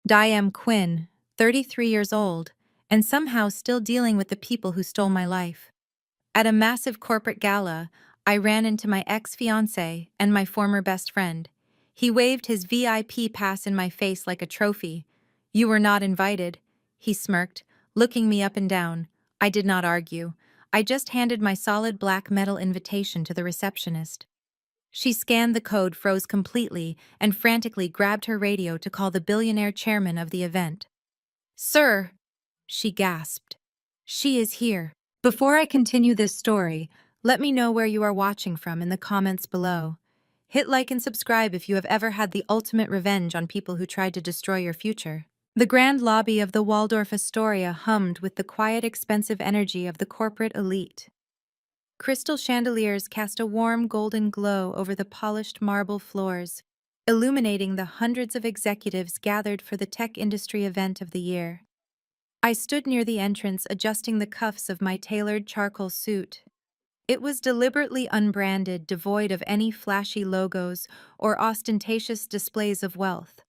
Diane Quinn, 33 years old, and somehow still dealing with the people who stole my life. At a massive corporate gala, I ran into my ex-fiancé and my former best friend. He waved his VIP pass in my face like a trophy. "You were not invited," he smirked, looking me up and down. I did not argue. I just handed my solid black metal invitation to the receptionist. She scanned the code, froze completely, and frantically grabbed her radio to call the billionaire chairman of the event. "Sir," she gasped. "She is here." Before I continue this story, let me know where you are watching from in the comments below. Hit like and subscribe if you have ever had the ultimate revenge on people who tried to destroy your future. The grand lobby of the Waldorf Astoria hummed with the quiet, expensive energy of the corporate elite. Crystal chandeliers cast a warm golden glow over the polished marble floors, illuminating the hundreds of executives gathered for the tech industry event of the year. I stood near the entrance adjusting the cuffs of my tailored charcoal suit. It was deliberately unbranded, devoid of any flashy logos or ostentatious displays of wealth.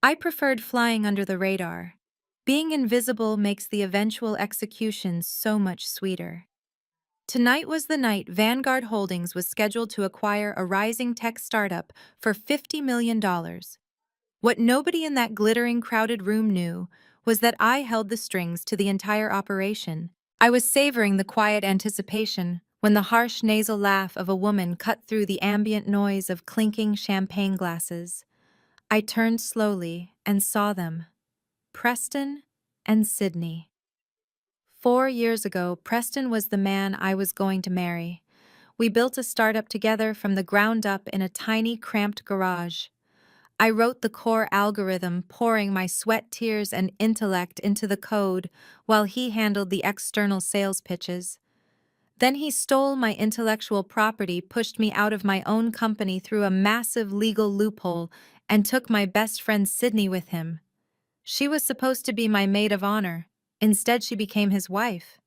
I preferred flying under the radar. Being invisible makes the eventual execution so much sweeter. Tonight was the night Vanguard Holdings was scheduled to acquire a rising tech startup for $50 million. What nobody in that glittering, crowded room knew was that I held the strings to the entire operation. I was savoring the quiet anticipation when the harsh nasal laugh of a woman cut through the ambient noise of clinking champagne glasses. I turned slowly and saw them. Preston and Sydney. 4 years ago, Preston was the man I was going to marry. We built a startup together from the ground up in a tiny, cramped garage. I wrote the core algorithm, pouring my sweat, tears, and intellect into the code, while he handled the external sales pitches. Then he stole my intellectual property, pushed me out of my own company through a massive legal loophole, and took my best friend Sydney with him. She was supposed to be my maid of honor. Instead, she became his wife.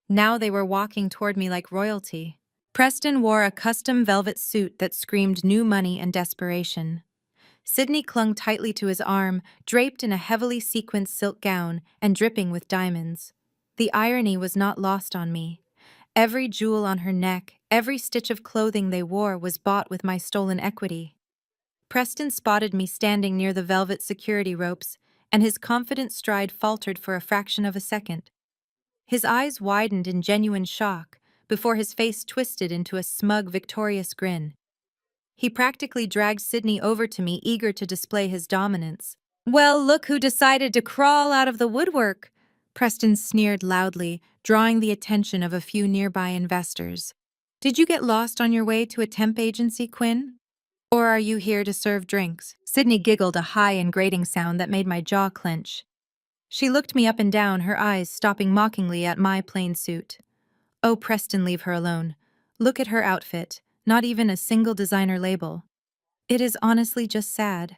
Now they were walking toward me like royalty. Preston wore a custom velvet suit that screamed new money and desperation. Sydney clung tightly to his arm, draped in a heavily sequined silk gown and dripping with diamonds. The irony was not lost on me. Every jewel on her neck, every stitch of clothing they wore was bought with my stolen equity. Preston spotted me standing near the velvet security ropes, and his confident stride faltered for a fraction of a second. His eyes widened in genuine shock before his face twisted into a smug, victorious grin. He practically dragged Sydney over to me, eager to display his dominance. "Well, look who decided to crawl out of the woodwork," Preston sneered loudly, drawing the attention of a few nearby investors. "Did you get lost on your way to a temp agency, Quinn? Or are you here to serve drinks?" Sydney giggled, a high and grating sound that made my jaw clench. She looked me up and down, her eyes stopping mockingly at my plain suit. "Oh, Preston, leave her alone. Look at her outfit. Not even a single designer label. It is honestly just sad.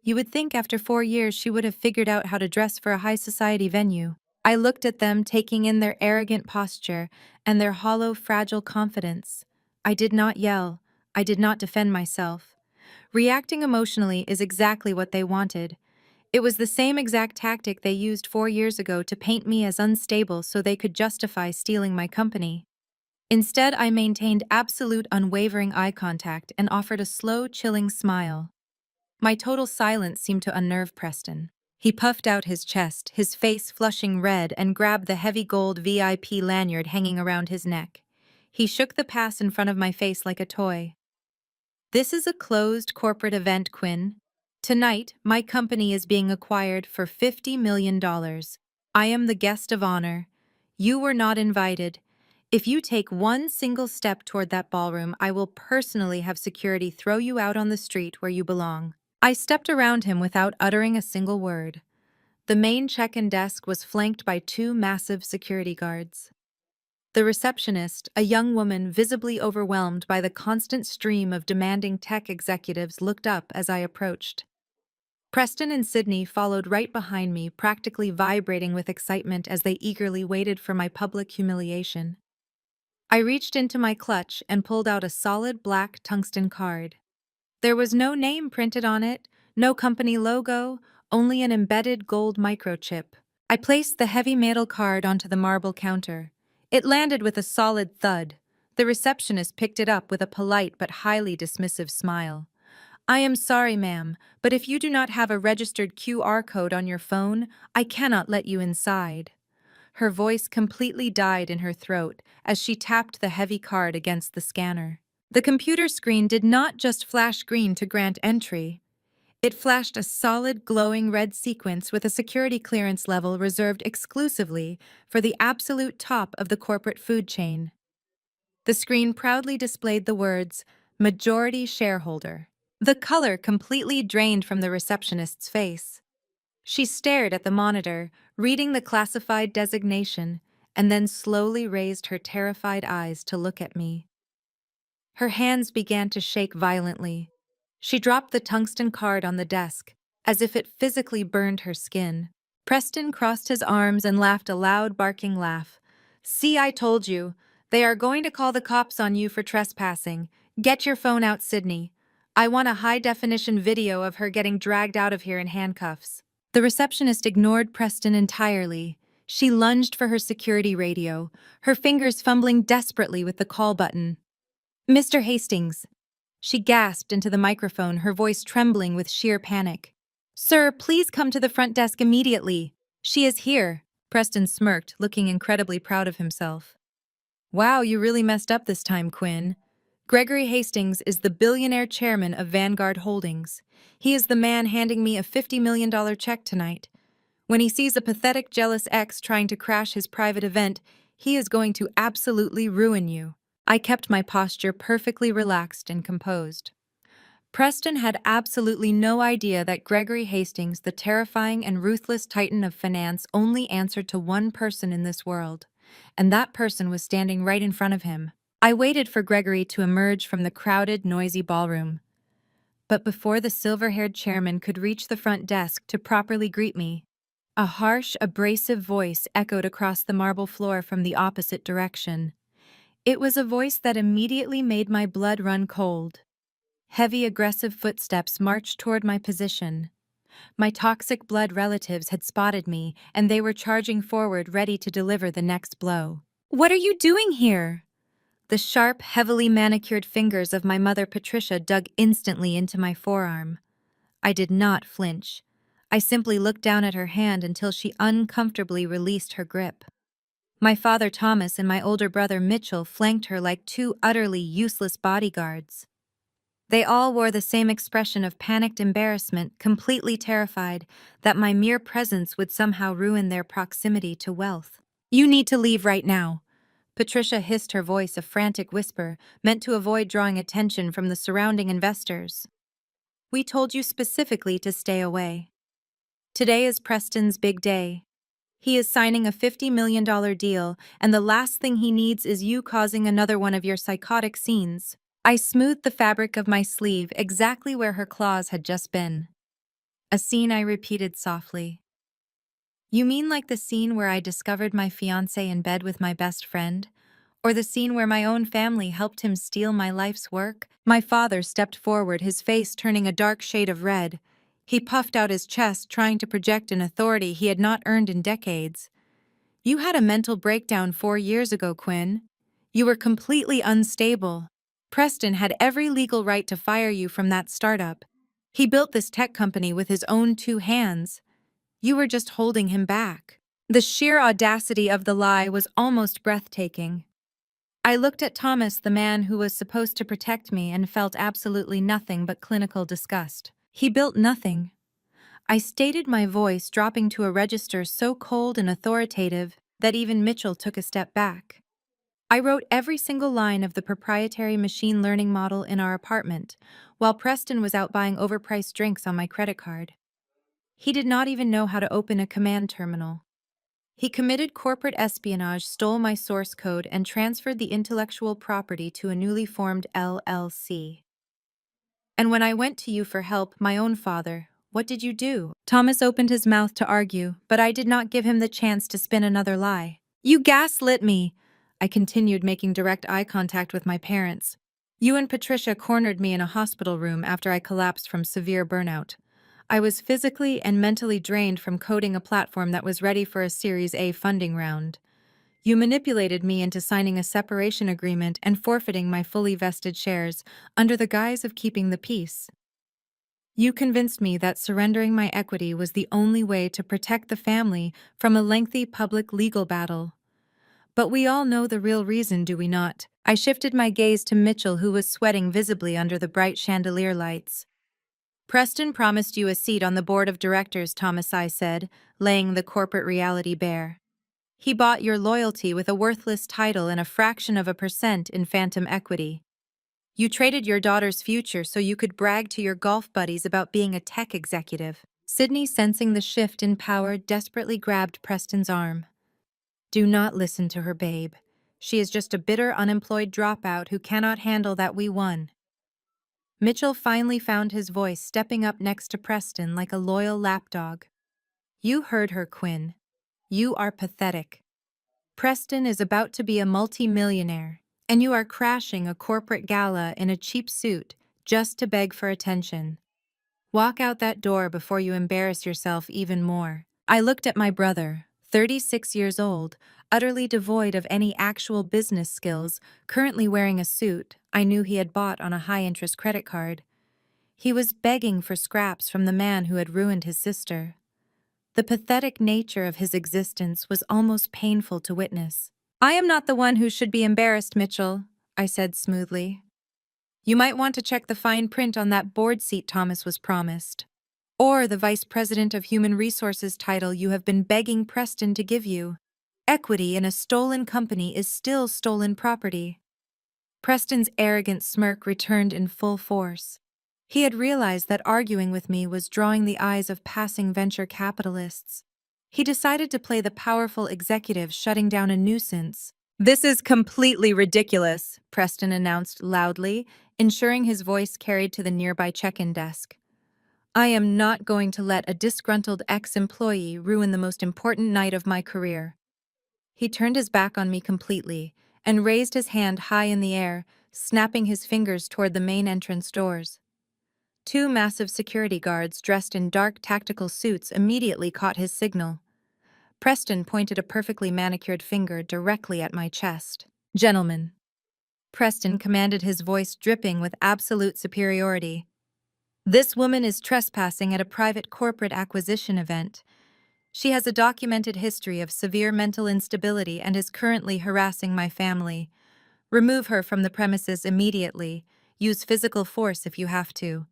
You would think after 4 years she would have figured out how to dress for a high society venue." I looked at them, taking in their arrogant posture and their hollow, fragile confidence. I did not yell. I did not defend myself. Reacting emotionally is exactly what they wanted. It was the same exact tactic they used 4 years ago to paint me as unstable so they could justify stealing my company. Instead, I maintained absolute, unwavering eye contact and offered a slow, chilling smile. My total silence seemed to unnerve Preston. He puffed out his chest, his face flushing red, and grabbed the heavy gold VIP lanyard hanging around his neck. He shook the pass in front of my face like a toy. "This is a closed corporate event, Quinn. Tonight, my company is being acquired for $50 million. I am the guest of honor. You were not invited. If you take one single step toward that ballroom, I will personally have security throw you out on the street where you belong." I stepped around him without uttering a single word. The main check-in desk was flanked by two massive security guards. The receptionist, a young woman visibly overwhelmed by the constant stream of demanding tech executives, looked up as I approached. Preston and Sydney followed right behind me, practically vibrating with excitement as they eagerly waited for my public humiliation. I reached into my clutch and pulled out a solid black tungsten card. There was no name printed on it, no company logo, only an embedded gold microchip. I placed the heavy metal card onto the marble counter. It landed with a solid thud. The receptionist picked it up with a polite but highly dismissive smile. "I am sorry, ma'am, but if you do not have a registered QR code on your phone, I cannot let you inside." Her voice completely died in her throat as she tapped the heavy card against the scanner. The computer screen did not just flash green to grant entry. It flashed a solid glowing red sequence with a security clearance level reserved exclusively for the absolute top of the corporate food chain. The screen proudly displayed the words, "Majority Shareholder." The color completely drained from the receptionist's face. She stared at the monitor, reading the classified designation, and then slowly raised her terrified eyes to look at me. Her hands began to shake violently. She dropped the tungsten card on the desk, as if it physically burned her skin. Preston crossed his arms and laughed a loud, barking laugh. "See, I told you. They are going to call the cops on you for trespassing. Get your phone out, Sydney. I want a high-definition video of her getting dragged out of here in handcuffs." The receptionist ignored Preston entirely. She lunged for her security radio, her fingers fumbling desperately with the call button. "Mr. Hastings." She gasped into the microphone, her voice trembling with sheer panic. "Sir, please come to the front desk immediately. She is here." Preston smirked, looking incredibly proud of himself. "Wow, you really messed up this time, Quinn. Gregory Hastings is the billionaire chairman of Vanguard Holdings. He is the man handing me a $50 million check tonight. When he sees a pathetic, jealous ex trying to crash his private event, he is going to absolutely ruin you." I kept my posture perfectly relaxed and composed. Preston had absolutely no idea that Gregory Hastings, the terrifying and ruthless titan of finance, only answered to one person in this world, and that person was standing right in front of him. I waited for Gregory to emerge from the crowded, noisy ballroom. But before the silver-haired chairman could reach the front desk to properly greet me, a harsh, abrasive voice echoed across the marble floor from the opposite direction. It was a voice that immediately made my blood run cold. Heavy, aggressive footsteps marched toward my position. My toxic blood relatives had spotted me, and they were charging forward, ready to deliver the next blow. "What are you doing here?" The sharp, heavily manicured fingers of my mother Patricia dug instantly into my forearm. I did not flinch. I simply looked down at her hand until she uncomfortably released her grip. My father Thomas and my older brother Mitchell flanked her like two utterly useless bodyguards. They all wore the same expression of panicked embarrassment, completely terrified that my mere presence would somehow ruin their proximity to wealth. "You need to leave right now." Patricia hissed, her voice a frantic whisper, meant to avoid drawing attention from the surrounding investors. "We told you specifically to stay away. Today is Preston's big day. He is signing a $50 million deal, and the last thing he needs is you causing another one of your psychotic scenes." I smoothed the fabric of my sleeve exactly where her claws had just been. "A scene," I repeated softly. "You mean like the scene where I discovered my fiancé in bed with my best friend? Or the scene where my own family helped him steal my life's work?" My father stepped forward, his face turning a dark shade of red. He puffed out his chest, trying to project an authority he had not earned in decades. "You had a mental breakdown 4 years ago, Quinn. You were completely unstable. Preston had every legal right to fire you from that startup. He built this tech company with his own 2 hands. You were just holding him back." The sheer audacity of the lie was almost breathtaking. I looked at Thomas, the man who was supposed to protect me, and felt absolutely nothing but clinical disgust. He built nothing. I stated, my voice dropping to a register so cold and authoritative that even Mitchell took a step back. I wrote every single line of the proprietary machine learning model in our apartment, while Preston was out buying overpriced drinks on my credit card. He did not even know how to open a command terminal. He committed corporate espionage, stole my source code, and transferred the intellectual property to a newly formed LLC. "And when I went to you for help, my own father, what did you do?" Thomas opened his mouth to argue, but I did not give him the chance to spin another lie. "You gaslit me," I continued, making direct eye contact with my parents. "You and Patricia cornered me in a hospital room after I collapsed from severe burnout. I was physically and mentally drained from coding a platform that was ready for a Series A funding round. You manipulated me into signing a separation agreement and forfeiting my fully vested shares under the guise of keeping the peace. You convinced me that surrendering my equity was the only way to protect the family from a lengthy public legal battle. But we all know the real reason, do we not? I shifted my gaze to Mitchell, who was sweating visibly under the bright chandelier lights. Preston promised you a seat on the board of directors, Thomas, I said, laying the corporate reality bare. He bought your loyalty with a worthless title and a fraction of a percent in phantom equity. You traded your daughter's future so you could brag to your golf buddies about being a tech executive. Sydney, sensing the shift in power, desperately grabbed Preston's arm. Do not listen to her, babe. She is just a bitter, unemployed dropout who cannot handle that we won. Mitchell finally found his voice, stepping up next to Preston like a loyal lapdog. You heard her, Quinn. You are pathetic. Preston is about to be a multi-millionaire, and you are crashing a corporate gala in a cheap suit just to beg for attention. Walk out that door before you embarrass yourself even more. I looked at my brother, 36 years old, utterly devoid of any actual business skills, currently wearing a suit I knew he had bought on a high-interest credit card. He was begging for scraps from the man who had ruined his sister. The pathetic nature of his existence was almost painful to witness. I am not the one who should be embarrassed, Mitchell, I said smoothly. You might want to check the fine print on that board seat Thomas was promised. Or the Vice President of Human Resources title you have been begging Preston to give you. Equity in a stolen company is still stolen property. Preston's arrogant smirk returned in full force. He had realized that arguing with me was drawing the eyes of passing venture capitalists. He decided to play the powerful executive, shutting down a nuisance. This is completely ridiculous, Preston announced loudly, ensuring his voice carried to the nearby check-in desk. I am not going to let a disgruntled ex-employee ruin the most important night of my career. He turned his back on me completely and raised his hand high in the air, snapping his fingers toward the main entrance doors. Two massive security guards dressed in dark tactical suits immediately caught his signal. Preston pointed a perfectly manicured finger directly at my chest. Gentlemen. Preston commanded, his voice dripping with absolute superiority. This woman is trespassing at a private corporate acquisition event. She has a documented history of severe mental instability and is currently harassing my family. Remove her from the premises immediately. Use physical force if you have to.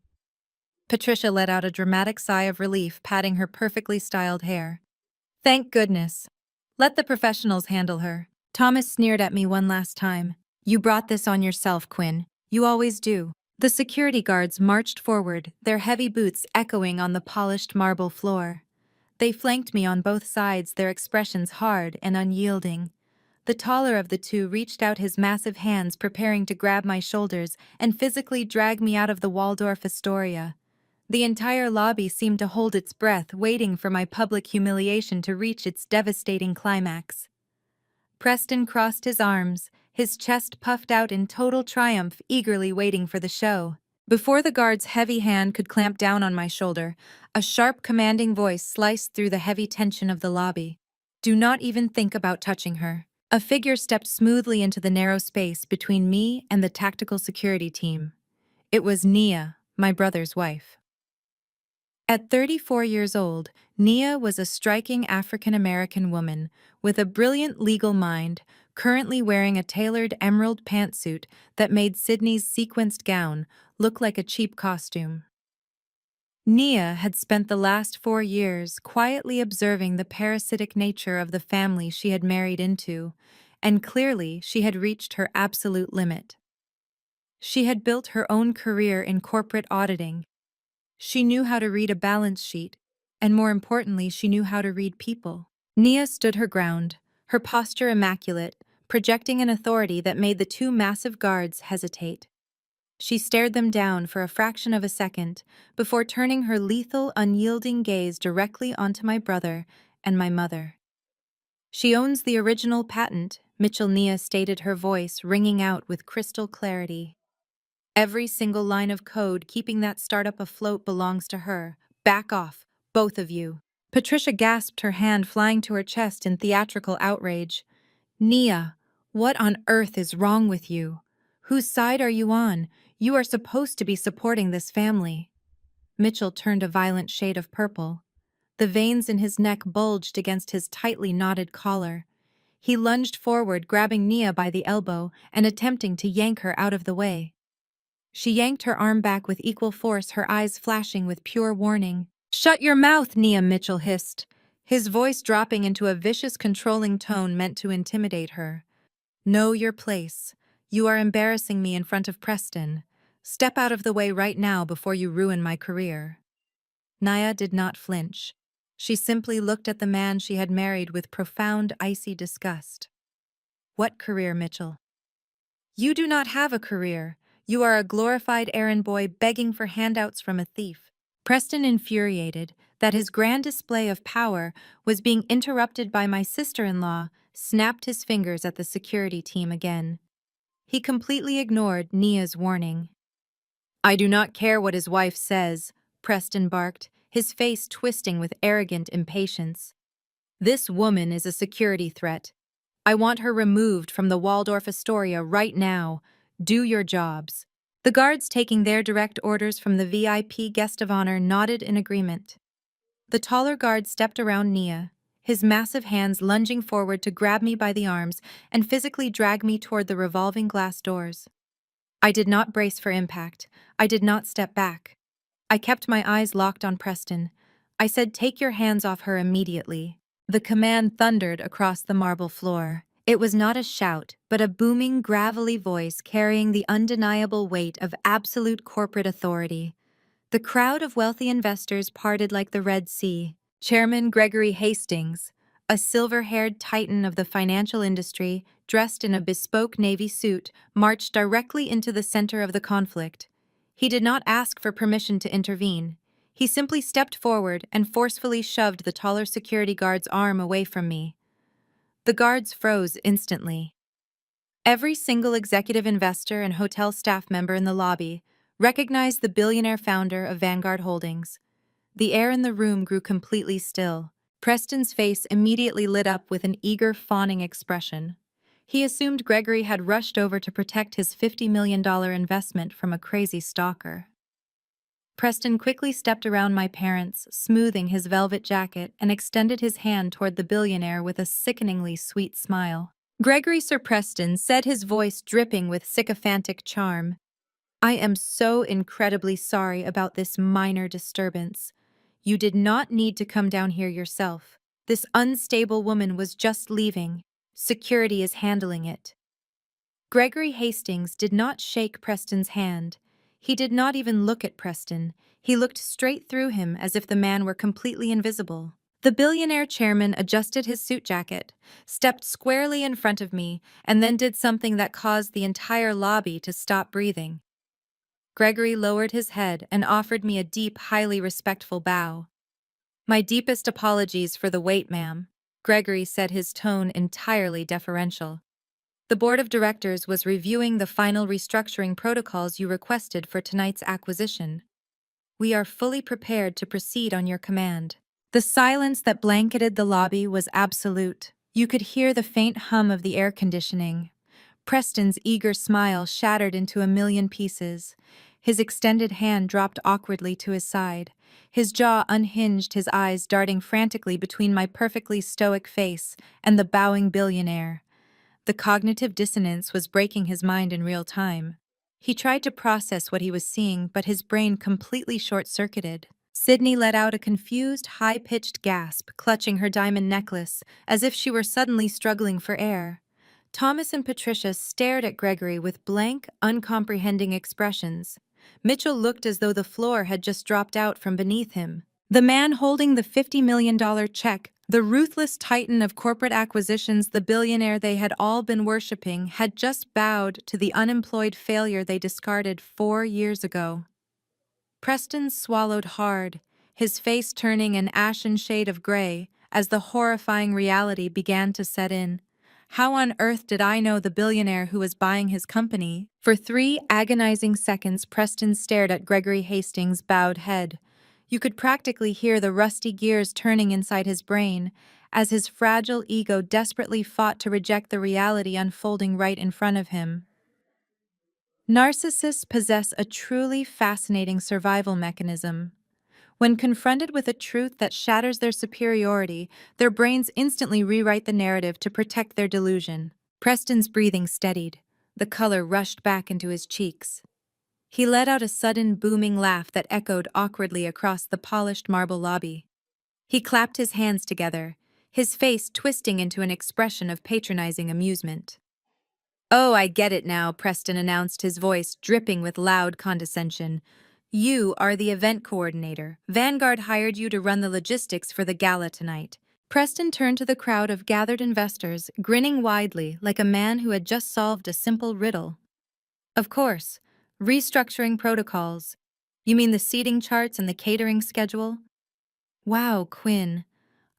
Patricia let out a dramatic sigh of relief, patting her perfectly styled hair. Thank goodness. Let the professionals handle her. Thomas sneered at me one last time. You brought this on yourself, Quinn. You always do. The security guards marched forward, their heavy boots echoing on the polished marble floor. They flanked me on both sides, their expressions hard and unyielding. The taller of the two reached out his massive hands, preparing to grab my shoulders and physically drag me out of the Waldorf Astoria. The entire lobby seemed to hold its breath, waiting for my public humiliation to reach its devastating climax. Preston crossed his arms, his chest puffed out in total triumph, eagerly waiting for the show. Before the guard's heavy hand could clamp down on my shoulder, a sharp, commanding voice sliced through the heavy tension of the lobby. Do not even think about touching her. A figure stepped smoothly into the narrow space between me and the tactical security team. It was Nia, my brother's wife. At 34 years old, Nia was a striking African-American woman with a brilliant legal mind, currently wearing a tailored emerald pantsuit that made Sydney's sequenced gown look like a cheap costume. Nia had spent the last 4 years quietly observing the parasitic nature of the family she had married into, and clearly she had reached her absolute limit. She had built her own career in corporate auditing. She knew how to read a balance sheet, and more importantly, she knew how to read people. Nia stood her ground, her posture immaculate, projecting an authority that made the two massive guards hesitate. She stared them down for a fraction of a second before turning her lethal, unyielding gaze directly onto my brother and my mother. She owns the original patent, Mitchell, Nia stated, her voice ringing out with crystal clarity. Every single line of code keeping that startup afloat belongs to her, Back off, both of you. Patricia gasped, her hand flying to her chest in theatrical outrage. Nia, what on earth is wrong with you? Whose side are you on? You are supposed to be supporting this family. Mitchell turned a violent shade of purple. The veins in his neck bulged against his tightly knotted collar. He lunged forward, grabbing Nia by the elbow and attempting to yank her out of the way. She yanked her arm back with equal force, her eyes flashing with pure warning. "Shut your mouth," Nia, Mitchell hissed, his voice dropping into a vicious, controlling tone meant to intimidate her. "Know your place. You are embarrassing me in front of Preston. Step out of the way right now before you ruin my career." Nia did not flinch. She simply looked at the man she had married with profound, icy disgust. "What career, Mitchell? You do not have a career. You are a glorified errand boy begging for handouts from a thief." Preston, infuriated that his grand display of power was being interrupted by my sister-in-law, snapped his fingers at the security team again. He completely ignored Nia's warning. "I do not care what his wife says," Preston barked, his face twisting with arrogant impatience. "This woman is a security threat. I want her removed from the Waldorf Astoria right now. Do your jobs." The guards, taking their direct orders from the VIP guest of honor, nodded in agreement. The taller guard stepped around Nia, his massive hands lunging forward to grab me by the arms and physically drag me toward the revolving glass doors. I did not brace for impact. I did not step back. I kept my eyes locked on Preston. I said, "Take your hands off her immediately." The command thundered across the marble floor. It was not a shout, but a booming, gravelly voice carrying the undeniable weight of absolute corporate authority. The crowd of wealthy investors parted like the Red Sea. Chairman Gregory Hastings, a silver-haired titan of the financial industry, dressed in a bespoke navy suit, marched directly into the center of the conflict. He did not ask for permission to intervene. He simply stepped forward and forcefully shoved the taller security guard's arm away from me. The guards froze instantly. Every single executive investor and hotel staff member in the lobby recognized the billionaire founder of Vanguard Holdings. The air in the room grew completely still. Preston's face immediately lit up with an eager, fawning expression. He assumed Gregory had rushed over to protect his $50 million investment from a crazy stalker. Preston quickly stepped around my parents, smoothing his velvet jacket, and extended his hand toward the billionaire with a sickeningly sweet smile. "Gregory Sir Preston," said, his voice dripping with sycophantic charm, "I am so incredibly sorry about this minor disturbance. You did not need to come down here yourself. This unstable woman was just leaving. Security is handling it." Gregory Hastings did not shake Preston's hand. He did not even look at Preston. He looked straight through him as if the man were completely invisible. The billionaire chairman adjusted his suit jacket, stepped squarely in front of me, and then did something that caused the entire lobby to stop breathing. Gregory lowered his head and offered me a deep, highly respectful bow. "My deepest apologies for the wait, ma'am," Gregory said, his tone entirely deferential. "The board of directors was reviewing the final restructuring protocols you requested for tonight's acquisition. We are fully prepared to proceed on your command." The silence that blanketed the lobby was absolute. You could hear the faint hum of the air conditioning. Preston's eager smile shattered into a million pieces. His extended hand dropped awkwardly to his side. His jaw unhinged, his eyes darting frantically between my perfectly stoic face and the bowing billionaire. The cognitive dissonance was breaking his mind in real time. He tried to process what he was seeing, but his brain completely short-circuited. Sydney let out a confused, high-pitched gasp, clutching her diamond necklace, as if she were suddenly struggling for air. Thomas and Patricia stared at Gregory with blank, uncomprehending expressions. Mitchell looked as though the floor had just dropped out from beneath him. The man holding the $50 million check, the ruthless titan of corporate acquisitions, the billionaire they had all been worshipping, had just bowed to the unemployed failure they discarded 4 years ago. Preston swallowed hard, his face turning an ashen shade of gray as the horrifying reality began to set in. How on earth did I know the billionaire who was buying his company? For 3 agonizing seconds, Preston stared at Gregory Hastings' bowed head. You could practically hear the rusty gears turning inside his brain as his fragile ego desperately fought to reject the reality unfolding right in front of him. Narcissists possess a truly fascinating survival mechanism. When confronted with a truth that shatters their superiority, their brains instantly rewrite the narrative to protect their delusion. Preston's breathing steadied. The color rushed back into his cheeks. He let out a sudden booming laugh that echoed awkwardly across the polished marble lobby. He clapped his hands together, his face twisting into an expression of patronizing amusement. "Oh, I get it now," Preston announced, his voice dripping with loud condescension. "You are the event coordinator. Vanguard hired you to run the logistics for the gala tonight." Preston turned to the crowd of gathered investors, grinning widely like a man who had just solved a simple riddle. "Of course. Restructuring protocols. You mean the seating charts and the catering schedule?" "Wow, Quinn.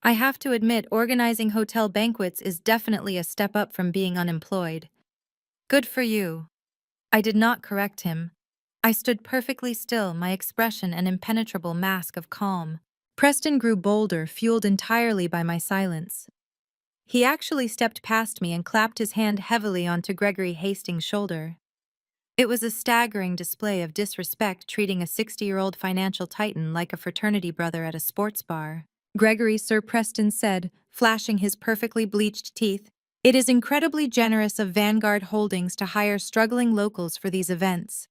I have to admit, organizing hotel banquets is definitely a step up from being unemployed." "Good for you." I did not correct him. I stood perfectly still, my expression an impenetrable mask of calm. Preston grew bolder, fueled entirely by my silence. He actually stepped past me and clapped his hand heavily onto Gregory Hastings' shoulder. It was a staggering display of disrespect, treating a 60-year-old financial titan like a fraternity brother at a sports bar. "Gregory," Sir Preston said, flashing his perfectly bleached teeth, "it is incredibly generous of Vanguard Holdings to hire struggling locals for these events.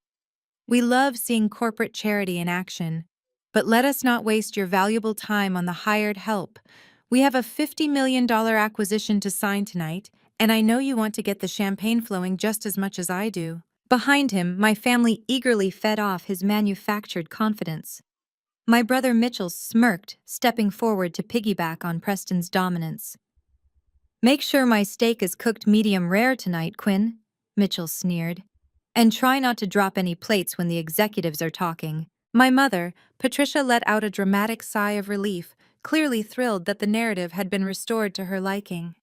We love seeing corporate charity in action, but let us not waste your valuable time on the hired help. We have a $50 million acquisition to sign tonight, and I know you want to get the champagne flowing just as much as I do." Behind him, my family eagerly fed off his manufactured confidence. My brother Mitchell smirked, stepping forward to piggyback on Preston's dominance. "Make sure my steak is cooked medium rare tonight, Quinn," Mitchell sneered. "And try not to drop any plates when the executives are talking." My mother, Patricia, let out a dramatic sigh of relief, clearly thrilled that the narrative had been restored to her liking.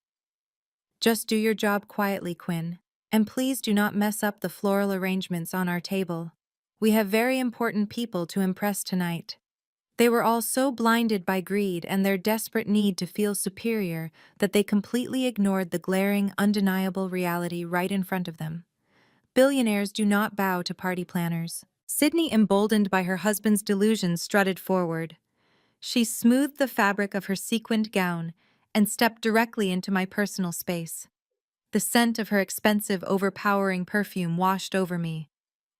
"Just do your job quietly, Quinn. And please do not mess up the floral arrangements on our table. We have very important people to impress tonight." They were all so blinded by greed and their desperate need to feel superior that they completely ignored the glaring, undeniable reality right in front of them. Billionaires do not bow to party planners. Sydney, emboldened by her husband's delusions, strutted forward. She smoothed the fabric of her sequined gown and stepped directly into my personal space. The scent of her expensive, overpowering perfume washed over me.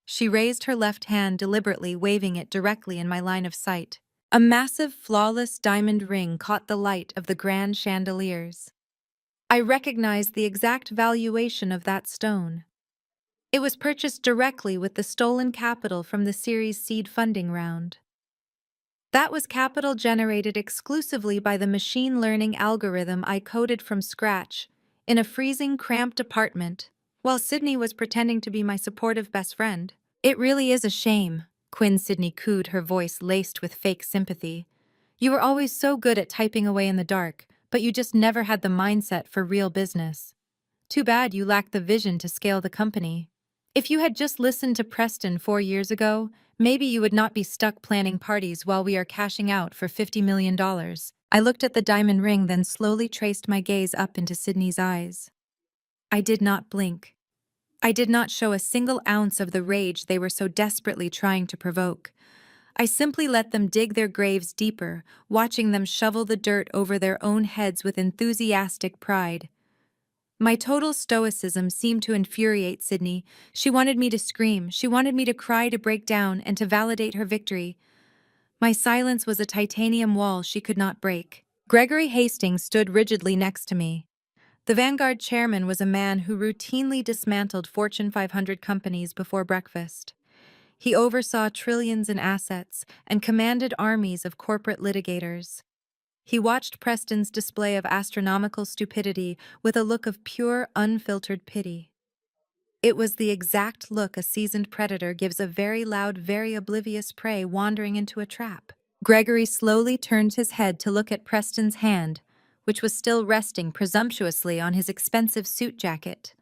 She raised her left hand deliberately, waving it directly in my line of sight. A massive, flawless diamond ring caught the light of the grand chandeliers. I recognized the exact valuation of that stone. It was purchased directly with the stolen capital from the Series seed funding round. That was capital generated exclusively by the machine learning algorithm I coded from scratch, in a freezing, cramped apartment, while Sydney was pretending to be my supportive best friend. "It really is a shame," Sydney cooed, her voice laced with fake sympathy. "You were always so good at typing away in the dark, but you just never had the mindset for real business. Too bad you lacked the vision to scale the company. If you had just listened to Preston 4 years ago, maybe you would not be stuck planning parties while we are cashing out for $50 million. I looked at the diamond ring, then slowly traced my gaze up into Sydney's eyes. I did not blink. I did not show a single ounce of the rage they were so desperately trying to provoke. I simply let them dig their graves deeper, watching them shovel the dirt over their own heads with enthusiastic pride. My total stoicism seemed to infuriate Sydney. She wanted me to scream, she wanted me to cry, to break down, and to validate her victory. My silence was a titanium wall she could not break. Gregory Hastings stood rigidly next to me. The Vanguard chairman was a man who routinely dismantled Fortune 500 companies before breakfast. He oversaw trillions in assets and commanded armies of corporate litigators. He watched Preston's display of astronomical stupidity with a look of pure, unfiltered pity. It was the exact look a seasoned predator gives a very loud, very oblivious prey wandering into a trap. Gregory slowly turned his head to look at Preston's hand, which was still resting presumptuously on his expensive suit jacket.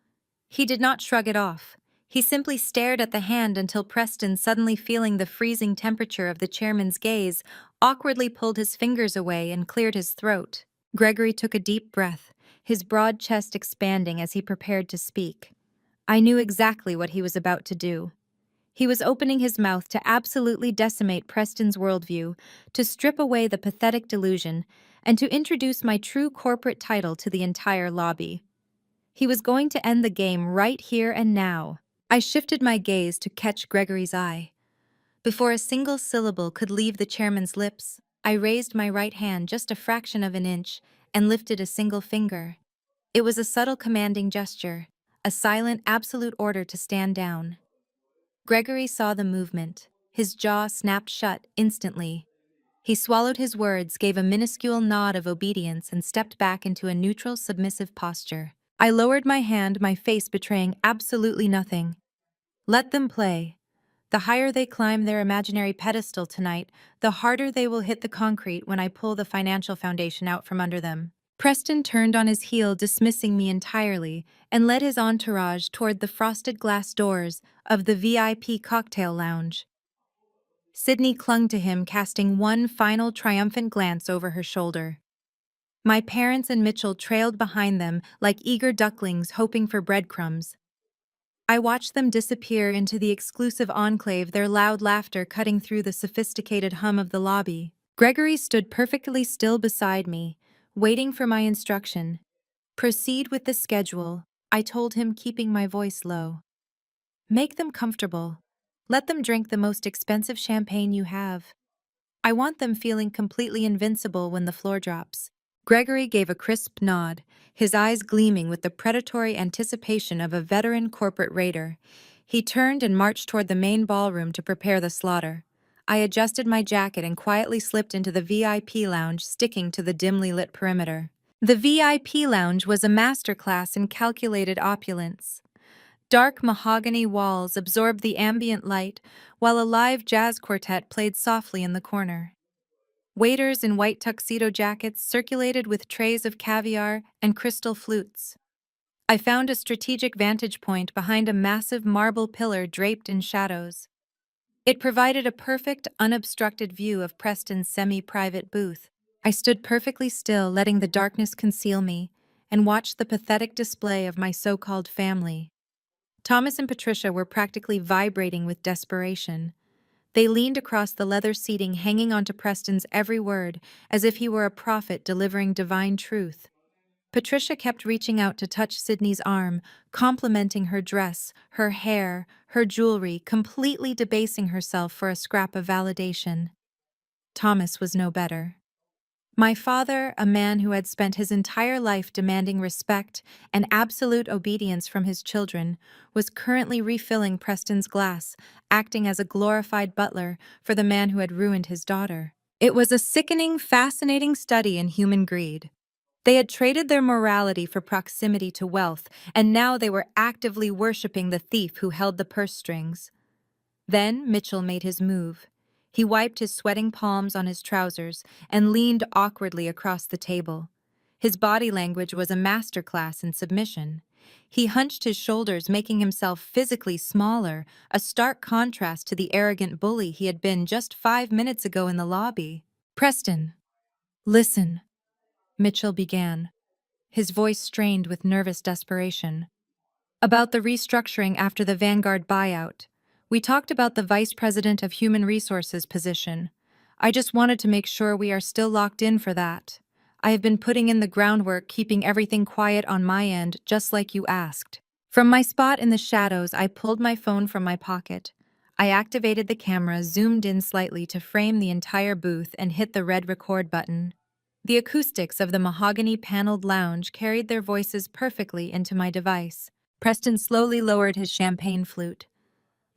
He did not shrug it off. He simply stared at the hand until Preston, suddenly feeling the freezing temperature of the chairman's gaze, awkwardly pulled his fingers away and cleared his throat. Gregory took a deep breath, his broad chest expanding as he prepared to speak. I knew exactly what he was about to do. He was opening his mouth to absolutely decimate Preston's worldview, to strip away the pathetic delusion, and to introduce my true corporate title to the entire lobby. He was going to end the game right here and now. I shifted my gaze to catch Gregory's eye. Before a single syllable could leave the chairman's lips, I raised my right hand just a fraction of an inch and lifted a single finger. It was a subtle commanding gesture, a silent, absolute order to stand down. Gregory saw the movement. His jaw snapped shut instantly. He swallowed his words, gave a minuscule nod of obedience, and stepped back into a neutral, submissive posture. I lowered my hand, my face betraying absolutely nothing. Let them play. The higher they climb their imaginary pedestal tonight, the harder they will hit the concrete when I pull the financial foundation out from under them. Preston turned on his heel, dismissing me entirely, and led his entourage toward the frosted glass doors of the VIP cocktail lounge. Sydney clung to him, casting one final triumphant glance over her shoulder. My parents and Mitchell trailed behind them like eager ducklings hoping for breadcrumbs. I watched them disappear into the exclusive enclave, their loud laughter cutting through the sophisticated hum of the lobby. Gregory stood perfectly still beside me, waiting for my instruction. Proceed with the schedule, I told him, keeping my voice low. Make them comfortable. Let them drink the most expensive champagne you have. I want them feeling completely invincible when the floor drops. Gregory gave a crisp nod, his eyes gleaming with the predatory anticipation of a veteran corporate raider. He turned and marched toward the main ballroom to prepare the slaughter. I adjusted my jacket and quietly slipped into the VIP lounge, sticking to the dimly lit perimeter. The VIP lounge was a masterclass in calculated opulence. Dark mahogany walls absorbed the ambient light, while a live jazz quartet played softly in the corner. Waiters in white tuxedo jackets circulated with trays of caviar and crystal flutes. I found a strategic vantage point behind a massive marble pillar draped in shadows. It provided a perfect, unobstructed view of Preston's semi-private booth. I stood perfectly still, letting the darkness conceal me, and watched the pathetic display of my so-called family. Thomas and Patricia were practically vibrating with desperation. They leaned across the leather seating, hanging onto Preston's every word, as if he were a prophet delivering divine truth. Patricia kept reaching out to touch Sydney's arm, complimenting her dress, her hair, her jewelry, completely debasing herself for a scrap of validation. Thomas was no better. My father, a man who had spent his entire life demanding respect and absolute obedience from his children, was currently refilling Preston's glass, acting as a glorified butler for the man who had ruined his daughter. It was a sickening, fascinating study in human greed. They had traded their morality for proximity to wealth, and now they were actively worshipping the thief who held the purse strings. Then Mitchell made his move. He wiped his sweating palms on his trousers and leaned awkwardly across the table. His body language was a masterclass in submission. He hunched his shoulders, making himself physically smaller, a stark contrast to the arrogant bully he had been just 5 minutes ago in the lobby. "Preston, listen," Mitchell began, his voice strained with nervous desperation. "About the restructuring after the Vanguard buyout. We talked about the Vice President of Human Resources position. I just wanted to make sure we are still locked in for that. I have been putting in the groundwork, keeping everything quiet on my end, just like you asked." From my spot in the shadows, I pulled my phone from my pocket. I activated the camera, zoomed in slightly to frame the entire booth, and hit the red record button. The acoustics of the mahogany-paneled lounge carried their voices perfectly into my device. Preston slowly lowered his champagne flute.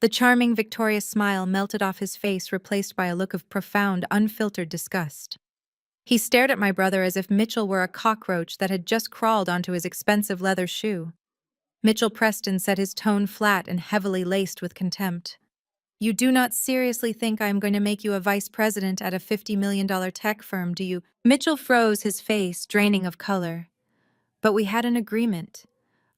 The charming, victorious smile melted off his face, replaced by a look of profound, unfiltered disgust. He stared at my brother as if Mitchell were a cockroach that had just crawled onto his expensive leather shoe. Mitchell Preston said, his tone flat and heavily laced with contempt. "You do not seriously think I am going to make you a vice president at a $50 million tech firm, do you?" Mitchell froze, his face draining of color. "But we had an agreement.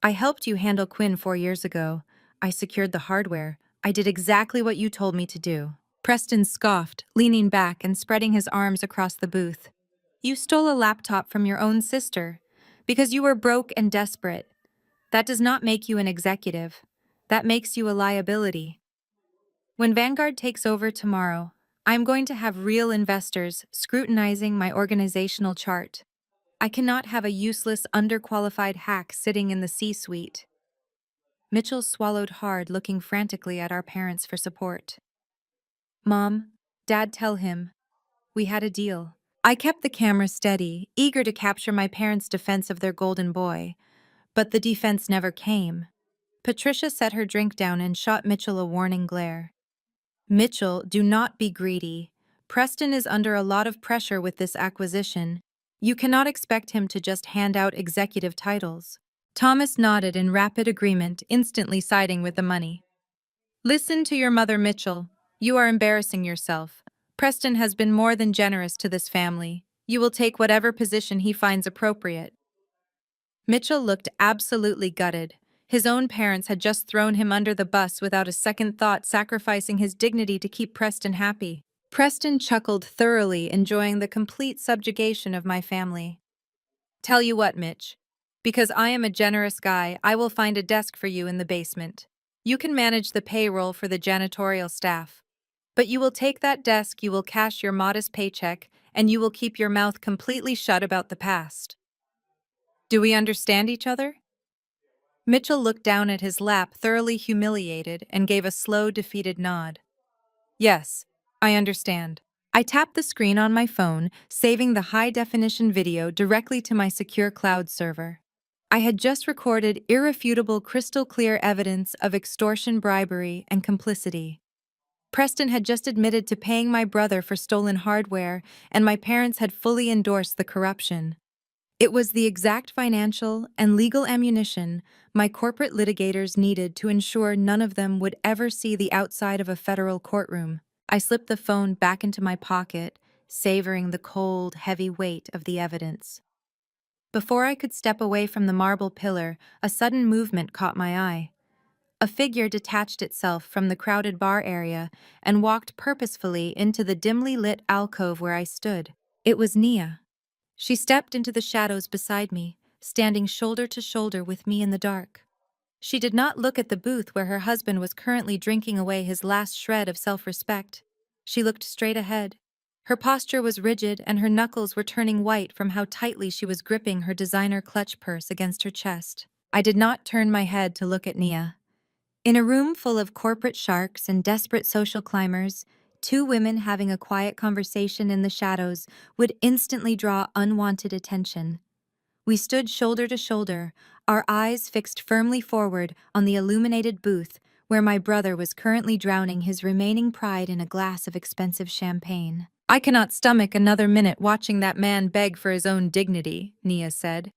I helped you handle Quinn 4 years ago. I secured the hardware. I did exactly what you told me to do. Preston scoffed, leaning back and spreading his arms across the booth. You stole a laptop from your own sister because you were broke and desperate. That does not make you an executive. That makes you a liability. When Vanguard takes over tomorrow, I'm going to have real investors scrutinizing my organizational chart. I cannot have a useless, underqualified hack sitting in the C-suite. Mitchell swallowed hard, looking frantically at our parents for support. Mom, Dad, tell him. We had a deal. I kept the camera steady, eager to capture my parents' defense of their golden boy, but the defense never came. Patricia set her drink down and shot Mitchell a warning glare. Mitchell, do not be greedy. Preston is under a lot of pressure with this acquisition. You cannot expect him to just hand out executive titles. Thomas nodded in rapid agreement, instantly siding with the money. Listen to your mother, Mitchell. You are embarrassing yourself. Preston has been more than generous to this family. You will take whatever position he finds appropriate. Mitchell looked absolutely gutted. His own parents had just thrown him under the bus without a second thought, sacrificing his dignity to keep Preston happy. Preston chuckled thoroughly, enjoying the complete subjugation of my family. Tell you what, Mitch. Because I am a generous guy, I will find a desk for you in the basement. You can manage the payroll for the janitorial staff. But you will take that desk, you will cash your modest paycheck, and you will keep your mouth completely shut about the past. Do we understand each other? Mitchell looked down at his lap, thoroughly humiliated, and gave a slow, defeated nod. Yes, I understand. I tapped the screen on my phone, saving the high-definition video directly to my secure cloud server. I had just recorded irrefutable, crystal-clear evidence of extortion, bribery, and complicity. Preston had just admitted to paying my brother for stolen hardware, and my parents had fully endorsed the corruption. It was the exact financial and legal ammunition my corporate litigators needed to ensure none of them would ever see the outside of a federal courtroom. I slipped the phone back into my pocket, savoring the cold, heavy weight of the evidence. Before I could step away from the marble pillar, a sudden movement caught my eye. A figure detached itself from the crowded bar area and walked purposefully into the dimly lit alcove where I stood. It was Nia. She stepped into the shadows beside me, standing shoulder to shoulder with me in the dark. She did not look at the booth where her husband was currently drinking away his last shred of self-respect. She looked straight ahead. Her posture was rigid and her knuckles were turning white from how tightly she was gripping her designer clutch purse against her chest. I did not turn my head to look at Nia. In a room full of corporate sharks and desperate social climbers, two women having a quiet conversation in the shadows would instantly draw unwanted attention. We stood shoulder to shoulder, our eyes fixed firmly forward on the illuminated booth where my brother was currently drowning his remaining pride in a glass of expensive champagne. I cannot stomach another minute watching that man beg for his own dignity, Nia said.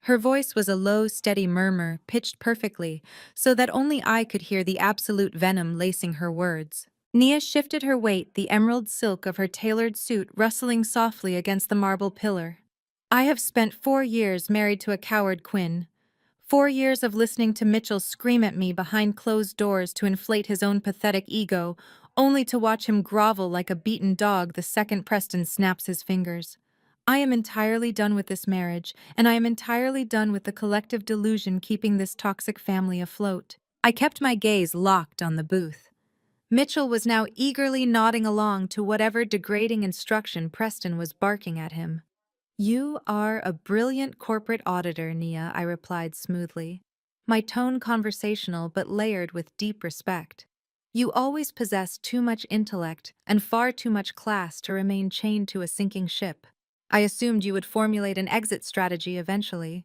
Her voice was a low, steady murmur, pitched perfectly, so that only I could hear the absolute venom lacing her words. Nia shifted her weight, the emerald silk of her tailored suit rustling softly against the marble pillar. I have spent 4 years married to a coward, Quinn. 4 years of listening to Mitchell scream at me behind closed doors to inflate his own pathetic ego, only to watch him grovel like a beaten dog the second Preston snaps his fingers. I am entirely done with this marriage, and I am entirely done with the collective delusion keeping this toxic family afloat. I kept my gaze locked on the booth. Mitchell was now eagerly nodding along to whatever degrading instruction Preston was barking at him. You are a brilliant corporate auditor, Nia, I replied smoothly, my tone conversational but layered with deep respect. You always possess too much intellect and far too much class to remain chained to a sinking ship. I assumed you would formulate an exit strategy eventually.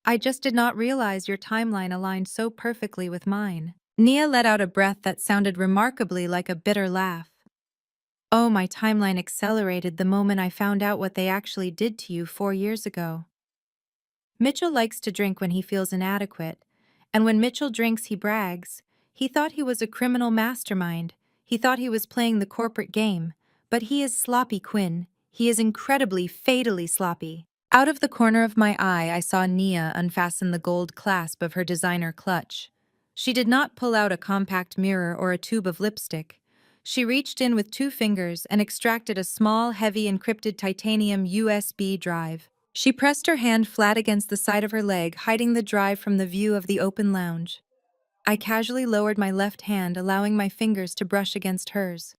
I just did not realize your timeline aligned so perfectly with mine. Nia let out a breath that sounded remarkably like a bitter laugh. Oh, my timeline accelerated the moment I found out what they actually did to you 4 years ago. Mitchell likes to drink when he feels inadequate, and when Mitchell drinks, he brags. He thought he was a criminal mastermind. He thought he was playing the corporate game. But he is sloppy, Quinn. He is incredibly, fatally sloppy. Out of the corner of my eye, I saw Nia unfasten the gold clasp of her designer clutch. She did not pull out a compact mirror or a tube of lipstick. She reached in with 2 fingers and extracted a small, heavy, encrypted titanium USB drive. She pressed her hand flat against the side of her leg, hiding the drive from the view of the open lounge. I casually lowered my left hand, allowing my fingers to brush against hers.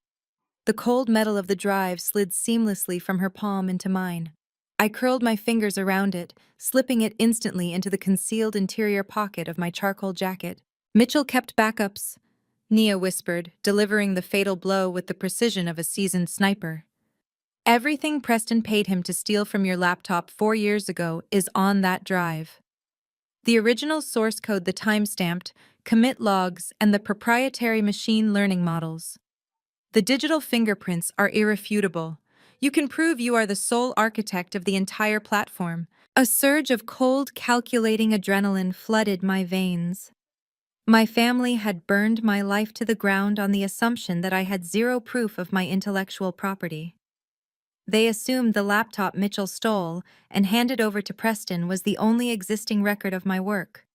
The cold metal of the drive slid seamlessly from her palm into mine. I curled my fingers around it, slipping it instantly into the concealed interior pocket of my charcoal jacket. Mitchell kept backups, Nia whispered, delivering the fatal blow with the precision of a seasoned sniper. Everything Preston paid him to steal from your laptop 4 years ago is on that drive. The original source code, the timestamped, commit logs, and the proprietary machine learning models. The digital fingerprints are irrefutable. You can prove you are the sole architect of the entire platform. A surge of cold, calculating adrenaline flooded my veins. My family had burned my life to the ground on the assumption that I had zero proof of my intellectual property. They assumed the laptop Mitchell stole and handed over to Preston was the only existing record of my work.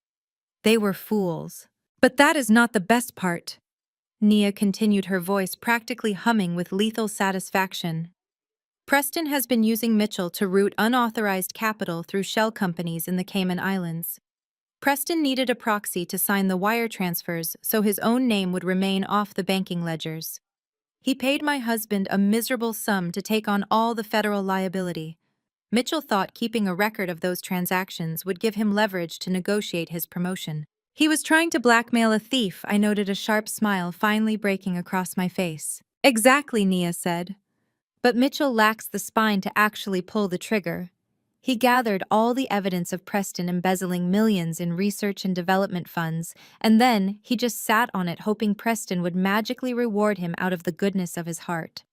They were fools. But that is not the best part. Nia continued, her voice practically humming with lethal satisfaction. Preston has been using Mitchell to route unauthorized capital through shell companies in the Cayman Islands. Preston needed a proxy to sign the wire transfers so his own name would remain off the banking ledgers. He paid my husband a miserable sum to take on all the federal liability. Mitchell thought keeping a record of those transactions would give him leverage to negotiate his promotion. He was trying to blackmail a thief, I noted, a sharp smile finally breaking across my face. Exactly, Nia said. But Mitchell lacks the spine to actually pull the trigger. He gathered all the evidence of Preston embezzling millions in research and development funds, and then he just sat on it hoping Preston would magically reward him out of the goodness of his heart.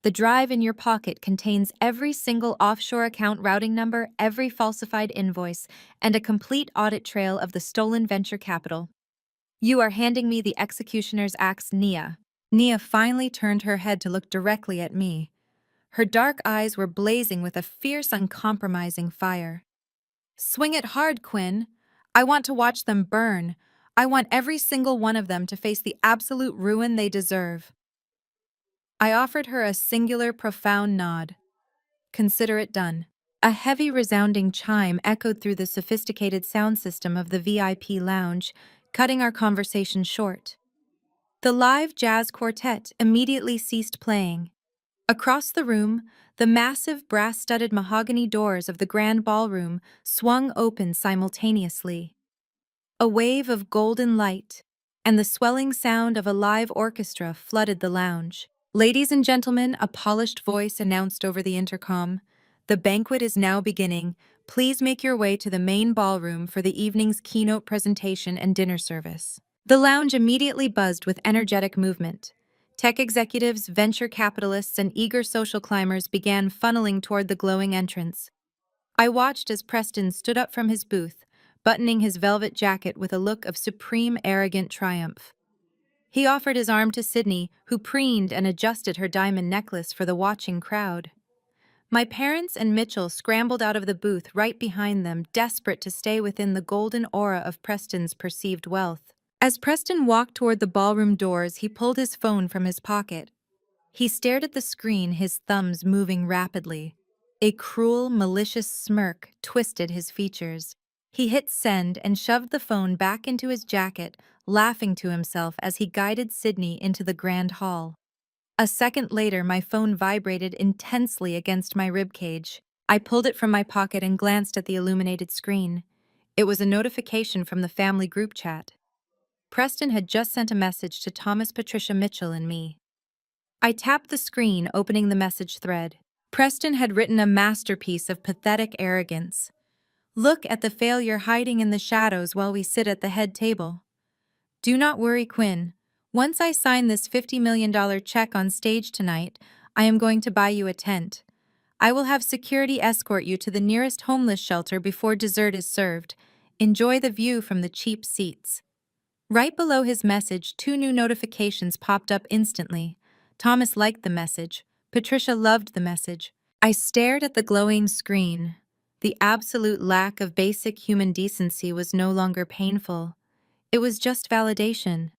The drive in your pocket contains every single offshore account routing number, every falsified invoice, and a complete audit trail of the stolen venture capital. You are handing me the executioner's axe, Nia. Nia finally turned her head to look directly at me. Her dark eyes were blazing with a fierce, uncompromising fire. Swing it hard, Quinn. I want to watch them burn. I want every single one of them to face the absolute ruin they deserve. I offered her a singular, profound nod. Consider it done. A heavy, resounding chime echoed through the sophisticated sound system of the VIP lounge, cutting our conversation short. The live jazz quartet immediately ceased playing. Across the room, the massive brass-studded mahogany doors of the grand ballroom swung open simultaneously. A wave of golden light and the swelling sound of a live orchestra flooded the lounge. Ladies and gentlemen, a polished voice announced over the intercom, "The banquet is now beginning. Please make your way to the main ballroom for the evening's keynote presentation and dinner service." The lounge immediately buzzed with energetic movement. Tech executives, venture capitalists, and eager social climbers began funneling toward the glowing entrance. I watched as Preston stood up from his booth, buttoning his velvet jacket with a look of supreme arrogant triumph. He offered his arm to Sydney, who preened and adjusted her diamond necklace for the watching crowd. My parents and Mitchell scrambled out of the booth right behind them, desperate to stay within the golden aura of Preston's perceived wealth. As Preston walked toward the ballroom doors, he pulled his phone from his pocket. He stared at the screen, his thumbs moving rapidly. A cruel, malicious smirk twisted his features. He hit send and shoved the phone back into his jacket, laughing to himself as he guided Sydney into the grand hall. A second later, my phone vibrated intensely against my ribcage. I pulled it from my pocket and glanced at the illuminated screen. It was a notification from the family group chat. Preston had just sent a message to Thomas, Patricia, Mitchell, and me. I tapped the screen, opening the message thread. Preston had written a masterpiece of pathetic arrogance. "Look at the failure hiding in the shadows while we sit at the head table. Do not worry, Quinn. Once I sign this $50 million check on stage tonight, I am going to buy you a tent. I will have security escort you to the nearest homeless shelter before dessert is served. Enjoy the view from the cheap seats." Right below his message, 2 new notifications popped up instantly. Thomas liked the message. Patricia loved the message. I stared at the glowing screen. The absolute lack of basic human decency was no longer painful. It was just validation.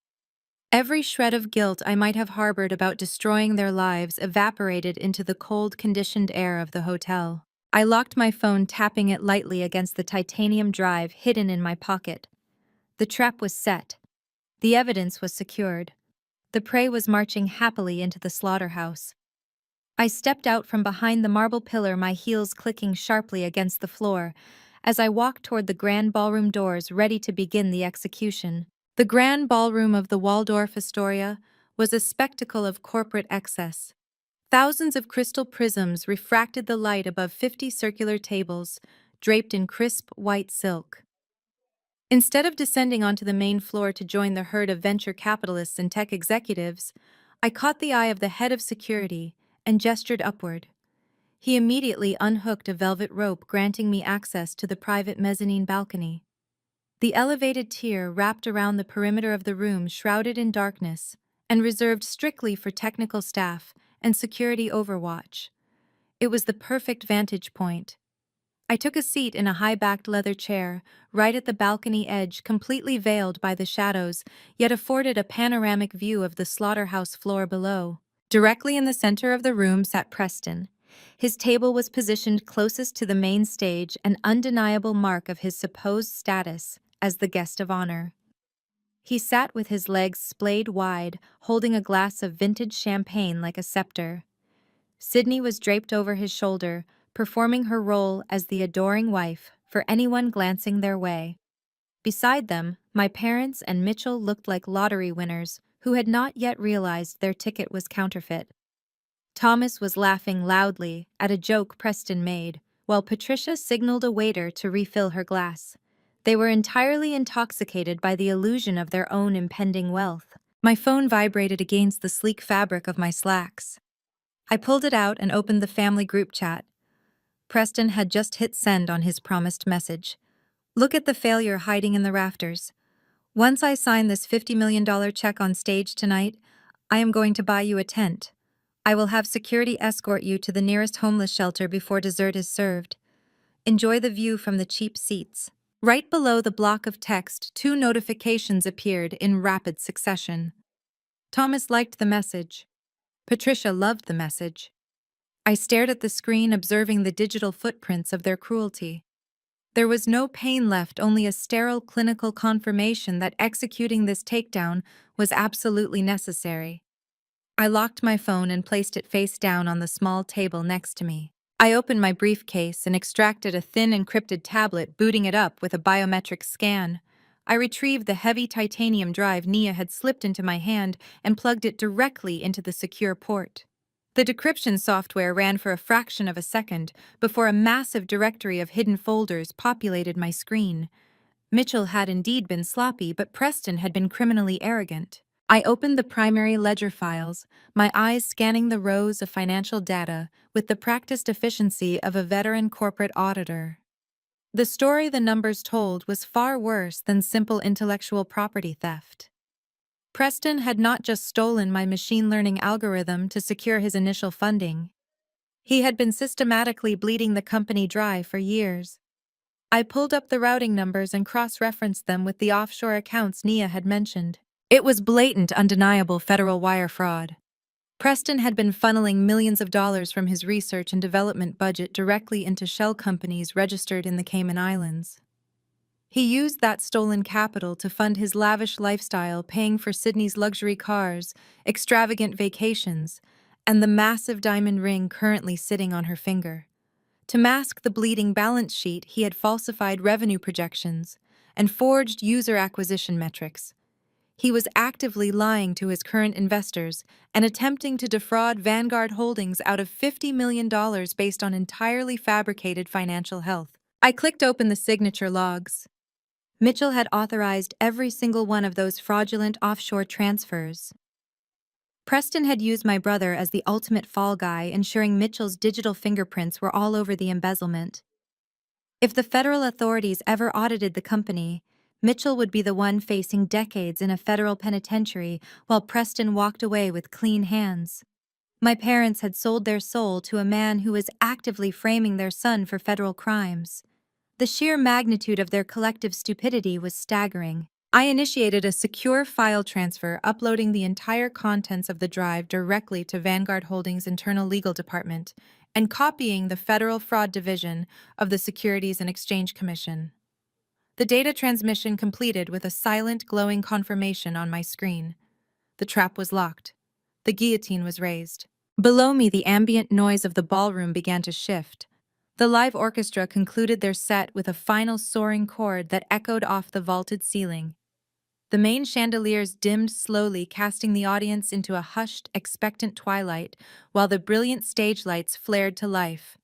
Every shred of guilt I might have harbored about destroying their lives evaporated into the cold, conditioned air of the hotel. I locked my phone, tapping it lightly against the titanium drive hidden in my pocket. The trap was set. The evidence was secured. The prey was marching happily into the slaughterhouse. I stepped out from behind the marble pillar, my heels clicking sharply against the floor, as I walked toward the grand ballroom doors, ready to begin the execution. The grand ballroom of the Waldorf Astoria was a spectacle of corporate excess. Thousands of crystal prisms refracted the light above 50 circular tables, draped in crisp white silk. Instead of descending onto the main floor to join the herd of venture capitalists and tech executives, I caught the eye of the head of security and gestured upward. He immediately unhooked a velvet rope, granting me access to the private mezzanine balcony. The elevated tier wrapped around the perimeter of the room, shrouded in darkness, and reserved strictly for technical staff and security overwatch. It was the perfect vantage point. I took a seat in a high-backed leather chair, right at the balcony edge, completely veiled by the shadows, yet afforded a panoramic view of the slaughterhouse floor below. Directly in the center of the room sat Preston. His table was positioned closest to the main stage, an undeniable mark of his supposed status as the guest of honor. He sat with his legs splayed wide, holding a glass of vintage champagne like a scepter. Sydney was draped over his shoulder, performing her role as the adoring wife for anyone glancing their way. Beside them, my parents and Mitchell looked like lottery winners who had not yet realized their ticket was counterfeit. Thomas was laughing loudly at a joke Preston made, while Patricia signaled a waiter to refill her glass. They were entirely intoxicated by the illusion of their own impending wealth. My phone vibrated against the sleek fabric of my slacks. I pulled it out and opened the family group chat. Preston had just hit send on his promised message. Look at the failure hiding in the rafters. Once I sign this $50 million check on stage tonight, I am going to buy you a tent. I will have security escort you to the nearest homeless shelter before dessert is served. Enjoy the view from the cheap seats. Right below the block of text, 2 notifications appeared in rapid succession. Thomas liked the message. Patricia loved the message. I stared at the screen, observing the digital footprints of their cruelty. There was no pain left, only a sterile clinical confirmation that executing this takedown was absolutely necessary. I locked my phone and placed it face down on the small table next to me. I opened my briefcase and extracted a thin encrypted tablet, booting it up with a biometric scan. I retrieved the heavy titanium drive Nia had slipped into my hand and plugged it directly into the secure port. The decryption software ran for a fraction of a second before a massive directory of hidden folders populated my screen. Mitchell had indeed been sloppy, but Preston had been criminally arrogant. I opened the primary ledger files, my eyes scanning the rows of financial data with the practiced efficiency of a veteran corporate auditor. The story the numbers told was far worse than simple intellectual property theft. Preston had not just stolen my machine learning algorithm to secure his initial funding. He had been systematically bleeding the company dry for years. I pulled up the routing numbers and cross-referenced them with the offshore accounts Nia had mentioned. It was blatant, undeniable federal wire fraud. Preston had been funneling millions of dollars from his research and development budget directly into shell companies registered in the Cayman Islands. He used that stolen capital to fund his lavish lifestyle, paying for Sydney's luxury cars, extravagant vacations, and the massive diamond ring currently sitting on her finger. To mask the bleeding balance sheet, he had falsified revenue projections and forged user acquisition metrics. He was actively lying to his current investors and attempting to defraud Vanguard Holdings out of $50 million based on entirely fabricated financial health. I clicked open the signature logs. Mitchell had authorized every single one of those fraudulent offshore transfers. Preston had used my brother as the ultimate fall guy, ensuring Mitchell's digital fingerprints were all over the embezzlement. If the federal authorities ever audited the company, Mitchell would be the one facing decades in a federal penitentiary while Preston walked away with clean hands. My parents had sold their soul to a man who was actively framing their son for federal crimes. The sheer magnitude of their collective stupidity was staggering. I initiated a secure file transfer, uploading the entire contents of the drive directly to Vanguard Holdings' internal legal department and copying the Federal Fraud Division of the Securities and Exchange Commission. The data transmission completed with a silent, glowing confirmation on my screen. The trap was locked. The guillotine was raised. Below me, the ambient noise of the ballroom began to shift. The live orchestra concluded their set with a final soaring chord that echoed off the vaulted ceiling. The main chandeliers dimmed slowly, casting the audience into a hushed, expectant twilight, while the brilliant stage lights flared to life.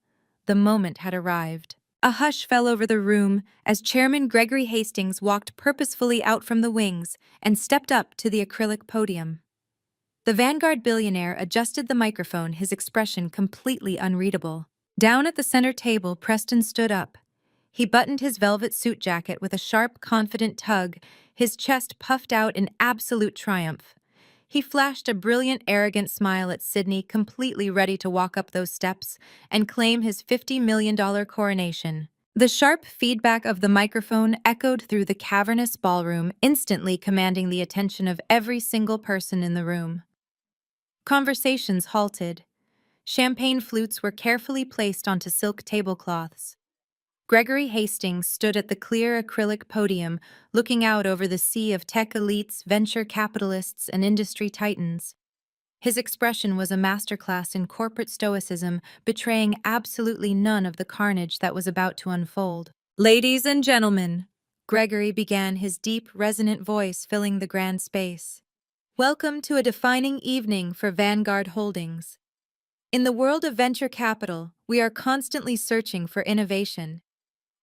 The moment had arrived. A hush fell over the room as Chairman Gregory Hastings walked purposefully out from the wings and stepped up to the acrylic podium. The Vanguard billionaire adjusted the microphone, his expression completely unreadable. Down at the center table, Preston stood up. He buttoned his velvet suit jacket with a sharp, confident tug, his chest puffed out in absolute triumph. He flashed a brilliant, arrogant smile at Sydney, completely ready to walk up those steps and claim his $50 million coronation. The sharp feedback of the microphone echoed through the cavernous ballroom, instantly commanding the attention of every single person in the room. Conversations halted. Champagne flutes were carefully placed onto silk tablecloths. Gregory Hastings stood at the clear acrylic podium, looking out over the sea of tech elites, venture capitalists, and industry titans. His expression was a masterclass in corporate stoicism, betraying absolutely none of the carnage that was about to unfold. "Ladies and gentlemen," Gregory began, his deep, resonant voice filling the grand space. "Welcome to a defining evening for Vanguard Holdings. In the world of venture capital, we are constantly searching for innovation.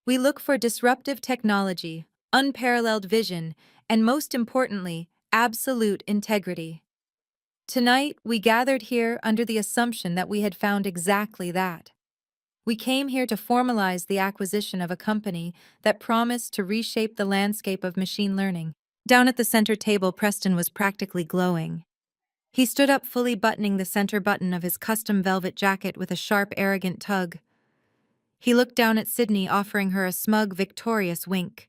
We look for disruptive technology, unparalleled vision, and most importantly, absolute integrity. Tonight, we gathered here under the assumption that we had found exactly that. We came here to formalize the acquisition of a company that promised to reshape the landscape of machine learning." Down at the center table, Preston was practically glowing. He stood up, fully buttoning the center button of his custom velvet jacket with a sharp, arrogant tug. He looked down at Sydney, offering her a smug, victorious wink.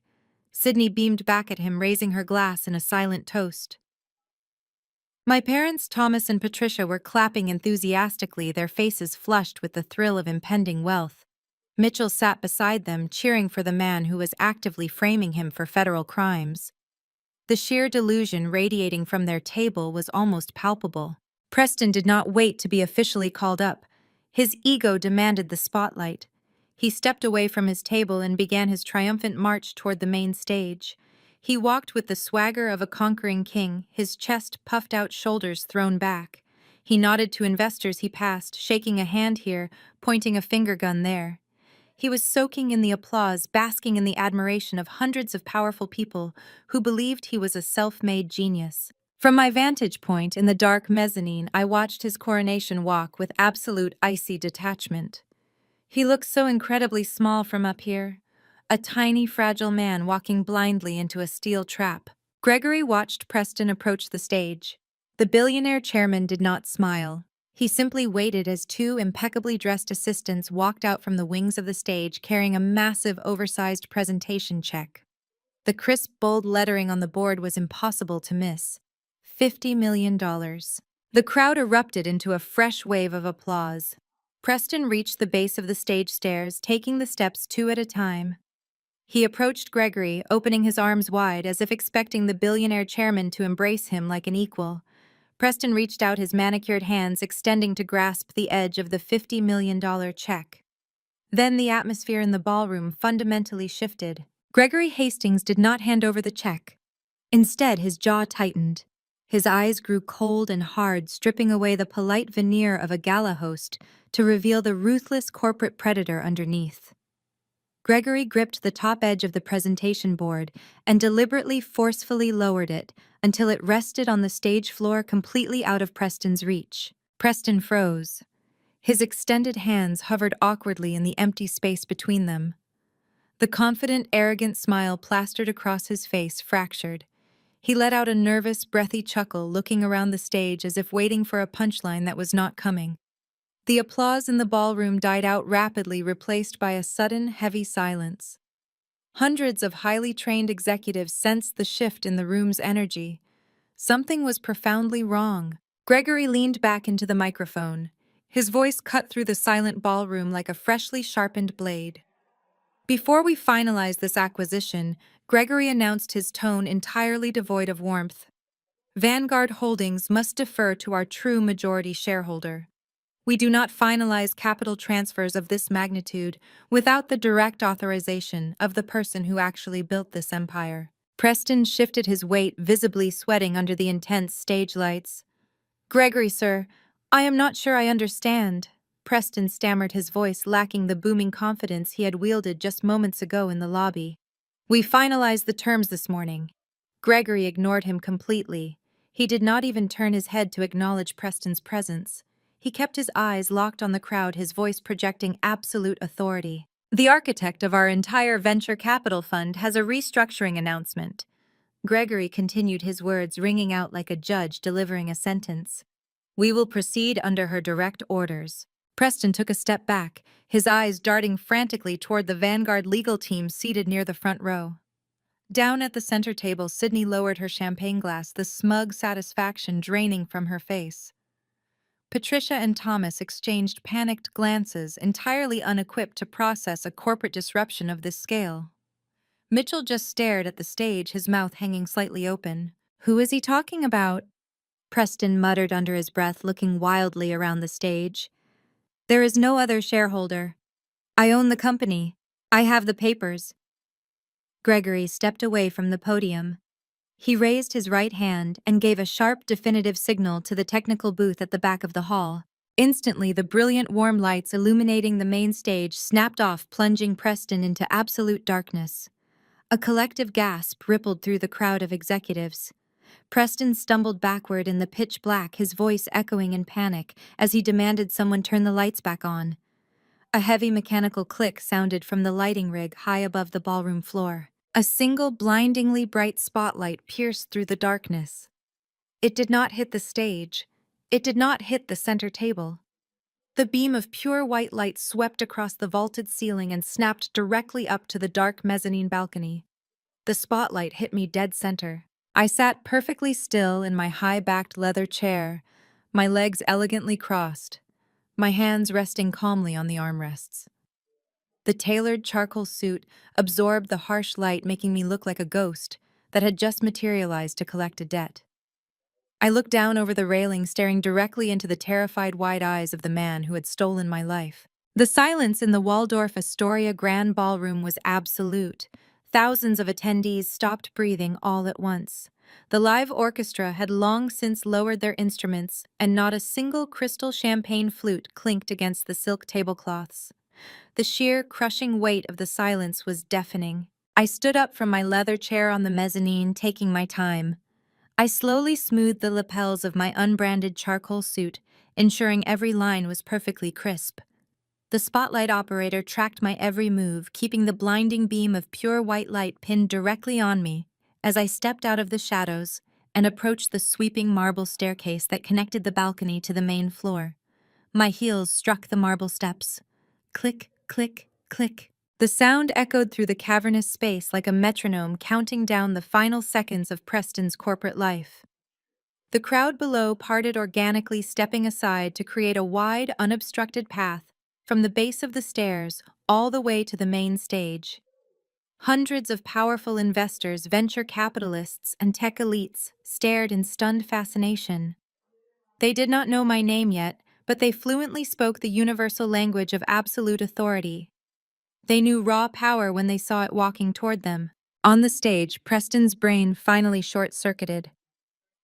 Sydney beamed back at him, raising her glass in a silent toast. My parents, Thomas and Patricia, were clapping enthusiastically, their faces flushed with the thrill of impending wealth. Mitchell sat beside them, cheering for the man who was actively framing him for federal crimes. The sheer delusion radiating from their table was almost palpable. Preston did not wait to be officially called up. His ego demanded the spotlight. He stepped away from his table and began his triumphant march toward the main stage. He walked with the swagger of a conquering king, his chest puffed out, shoulders thrown back. He nodded to investors he passed, shaking a hand here, pointing a finger gun there. He was soaking in the applause, basking in the admiration of hundreds of powerful people who believed he was a self-made genius. From my vantage point in the dark mezzanine, I watched his coronation walk with absolute icy detachment. He looked so incredibly small from up here, a tiny, fragile man walking blindly into a steel trap. Gregory watched Preston approach the stage. The billionaire chairman did not smile. He simply waited as two impeccably dressed assistants walked out from the wings of the stage carrying a massive, oversized presentation check. The crisp, bold lettering on the board was impossible to miss. $50 million. The crowd erupted into a fresh wave of applause. Preston reached the base of the stage stairs, taking the steps two at a time. He approached Gregory, opening his arms wide as if expecting the billionaire chairman to embrace him like an equal. Preston reached out his manicured hands, extending to grasp the edge of the $50 million check. Then the atmosphere in the ballroom fundamentally shifted. Gregory Hastings did not hand over the check. Instead, his jaw tightened. His eyes grew cold and hard, stripping away the polite veneer of a gala host to reveal the ruthless corporate predator underneath. Gregory gripped the top edge of the presentation board and deliberately, forcefully lowered it until it rested on the stage floor, completely out of Preston's reach. Preston froze. His extended hands hovered awkwardly in the empty space between them. The confident, arrogant smile plastered across his face fractured. He let out a nervous, breathy chuckle, looking around the stage as if waiting for a punchline that was not coming. The applause in the ballroom died out rapidly, replaced by a sudden, heavy silence. Hundreds of highly trained executives sensed the shift in the room's energy. Something was profoundly wrong. Gregory leaned back into the microphone. His voice cut through the silent ballroom like a freshly sharpened blade. Before we finalize this acquisition, Gregory announced, his tone entirely devoid of warmth. Vanguard Holdings must defer to our true majority shareholder. We do not finalize capital transfers of this magnitude without the direct authorization of the person who actually built this empire. Preston shifted his weight, visibly sweating under the intense stage lights. Gregory, sir, I am not sure I understand. Preston stammered, his voice lacking the booming confidence he had wielded just moments ago in the lobby. We finalized the terms this morning. Gregory ignored him completely. He did not even turn his head to acknowledge Preston's presence. He kept his eyes locked on the crowd, his voice projecting absolute authority. The architect of our entire venture capital fund has a restructuring announcement. Gregory continued, his words ringing out like a judge delivering a sentence. We will proceed under her direct orders. Preston took a step back, his eyes darting frantically toward the Vanguard legal team seated near the front row. Down at the center table, Sydney lowered her champagne glass, the smug satisfaction draining from her face. Patricia and Thomas exchanged panicked glances, entirely unequipped to process a corporate disruption of this scale. Mitchell just stared at the stage, his mouth hanging slightly open. Who is he talking about? Preston muttered under his breath, looking wildly around the stage. There is no other shareholder. I own the company. I have the papers. Gregory stepped away from the podium. He raised his right hand and gave a sharp, definitive signal to the technical booth at the back of the hall. Instantly, the brilliant warm lights illuminating the main stage snapped off, plunging Preston into absolute darkness. A collective gasp rippled through the crowd of executives. Preston stumbled backward in the pitch black, his voice echoing in panic as he demanded someone turn the lights back on. A heavy mechanical click sounded from the lighting rig high above the ballroom floor. A single blindingly bright spotlight pierced through the darkness. It did not hit the stage. It did not hit the center table. The beam of pure white light swept across the vaulted ceiling and snapped directly up to the dark mezzanine balcony. The spotlight hit me dead center. I sat perfectly still in my high-backed leather chair, my legs elegantly crossed, my hands resting calmly on the armrests. The tailored charcoal suit absorbed the harsh light, making me look like a ghost that had just materialized to collect a debt. I looked down over the railing, staring directly into the terrified wide eyes of the man who had stolen my life. The silence in the Waldorf Astoria Grand Ballroom was absolute. Thousands of attendees stopped breathing all at once. The live orchestra had long since lowered their instruments, and not a single crystal champagne flute clinked against the silk tablecloths. The sheer, crushing weight of the silence was deafening. I stood up from my leather chair on the mezzanine, taking my time. I slowly smoothed the lapels of my unbranded charcoal suit, ensuring every line was perfectly crisp. The spotlight operator tracked my every move, keeping the blinding beam of pure white light pinned directly on me as I stepped out of the shadows and approached the sweeping marble staircase that connected the balcony to the main floor. My heels struck the marble steps. Click, click, click. The sound echoed through the cavernous space like a metronome counting down the final seconds of Preston's corporate life. The crowd below parted organically, stepping aside to create a wide, unobstructed path from the base of the stairs all the way to the main stage. Hundreds of powerful investors, venture capitalists, and tech elites stared in stunned fascination. They did not know my name yet, but they fluently spoke the universal language of absolute authority. They knew raw power when they saw it walking toward them. On the stage, Preston's brain finally short-circuited.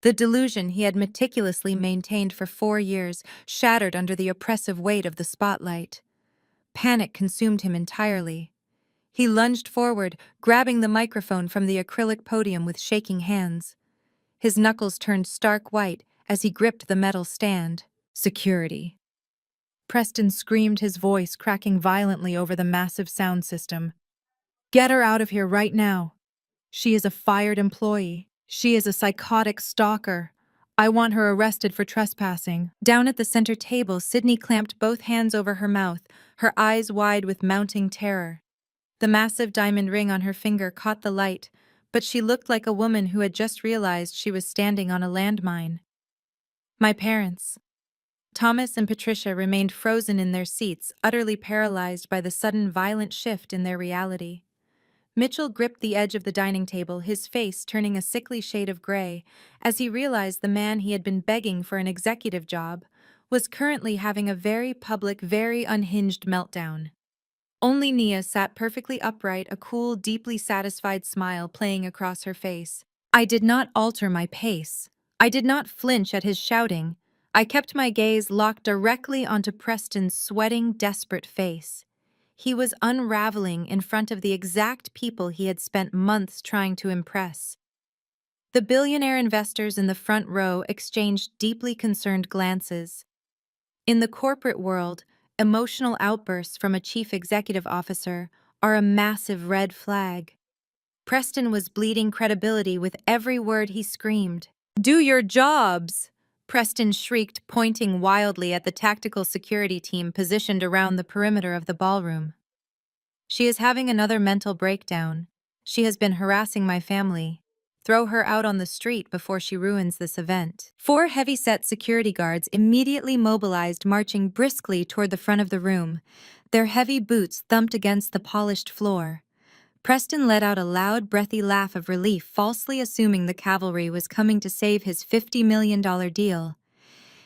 The delusion he had meticulously maintained for 4 years shattered under the oppressive weight of the spotlight. Panic consumed him entirely. He lunged forward, grabbing the microphone from the acrylic podium with shaking hands. His knuckles turned stark white as he gripped the metal stand. Security. Preston screamed, his voice cracking violently over the massive sound system. Get her out of here right now. She is a fired employee. She is a psychotic stalker. I want her arrested for trespassing. Down at the center table, Sydney clamped both hands over her mouth, her eyes wide with mounting terror. The massive diamond ring on her finger caught the light, but she looked like a woman who had just realized she was standing on a landmine. My parents, Thomas and Patricia, remained frozen in their seats, utterly paralyzed by the sudden violent shift in their reality. Mitchell gripped the edge of the dining table, his face turning a sickly shade of gray, as he realized the man he had been begging for an executive job was currently having a very public, very unhinged meltdown. Only Nia sat perfectly upright, a cool, deeply satisfied smile playing across her face. I did not alter my pace. I did not flinch at his shouting. I kept my gaze locked directly onto Preston's sweating, desperate face. He was unraveling in front of the exact people he had spent months trying to impress. The billionaire investors in the front row exchanged deeply concerned glances. In the corporate world, emotional outbursts from a chief executive officer are a massive red flag. Preston was bleeding credibility with every word he screamed. "Do your jobs!" Preston shrieked, pointing wildly at the tactical security team positioned around the perimeter of the ballroom. "She is having another mental breakdown. She has been harassing my family. Throw her out on the street before she ruins this event." 4 heavy-set security guards immediately mobilized, marching briskly toward the front of the room. Their heavy boots thumped against the polished floor. Preston let out a loud, breathy laugh of relief, falsely assuming the cavalry was coming to save his $50 million deal.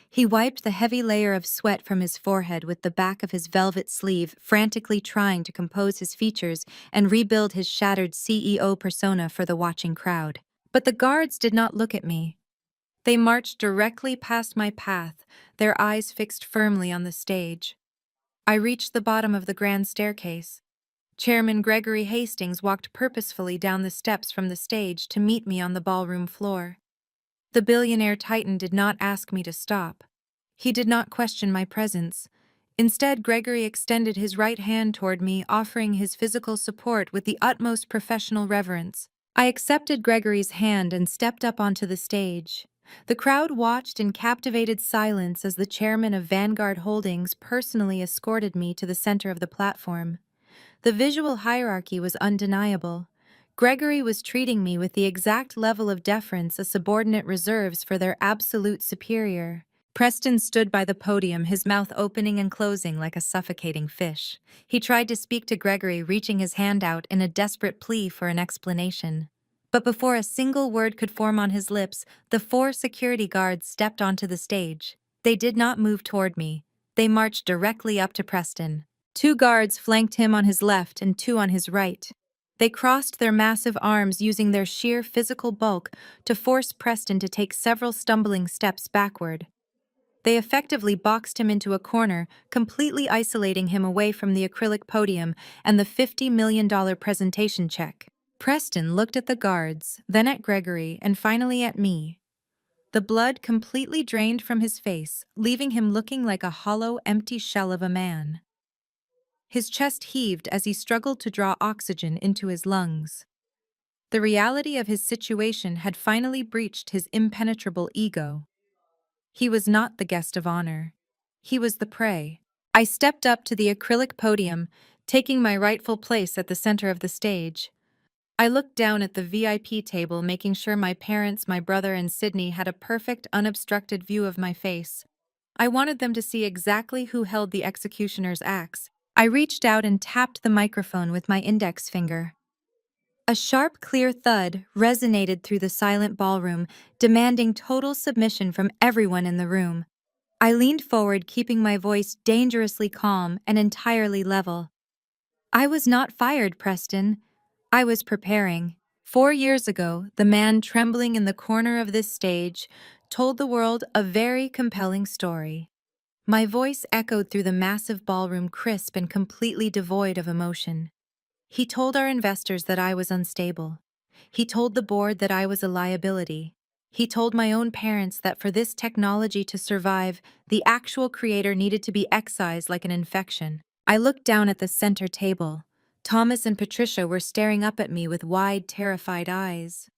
He wiped the heavy layer of sweat from his forehead with the back of his velvet sleeve, frantically trying to compose his features and rebuild his shattered CEO persona for the watching crowd. But the guards did not look at me. They marched directly past my path, their eyes fixed firmly on the stage. I reached the bottom of the grand staircase. Chairman Gregory Hastings walked purposefully down the steps from the stage to meet me on the ballroom floor. The billionaire titan did not ask me to stop. He did not question my presence. Instead, Gregory extended his right hand toward me, offering his physical support with the utmost professional reverence. I accepted Gregory's hand and stepped up onto the stage. The crowd watched in captivated silence as the chairman of Vanguard Holdings personally escorted me to the center of the platform. The visual hierarchy was undeniable. Gregory was treating me with the exact level of deference a subordinate reserves for their absolute superior. Preston stood by the podium, his mouth opening and closing like a suffocating fish. He tried to speak to Gregory, reaching his hand out in a desperate plea for an explanation. But before a single word could form on his lips, the 4 security guards stepped onto the stage. They did not move toward me. They marched directly up to Preston. 2 guards flanked him on his left and 2 on his right. They crossed their massive arms, using their sheer physical bulk to force Preston to take several stumbling steps backward. They effectively boxed him into a corner, completely isolating him away from the acrylic podium and the $50 million presentation check. Preston looked at the guards, then at Gregory, and finally at me. The blood completely drained from his face, leaving him looking like a hollow, empty shell of a man. His chest heaved as he struggled to draw oxygen into his lungs. The reality of his situation had finally breached his impenetrable ego. He was not the guest of honor. He was the prey. I stepped up to the acrylic podium, taking my rightful place at the center of the stage. I looked down at the VIP table, making sure my parents, my brother, and Sydney had a perfect, unobstructed view of my face. I wanted them to see exactly who held the executioner's axe. I reached out and tapped the microphone with my index finger. A sharp, clear thud resonated through the silent ballroom, demanding total submission from everyone in the room. I leaned forward, keeping my voice dangerously calm and entirely level. I was not fired, Preston. I was preparing. 4 years ago, the man trembling in the corner of this stage told the world a very compelling story. My voice echoed through the massive ballroom, crisp and completely devoid of emotion. He told our investors that I was unstable. He told the board that I was a liability. He told my own parents that for this technology to survive, the actual creator needed to be excised like an infection. I looked down at the center table. Thomas and Patricia were staring up at me with wide, terrified eyes.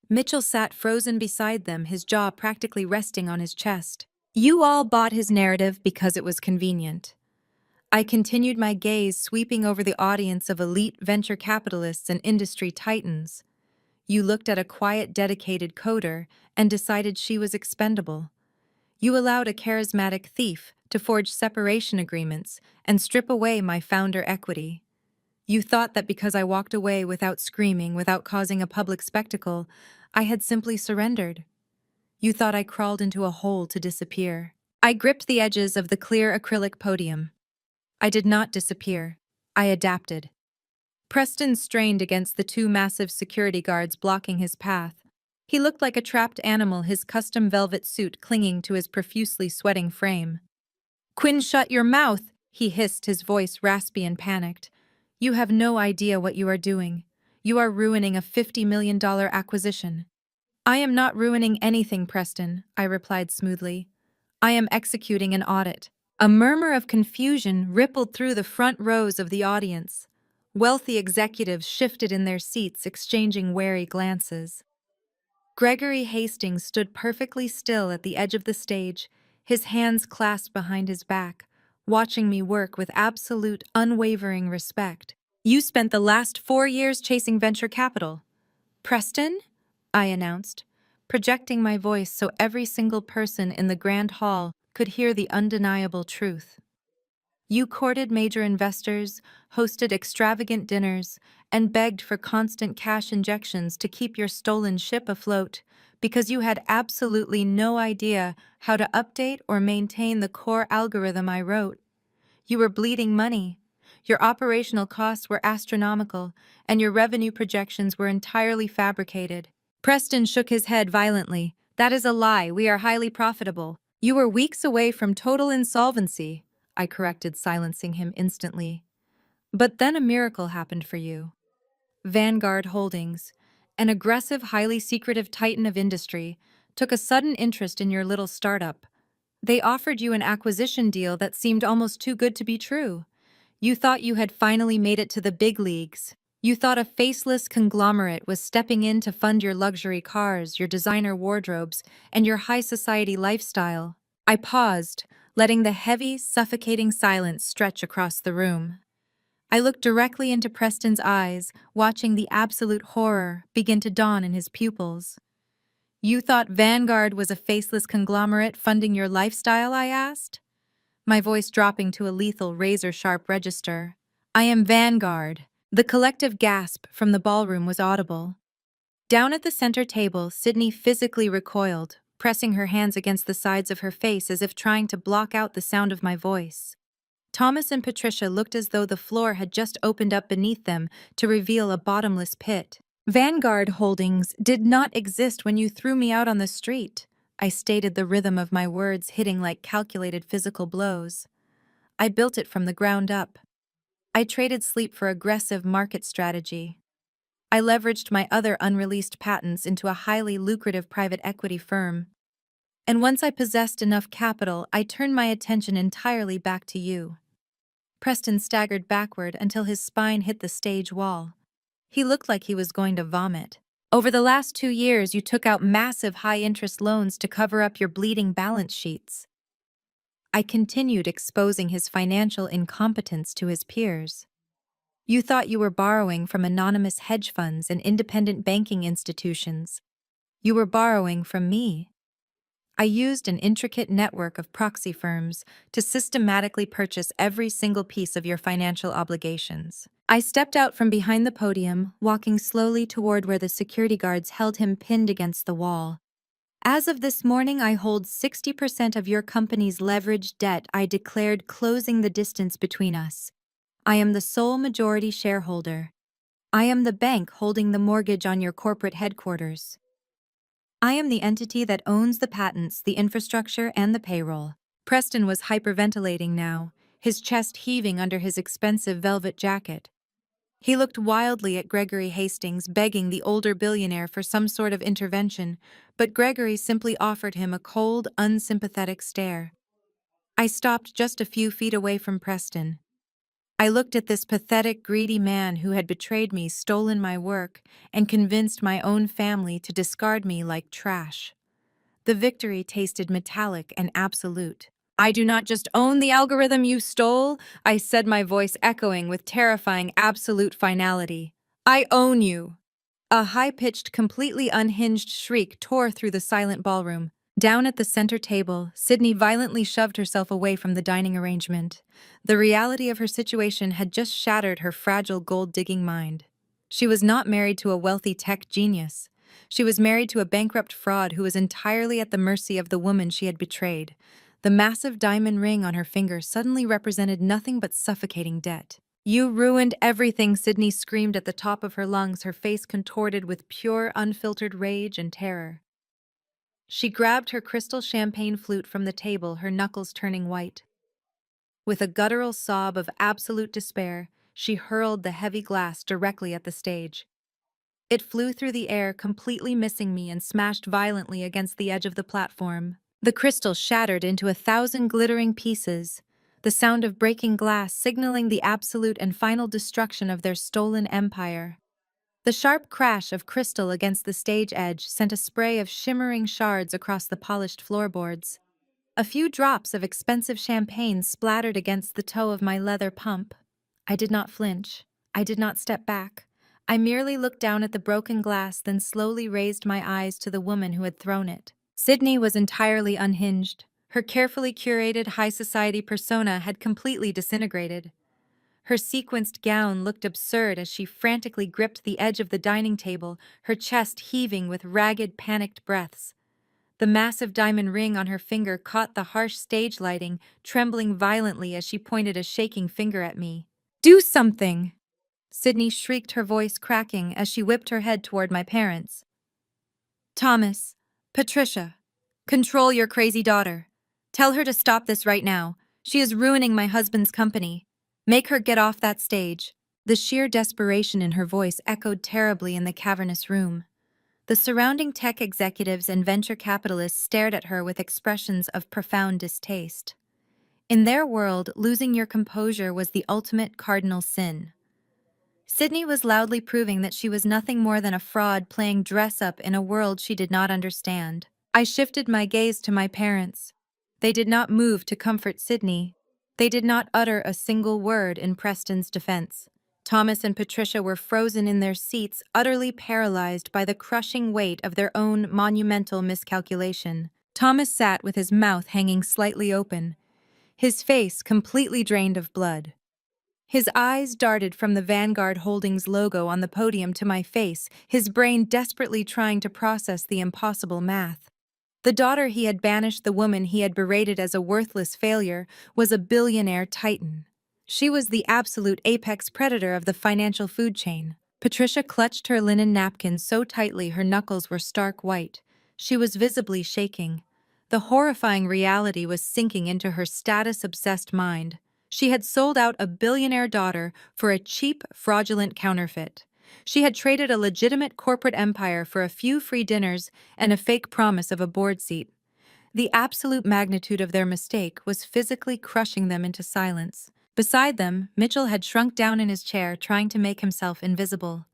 Mitchell sat frozen beside them, his jaw practically resting on his chest. You all bought his narrative because it was convenient. I continued my gaze sweeping over the audience of elite venture capitalists and industry titans. You looked at a quiet, dedicated coder and decided she was expendable. You allowed a charismatic thief to forge separation agreements and strip away my founder equity. You thought that because I walked away without screaming, without causing a public spectacle, I had simply surrendered. You thought I crawled into a hole to disappear. I gripped the edges of the clear acrylic podium. I did not disappear. I adapted. Preston strained against the two massive security guards blocking his path. He looked like a trapped animal, his custom velvet suit clinging to his profusely sweating frame. "Quinn, shut your mouth!" he hissed, his voice raspy and panicked. "You have no idea what you are doing. You are ruining a $50 million acquisition." "I am not ruining anything, Preston," I replied smoothly. "I am executing an audit." A murmur of confusion rippled through the front rows of the audience. Wealthy executives shifted in their seats, exchanging wary glances. Gregory Hastings stood perfectly still at the edge of the stage, his hands clasped behind his back, watching me work with absolute, unwavering respect. "You spent the last 4 years chasing venture capital." "Preston?" I announced, projecting my voice so every single person in the grand hall could hear the undeniable truth. "You courted major investors, hosted extravagant dinners, and begged for constant cash injections to keep your stolen ship afloat because you had absolutely no idea how to update or maintain the core algorithm I wrote. You were bleeding money. Your operational costs were astronomical, and your revenue projections were entirely fabricated." Preston shook his head violently. "That is a lie. We are highly profitable." "You were weeks away from total insolvency," I corrected, silencing him instantly. "But then a miracle happened for you. Vanguard Holdings, an aggressive, highly secretive titan of industry, took a sudden interest in your little startup. They offered you an acquisition deal that seemed almost too good to be true. You thought you had finally made it to the big leagues. You thought a faceless conglomerate was stepping in to fund your luxury cars, your designer wardrobes, and your high society lifestyle." I paused, letting the heavy, suffocating silence stretch across the room. I looked directly into Preston's eyes, watching the absolute horror begin to dawn in his pupils. "You thought Vanguard was a faceless conglomerate funding your lifestyle?" I asked, my voice dropping to a lethal, razor-sharp register. "I am Vanguard." The collective gasp from the ballroom was audible. Down at the center table, Sydney physically recoiled, pressing her hands against the sides of her face as if trying to block out the sound of my voice. Thomas and Patricia looked as though the floor had just opened up beneath them to reveal a bottomless pit. "Vanguard Holdings did not exist when you threw me out on the street," I stated, the rhythm of my words hitting like calculated physical blows. "I built it from the ground up. I traded sleep for aggressive market strategy. I leveraged my other unreleased patents into a highly lucrative private equity firm. And once I possessed enough capital, I turned my attention entirely back to you." Preston staggered backward until his spine hit the stage wall. He looked like he was going to vomit. "Over the last 2 years, you took out massive high-interest loans to cover up your bleeding balance sheets." I continued, exposing his financial incompetence to his peers. "You thought you were borrowing from anonymous hedge funds and independent banking institutions. You were borrowing from me." I used an intricate network of proxy firms to systematically purchase every single piece of your financial obligations. I stepped out from behind the podium, walking slowly toward where the security guards held him pinned against the wall. "As of this morning, I hold 60% of your company's leveraged debt," I declared, closing the distance between us. "I am the sole majority shareholder. I am the bank holding the mortgage on your corporate headquarters. I am the entity that owns the patents, the infrastructure, and the payroll." Preston was hyperventilating now, his chest heaving under his expensive velvet jacket. He looked wildly at Gregory Hastings, begging the older billionaire for some sort of intervention, but Gregory simply offered him a cold, unsympathetic stare. I stopped just a few feet away from Preston. I looked at this pathetic, greedy man who had betrayed me, stolen my work, and convinced my own family to discard me like trash. The victory tasted metallic and absolute. I do not just own the algorithm you stole, I said, my voice echoing with terrifying absolute finality. I own you. A high-pitched, completely unhinged shriek tore through the silent ballroom. Down at the center table, Sydney violently shoved herself away from the dining arrangement. The reality of her situation had just shattered her fragile gold-digging mind. She was not married to a wealthy tech genius. She was married to a bankrupt fraud who was entirely at the mercy of the woman she had betrayed. The massive diamond ring on her finger suddenly represented nothing but suffocating debt. You ruined everything, Sydney screamed at the top of her lungs, her face contorted with pure, unfiltered rage and terror. She grabbed her crystal champagne flute from the table, her knuckles turning white. With a guttural sob of absolute despair, she hurled the heavy glass directly at the stage. It flew through the air, completely missing me, and smashed violently against the edge of the platform. The crystal shattered into 1,000 glittering pieces, the sound of breaking glass signaling the absolute and final destruction of their stolen empire. The sharp crash of crystal against the stage edge sent a spray of shimmering shards across the polished floorboards. A few drops of expensive champagne splattered against the toe of my leather pump. I did not flinch. I did not step back. I merely looked down at the broken glass, then slowly raised my eyes to the woman who had thrown it. Sydney was entirely unhinged. Her carefully curated high society persona had completely disintegrated. Her sequenced gown looked absurd as she frantically gripped the edge of the dining table, her chest heaving with ragged, panicked breaths. The massive diamond ring on her finger caught the harsh stage lighting, trembling violently as she pointed a shaking finger at me. "Do something!" Sydney shrieked, her voice cracking as she whipped her head toward my parents. "Thomas, Patricia, control your crazy daughter. Tell her to stop this right now. She is ruining my husband's company. Make her get off that stage." The sheer desperation in her voice echoed terribly in the cavernous room. The surrounding tech executives and venture capitalists stared at her with expressions of profound distaste. In their world, losing your composure was the ultimate cardinal sin. Sydney was loudly proving that she was nothing more than a fraud playing dress-up in a world she did not understand. I shifted my gaze to my parents. They did not move to comfort Sydney. They did not utter a single word in Preston's defense. Thomas and Patricia were frozen in their seats, utterly paralyzed by the crushing weight of their own monumental miscalculation. Thomas sat with his mouth hanging slightly open, his face completely drained of blood. His eyes darted from the Vanguard Holdings logo on the podium to my face, his brain desperately trying to process the impossible math. The daughter he had banished, the woman he had berated as a worthless failure, was a billionaire titan. She was the absolute apex predator of the financial food chain. Patricia clutched her linen napkin so tightly her knuckles were stark white. She was visibly shaking. The horrifying reality was sinking into her status-obsessed mind. She had sold out a billionaire daughter for a cheap, fraudulent counterfeit. She had traded a legitimate corporate empire for a few free dinners and a fake promise of a board seat. The absolute magnitude of their mistake was physically crushing them into silence. Beside them, Mitchell had shrunk down in his chair, trying to make himself invisible.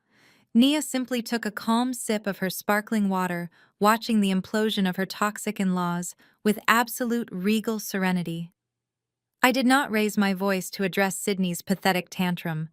Nia simply took a calm sip of her sparkling water, watching the implosion of her toxic in-laws with absolute regal serenity. I did not raise my voice to address Sydney's pathetic tantrum.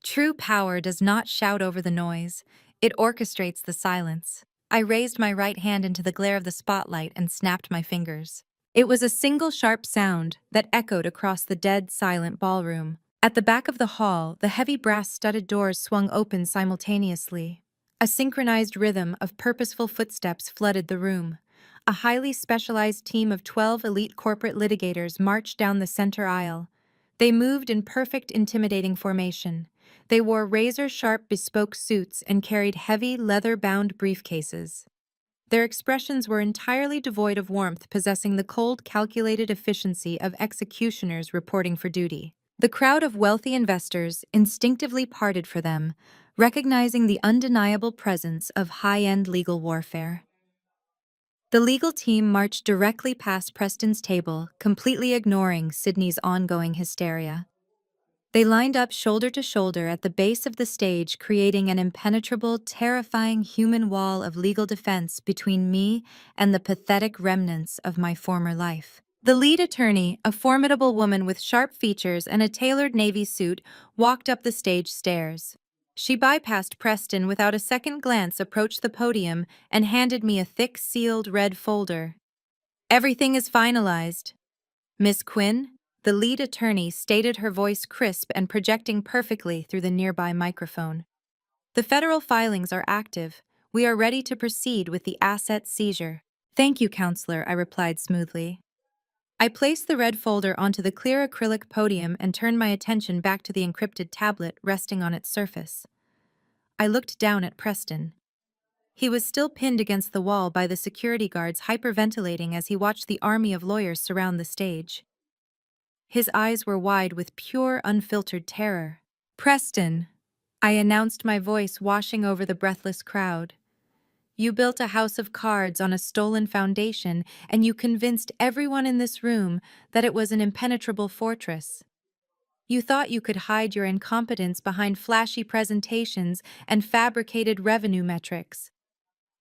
True power does not shout over the noise, it orchestrates the silence. I raised my right hand into the glare of the spotlight and snapped my fingers. It was a single sharp sound that echoed across the dead, silent ballroom. At the back of the hall, the heavy brass-studded doors swung open simultaneously. A synchronized rhythm of purposeful footsteps flooded the room. A highly specialized team of 12 elite corporate litigators marched down the center aisle. They moved in perfect, intimidating formation. They wore razor-sharp bespoke suits and carried heavy, leather-bound briefcases. Their expressions were entirely devoid of warmth, possessing the cold, calculated efficiency of executioners reporting for duty. The crowd of wealthy investors instinctively parted for them, recognizing the undeniable presence of high-end legal warfare. The legal team marched directly past Preston's table, completely ignoring Sydney's ongoing hysteria. They lined up shoulder to shoulder at the base of the stage, creating an impenetrable, terrifying human wall of legal defense between me and the pathetic remnants of my former life. The lead attorney, a formidable woman with sharp features and a tailored navy suit, walked up the stage stairs. She bypassed Preston without a second glance, approached the podium, and handed me a thick, sealed red folder. "Everything is finalized. Miss Quinn," the lead attorney stated, her voice crisp and projecting perfectly through the nearby microphone. "The federal filings are active. We are ready to proceed with the asset seizure." "Thank you, counselor," I replied smoothly. I placed the red folder onto the clear acrylic podium and turned my attention back to the encrypted tablet resting on its surface. I looked down at Preston. He was still pinned against the wall by the security guards, hyperventilating as he watched the army of lawyers surround the stage. His eyes were wide with pure, unfiltered terror. "Preston," I announced, my voice washing over the breathless crowd. "You built a house of cards on a stolen foundation, and you convinced everyone in this room that it was an impenetrable fortress. You thought you could hide your incompetence behind flashy presentations and fabricated revenue metrics.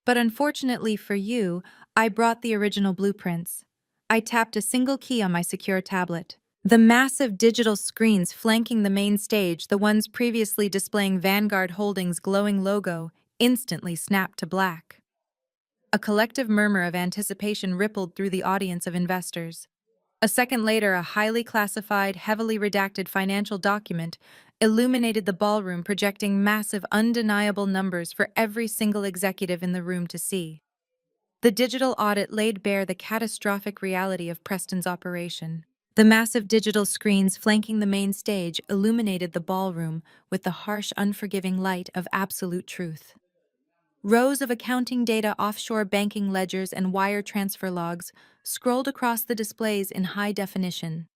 But unfortunately for you, I brought the original blueprints." I tapped a single key on my secure tablet. The massive digital screens flanking the main stage, the ones previously displaying Vanguard Holdings' glowing logo, instantly snapped to black. A collective murmur of anticipation rippled through the audience of investors. A second later, a highly classified, heavily redacted financial document illuminated the ballroom, projecting massive, undeniable numbers for every single executive in the room to see. The digital audit laid bare the catastrophic reality of Preston's operation. The massive digital screens flanking the main stage illuminated the ballroom with the harsh, unforgiving light of absolute truth. Rows of accounting data, offshore banking ledgers, and wire transfer logs scrolled across the displays in high definition.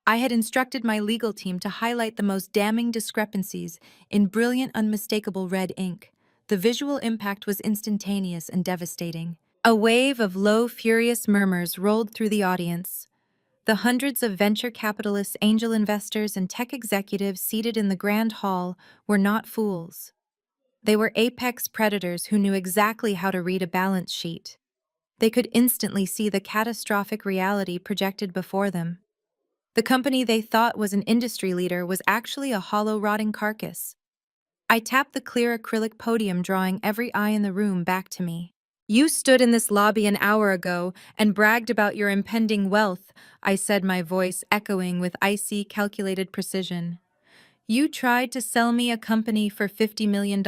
I had instructed my legal team to highlight the most damning discrepancies in brilliant, unmistakable red ink. The visual impact was instantaneous and devastating. A wave of low, furious murmurs rolled through the audience. The hundreds of venture capitalists, angel investors, and tech executives seated in the grand hall were not fools. They were apex predators who knew exactly how to read a balance sheet. They could instantly see the catastrophic reality projected before them. The company they thought was an industry leader was actually a hollow, rotting carcass. I tapped the clear acrylic podium, drawing every eye in the room back to me. "You stood in this lobby an hour ago and bragged about your impending wealth," I said, my voice echoing with icy, calculated precision. "You tried to sell me a company for $50 million.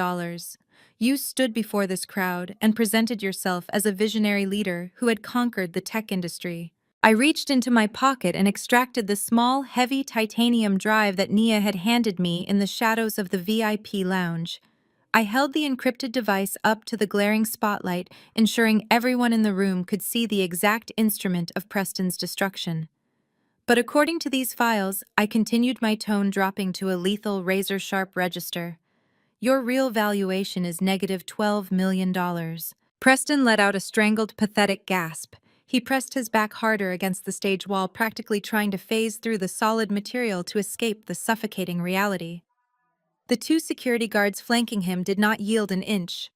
You stood before this crowd and presented yourself as a visionary leader who had conquered the tech industry." I reached into my pocket and extracted the small, heavy titanium drive that Nia had handed me in the shadows of the VIP lounge. I held the encrypted device up to the glaring spotlight, ensuring everyone in the room could see the exact instrument of Preston's destruction. "But according to these files," I continued, my tone dropping to a lethal, razor-sharp register, "your real valuation is negative $12 million. Preston let out a strangled, pathetic gasp. He pressed his back harder against the stage wall, practically trying to phase through the solid material to escape the suffocating reality. The two security guards flanking him did not yield an inch.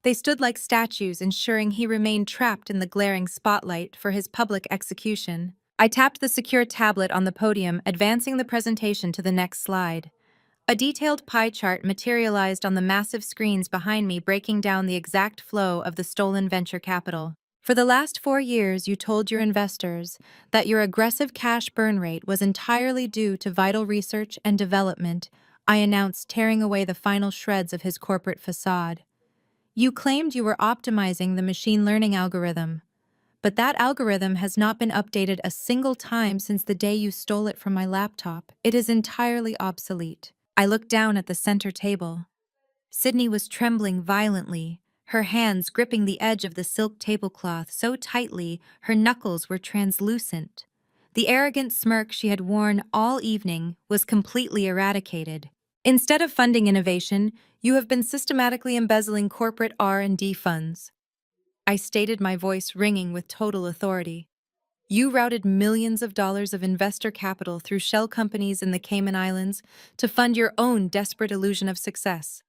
They stood like statues, ensuring he remained trapped in the glaring spotlight for his public execution. I tapped the secure tablet on the podium, advancing the presentation to the next slide. A detailed pie chart materialized on the massive screens behind me, breaking down the exact flow of the stolen venture capital. "For the last 4 years, you told your investors that your aggressive cash burn rate was entirely due to vital research and development," I announced, tearing away the final shreds of his corporate facade. "You claimed you were optimizing the machine learning algorithm. But that algorithm has not been updated a single time since the day you stole it from my laptop. It is entirely obsolete." I looked down at the center table. Sydney was trembling violently, her hands gripping the edge of the silk tablecloth so tightly her knuckles were translucent. The arrogant smirk she had worn all evening was completely eradicated. "Instead of funding innovation, you have been systematically embezzling corporate R&D funds," I stated, my voice ringing with total authority. "You routed millions of dollars of investor capital through shell companies in the Cayman Islands to fund your own desperate illusion of success.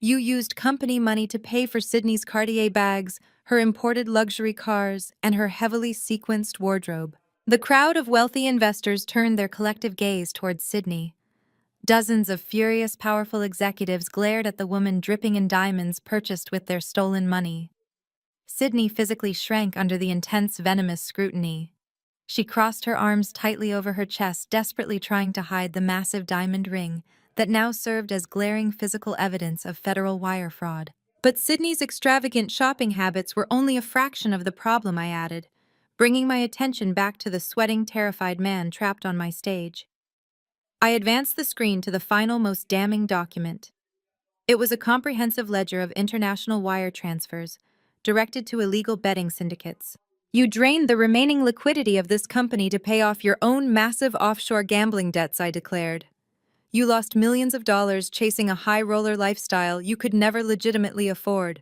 You used company money to pay for Sydney's Cartier bags, her imported luxury cars, and her heavily sequenced wardrobe. The crowd of wealthy investors turned their collective gaze towards Sydney. Dozens of furious, powerful executives glared at the woman dripping in diamonds purchased with their stolen money. Sydney physically shrank under the intense, venomous scrutiny. She crossed her arms tightly over her chest, desperately trying to hide the massive diamond ring that now served as glaring physical evidence of federal wire fraud. But Sydney's extravagant shopping habits were only a fraction of the problem, I added, bringing my attention back to the sweating, terrified man trapped on my stage. I advanced the screen to the final, most damning document. It was a comprehensive ledger of international wire transfers, directed to illegal betting syndicates. You drained the remaining liquidity of this company to pay off your own massive offshore gambling debts, I declared. You lost millions of dollars chasing a high-roller lifestyle you could never legitimately afford.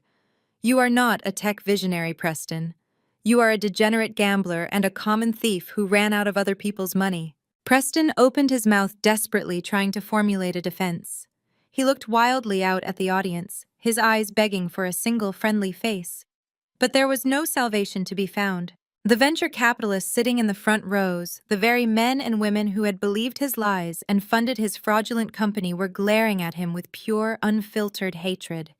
You are not a tech visionary, Preston. You are a degenerate gambler and a common thief who ran out of other people's money. Preston opened his mouth desperately, trying to formulate a defense. He looked wildly out at the audience, his eyes begging for a single friendly face. But there was no salvation to be found. The venture capitalists sitting in the front rows, the very men and women who had believed his lies and funded his fraudulent company, were glaring at him with pure, unfiltered hatred.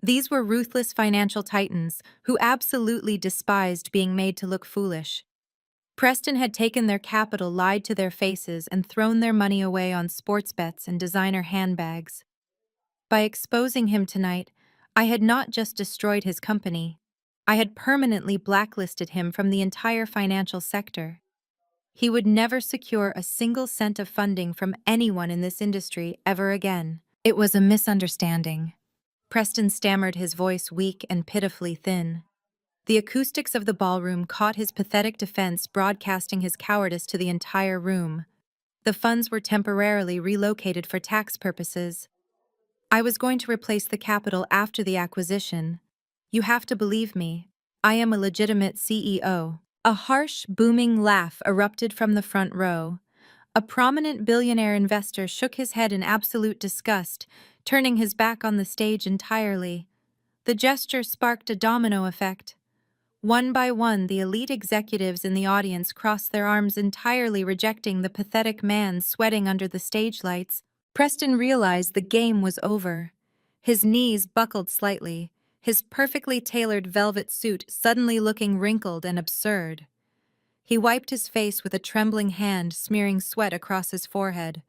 These were ruthless financial titans who absolutely despised being made to look foolish. Preston had taken their capital, lied to their faces, and thrown their money away on sports bets and designer handbags. By exposing him tonight, I had not just destroyed his company. I had permanently blacklisted him from the entire financial sector. He would never secure a single cent of funding from anyone in this industry ever again. It was a misunderstanding. Preston stammered, his voice weak and pitifully thin. The acoustics of the ballroom caught his pathetic defense, broadcasting his cowardice to the entire room. The funds were temporarily relocated for tax purposes. I was going to replace the capital after the acquisition. You have to believe me. I am a legitimate CEO. A harsh, booming laugh erupted from the front row. A prominent billionaire investor shook his head in absolute disgust, turning his back on the stage entirely. The gesture sparked a domino effect. One by one, the elite executives in the audience crossed their arms, entirely rejecting the pathetic man sweating under the stage lights. Preston realized the game was over. His knees buckled slightly, his perfectly tailored velvet suit suddenly looking wrinkled and absurd. He wiped his face with a trembling hand, smearing sweat across his forehead.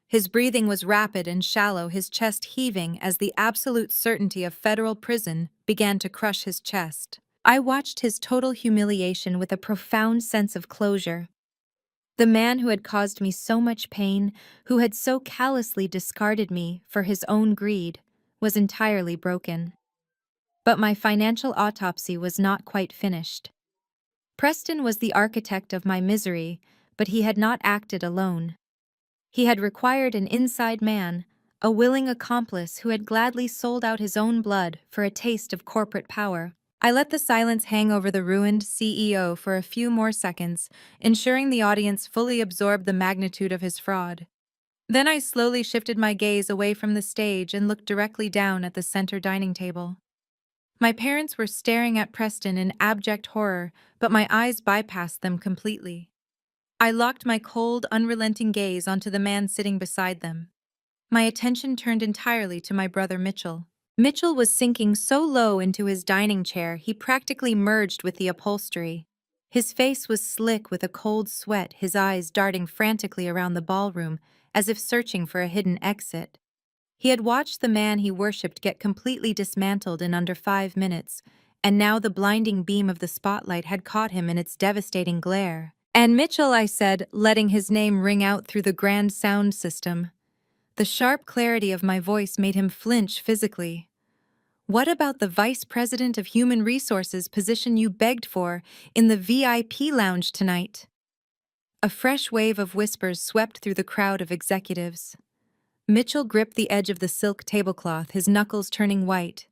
His breathing was rapid and shallow, his chest heaving as the absolute certainty of federal prison began to crush his chest. I watched his total humiliation with a profound sense of closure. The man who had caused me so much pain, who had so callously discarded me for his own greed, was entirely broken. But my financial autopsy was not quite finished. Preston was the architect of my misery, but he had not acted alone. He had required an inside man, a willing accomplice who had gladly sold out his own blood for a taste of corporate power. I let the silence hang over the ruined CEO for a few more seconds, ensuring the audience fully absorbed the magnitude of his fraud. Then I slowly shifted my gaze away from the stage and looked directly down at the center dining table. My parents were staring at Preston in abject horror, but my eyes bypassed them completely. I locked my cold, unrelenting gaze onto the man sitting beside them. My attention turned entirely to my brother Mitchell. Mitchell was sinking so low into his dining chair he practically merged with the upholstery. His face was slick with a cold sweat, his eyes darting frantically around the ballroom as if searching for a hidden exit. He had watched the man he worshipped get completely dismantled in under 5 minutes, and now the blinding beam of the spotlight had caught him in its devastating glare. "And Mitchell," I said, letting his name ring out through the grand sound system. The sharp clarity of my voice made him flinch physically. "What about the Vice President of Human Resources position you begged for in the VIP lounge tonight?" A fresh wave of whispers swept through the crowd of executives. Mitchell gripped the edge of the silk tablecloth, his knuckles turning white.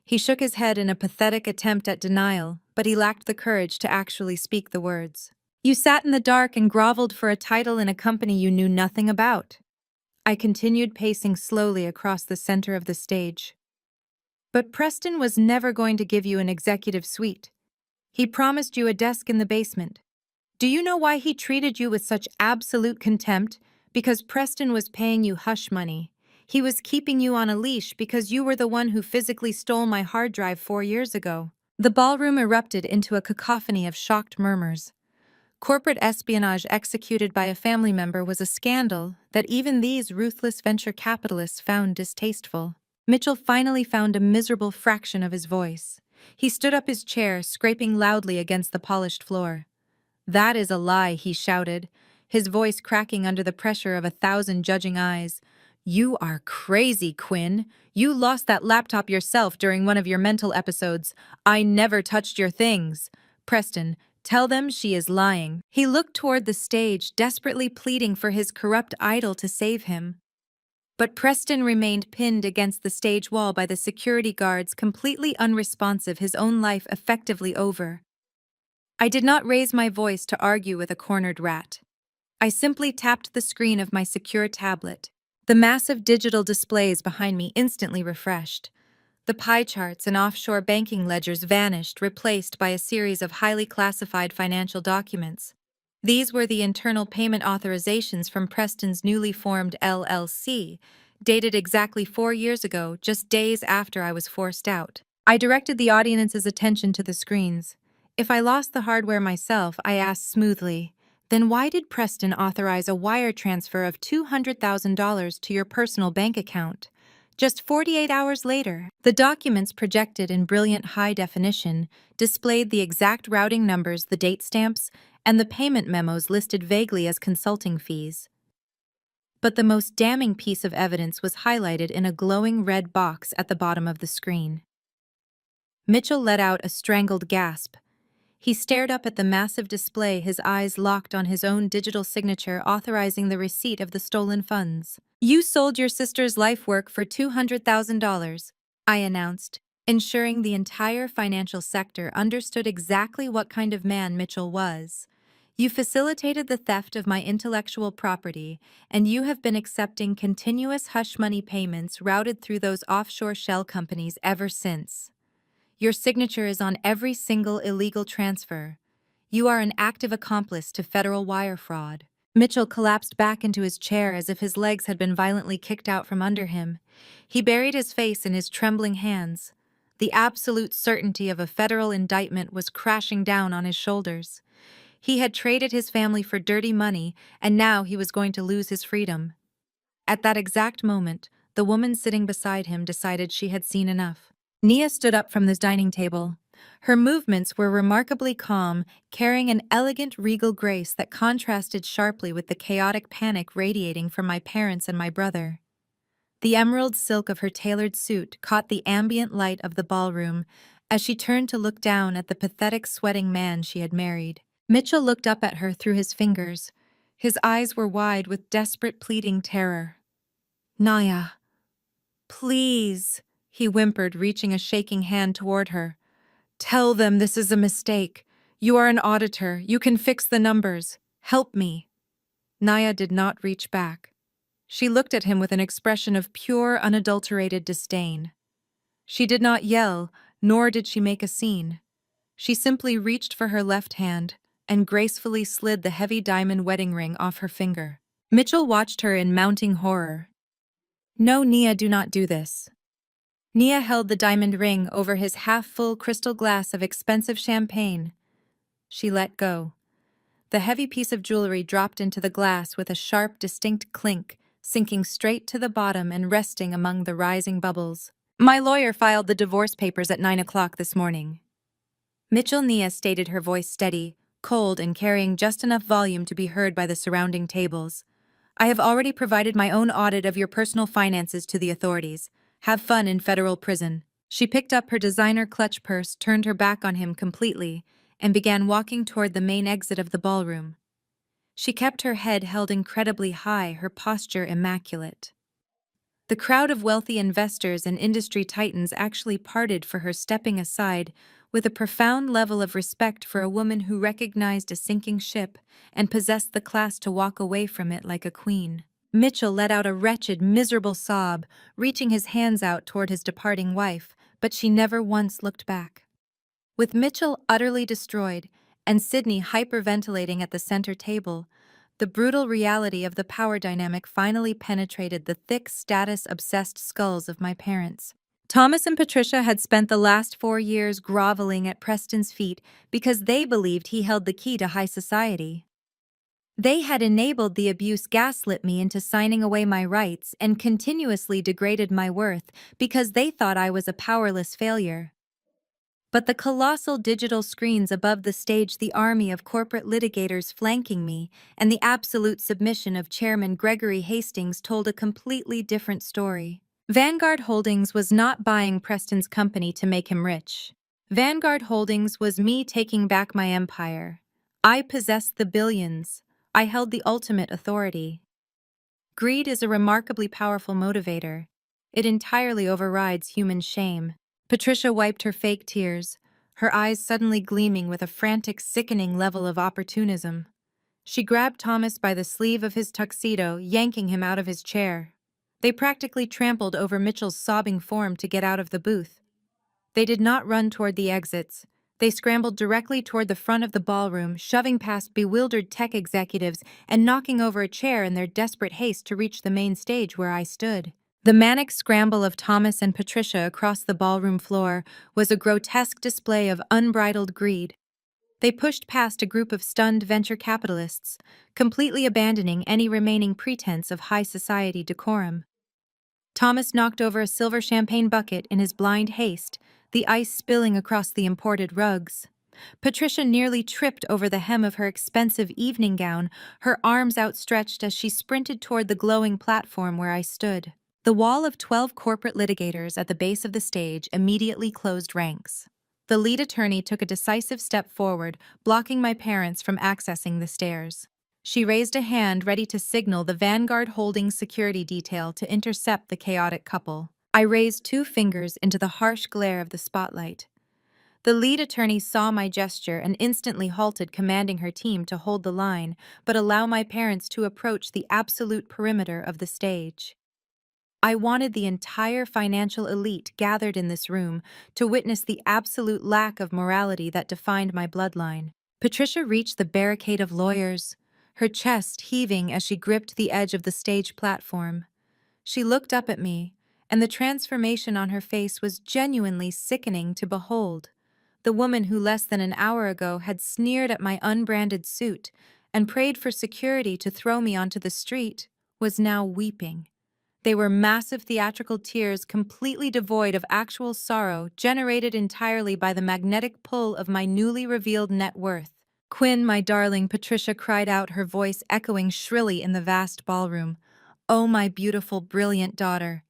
He shook his head in a pathetic attempt at denial, but he lacked the courage to actually speak the words. "You sat in the dark and groveled for a title in a company you knew nothing about." I continued, pacing slowly across the center of the stage. "But Preston was never going to give you an executive suite. He promised you a desk in the basement. Do you know why he treated you with such absolute contempt? Because Preston was paying you hush money. He was keeping you on a leash because you were the one who physically stole my hard drive 4 years ago. The ballroom erupted into a cacophony of shocked murmurs. Corporate espionage executed by a family member was a scandal that even these ruthless venture capitalists found distasteful. Mitchell finally found a miserable fraction of his voice. He stood up his chair, scraping loudly against the polished floor. "That is a lie," he shouted, his voice cracking under the pressure of 1,000 judging eyes. "You are crazy, Quinn. You lost that laptop yourself during one of your mental episodes. I never touched your things. Preston, tell them she is lying." He looked toward the stage, desperately pleading for his corrupt idol to save him. But Preston remained pinned against the stage wall by the security guards, completely unresponsive, his own life effectively over. I did not raise my voice to argue with a cornered rat. I simply tapped the screen of my secure tablet. The massive digital displays behind me instantly refreshed. The pie charts and offshore banking ledgers vanished, replaced by a series of highly classified financial documents. These were the internal payment authorizations from Preston's newly formed LLC, dated exactly 4 years ago, just days after I was forced out. I directed the audience's attention to the screens. If I lost the hardware myself, I asked smoothly, "Then why did Preston authorize a wire transfer of $200,000 to your personal bank account?" Just 48 hours later, the documents, projected in brilliant high definition, displayed the exact routing numbers, the date stamps, and the payment memos listed vaguely as consulting fees. But the most damning piece of evidence was highlighted in a glowing red box at the bottom of the screen. Mitchell let out a strangled gasp. He stared up at the massive display, his eyes locked on his own digital signature authorizing the receipt of the stolen funds. "You sold your sister's life work for $200,000, I announced, ensuring the entire financial sector understood exactly what kind of man Mitchell was. "You facilitated the theft of my intellectual property, and you have been accepting continuous hush money payments routed through those offshore shell companies ever since. Your signature is on every single illegal transfer. You are an active accomplice to federal wire fraud." Mitchell collapsed back into his chair as if his legs had been violently kicked out from under him. He buried his face in his trembling hands. The absolute certainty of a federal indictment was crashing down on his shoulders. He had traded his family for dirty money, and now he was going to lose his freedom. At that exact moment, the woman sitting beside him decided she had seen enough. Nia stood up from the dining table. Her movements were remarkably calm, carrying an elegant, regal grace that contrasted sharply with the chaotic panic radiating from my parents and my brother. The emerald silk of her tailored suit caught the ambient light of the ballroom as she turned to look down at the pathetic, sweating man she had married. Mitchell looked up at her through his fingers. His eyes were wide with desperate, pleading terror. "Naya, please," he whimpered, reaching a shaking hand toward her. "Tell them this is a mistake. You are an auditor. You can fix the numbers. Help me." Naya did not reach back. She looked at him with an expression of pure, unadulterated disdain. She did not yell, nor did she make a scene. She simply reached for her left hand and gracefully slid the heavy diamond wedding ring off her finger. Mitchell watched her in mounting horror. "No, Nia, do not do this." Nia held the diamond ring over his half-full crystal glass of expensive champagne. She let go. The heavy piece of jewelry dropped into the glass with a sharp, distinct clink, sinking straight to the bottom and resting among the rising bubbles. "My lawyer filed the divorce papers at 9 o'clock this morning." Mitchell, Nia stated, her voice steady, cold, and carrying just enough volume to be heard by the surrounding tables. "I have already provided my own audit of your personal finances to the authorities. Have fun in federal prison." She picked up her designer clutch purse, turned her back on him completely, and began walking toward the main exit of the ballroom. She kept her head held incredibly high, her posture immaculate. The crowd of wealthy investors and industry titans actually parted for her, stepping aside with a profound level of respect for a woman who recognized a sinking ship and possessed the class to walk away from it like a queen. Mitchell let out a wretched, miserable sob, reaching his hands out toward his departing wife, but she never once looked back. With Mitchell utterly destroyed, and Sydney hyperventilating at the center table, the brutal reality of the power dynamic finally penetrated the thick, status-obsessed skulls of my parents. Thomas and Patricia had spent the last 4 years groveling at Preston's feet because they believed he held the key to high society. They had enabled the abuse, gaslit me into signing away my rights, and continuously degraded my worth because they thought I was a powerless failure. But the colossal digital screens above the stage, the army of corporate litigators flanking me, and the absolute submission of Chairman Gregory Hastings told a completely different story. Vanguard Holdings was not buying Preston's company to make him rich. Vanguard Holdings was me taking back my empire. I possessed the billions. I held the ultimate authority. Greed is a remarkably powerful motivator. It entirely overrides human shame. Patricia wiped her fake tears, her eyes suddenly gleaming with a frantic, sickening level of opportunism. She grabbed Thomas by the sleeve of his tuxedo, yanking him out of his chair. They practically trampled over Mitchell's sobbing form to get out of the booth. They did not run toward the exits. They scrambled directly toward the front of the ballroom, shoving past bewildered tech executives and knocking over a chair in their desperate haste to reach the main stage where I stood. The manic scramble of Thomas and Patricia across the ballroom floor was a grotesque display of unbridled greed. They pushed past a group of stunned venture capitalists, completely abandoning any remaining pretense of high society decorum. Thomas knocked over a silver champagne bucket in his blind haste, the ice spilling across the imported rugs. Patricia nearly tripped over the hem of her expensive evening gown, her arms outstretched as she sprinted toward the glowing platform where I stood. The wall of 12 corporate litigators at the base of the stage immediately closed ranks. The lead attorney took a decisive step forward, blocking my parents from accessing the stairs. She raised a hand ready to signal the Vanguard Holdings security detail to intercept the chaotic couple. I raised 2 fingers into the harsh glare of the spotlight. The lead attorney saw my gesture and instantly halted, commanding her team to hold the line, but allow my parents to approach the absolute perimeter of the stage. I wanted the entire financial elite gathered in this room to witness the absolute lack of morality that defined my bloodline. Patricia reached the barricade of lawyers, her chest heaving as she gripped the edge of the stage platform. She looked up at me, and the transformation on her face was genuinely sickening to behold. The woman who less than an hour ago had sneered at my unbranded suit and prayed for security to throw me onto the street was now weeping. They were massive theatrical tears completely devoid of actual sorrow, generated entirely by the magnetic pull of my newly revealed net worth. "Quinn, my darling," Patricia cried out, her voice echoing shrilly in the vast ballroom. "Oh, my beautiful, brilliant daughter.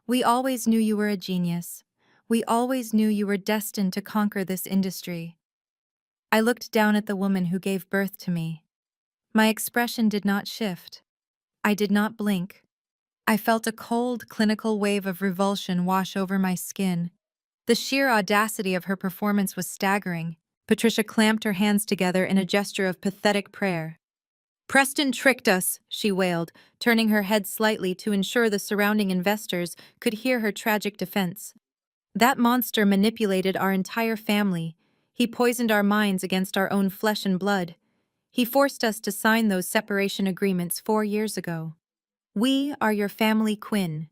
We always knew you were a genius. We always knew you were destined to conquer this industry." I looked down at the woman who gave birth to me. My expression did not shift. I did not blink. I felt a cold, clinical wave of revulsion wash over my skin. The sheer audacity of her performance was staggering. Patricia clamped her hands together in a gesture of pathetic prayer. "Preston tricked us," she wailed, turning her head slightly to ensure the surrounding investors could hear her tragic defense. "That monster manipulated our entire family. He poisoned our minds against our own flesh and blood. He forced us to sign those separation agreements 4 years ago. We are your family, Quinn.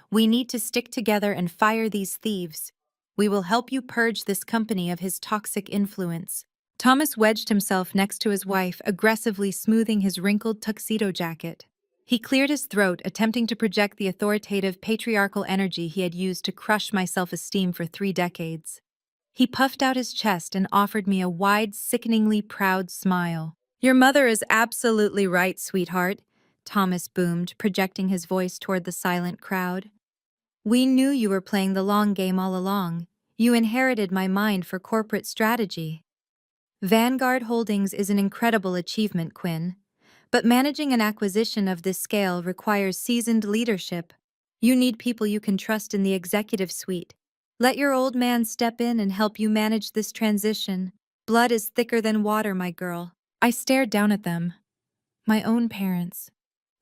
We need to stick together and fire these thieves. We will help you purge this company of his toxic influence." Thomas wedged himself next to his wife, aggressively smoothing his wrinkled tuxedo jacket. He cleared his throat, attempting to project the authoritative, patriarchal energy he had used to crush my self-esteem for 3 decades. He puffed out his chest and offered me a wide, sickeningly proud smile. "Your mother is absolutely right, sweetheart," Thomas boomed, projecting his voice toward the silent crowd. "We knew you were playing the long game all along. You inherited my mind for corporate strategy. Vanguard Holdings is an incredible achievement, Quinn. But managing an acquisition of this scale requires seasoned leadership. You need people you can trust in the executive suite. Let your old man step in and help you manage this transition. Blood is thicker than water, my girl." I stared down at them. My own parents.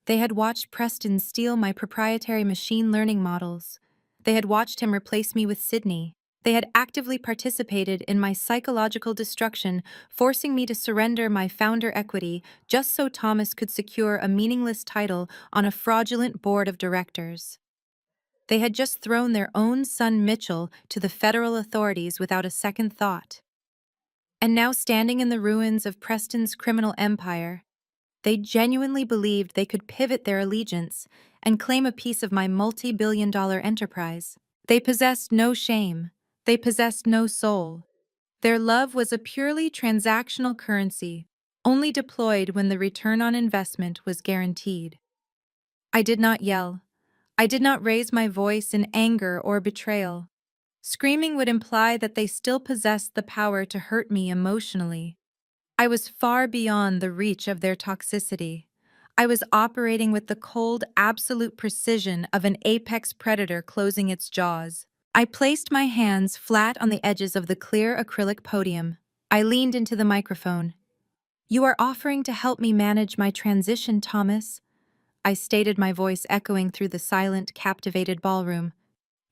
They had watched Preston steal my proprietary machine learning models. They had watched him replace me with Sydney. They had actively participated in my psychological destruction, forcing me to surrender my founder equity just so Thomas could secure a meaningless title on a fraudulent board of directors. They had just thrown their own son Mitchell to the federal authorities without a second thought. And now, standing in the ruins of Preston's criminal empire, they genuinely believed they could pivot their allegiance and claim a piece of my multi-billion-dollar enterprise. They possessed no shame. They possessed no soul. Their love was a purely transactional currency, only deployed when the return on investment was guaranteed. I did not yell. I did not raise my voice in anger or betrayal. Screaming would imply that they still possessed the power to hurt me emotionally. I was far beyond the reach of their toxicity. I was operating with the cold, absolute precision of an apex predator closing its jaws. I placed my hands flat on the edges of the clear acrylic podium. I leaned into the microphone. "You are offering to help me manage my transition, Thomas," I stated, my voice echoing through the silent, captivated ballroom.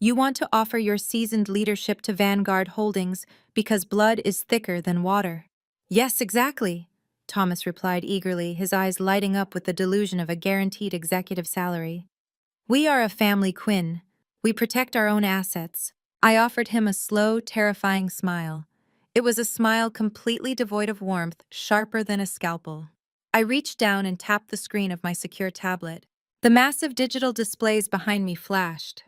"You want to offer your seasoned leadership to Vanguard Holdings because blood is thicker than water." "Yes, exactly," Thomas replied eagerly, his eyes lighting up with the delusion of a guaranteed executive salary. "We are a family, Quinn. We protect our own assets." I offered him a slow, terrifying smile. It was a smile completely devoid of warmth, sharper than a scalpel. I reached down and tapped the screen of my secure tablet. The massive digital displays behind me flashed.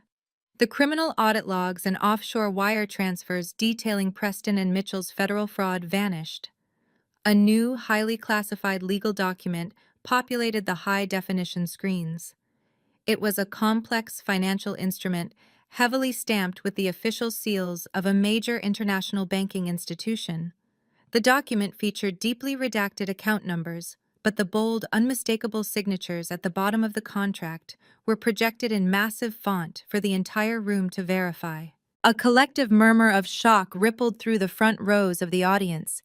The criminal audit logs and offshore wire transfers detailing Preston and Mitchell's federal fraud vanished. A new, highly classified legal document populated the high-definition screens. It was a complex financial instrument heavily stamped with the official seals of a major international banking institution. The document featured deeply redacted account numbers, but the bold, unmistakable signatures at the bottom of the contract were projected in massive font for the entire room to verify. A collective murmur of shock rippled through the front rows of the audience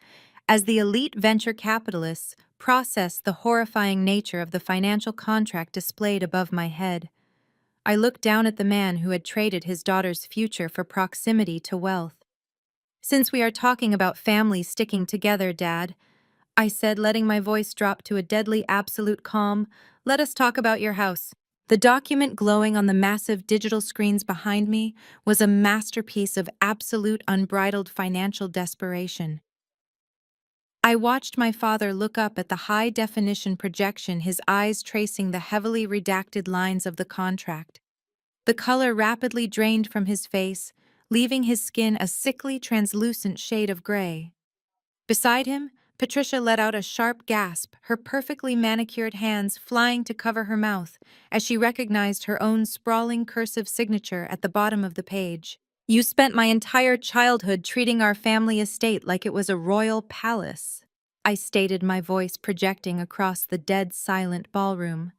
as the elite venture capitalists processed the horrifying nature of the financial contract displayed above my head. I looked down at the man who had traded his daughter's future for proximity to wealth. "Since we are talking about families sticking together, Dad," I said, letting my voice drop to a deadly absolute calm, "let us talk about your house." The document glowing on the massive digital screens behind me was a masterpiece of absolute unbridled financial desperation. I watched my father look up at the high-definition projection, his eyes tracing the heavily redacted lines of the contract. The color rapidly drained from his face, leaving his skin a sickly, translucent shade of gray. Beside him, Patricia let out a sharp gasp, her perfectly manicured hands flying to cover her mouth as she recognized her own sprawling cursive signature at the bottom of the page. "You spent my entire childhood treating our family estate like it was a royal palace," I stated, my voice projecting across the dead silent ballroom.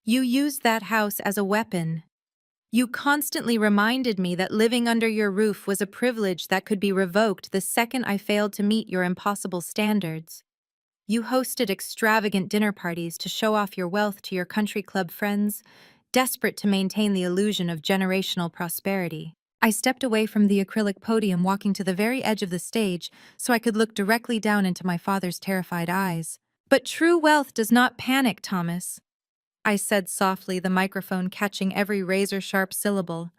"You used that house as a weapon. You constantly reminded me that living under your roof was a privilege that could be revoked the second I failed to meet your impossible standards. You hosted extravagant dinner parties to show off your wealth to your country club friends, desperate to maintain the illusion of generational prosperity." I stepped away from the acrylic podium, walking to the very edge of the stage so I could look directly down into my father's terrified eyes. "But true wealth does not panic, Thomas," I said softly, the microphone catching every razor-sharp syllable.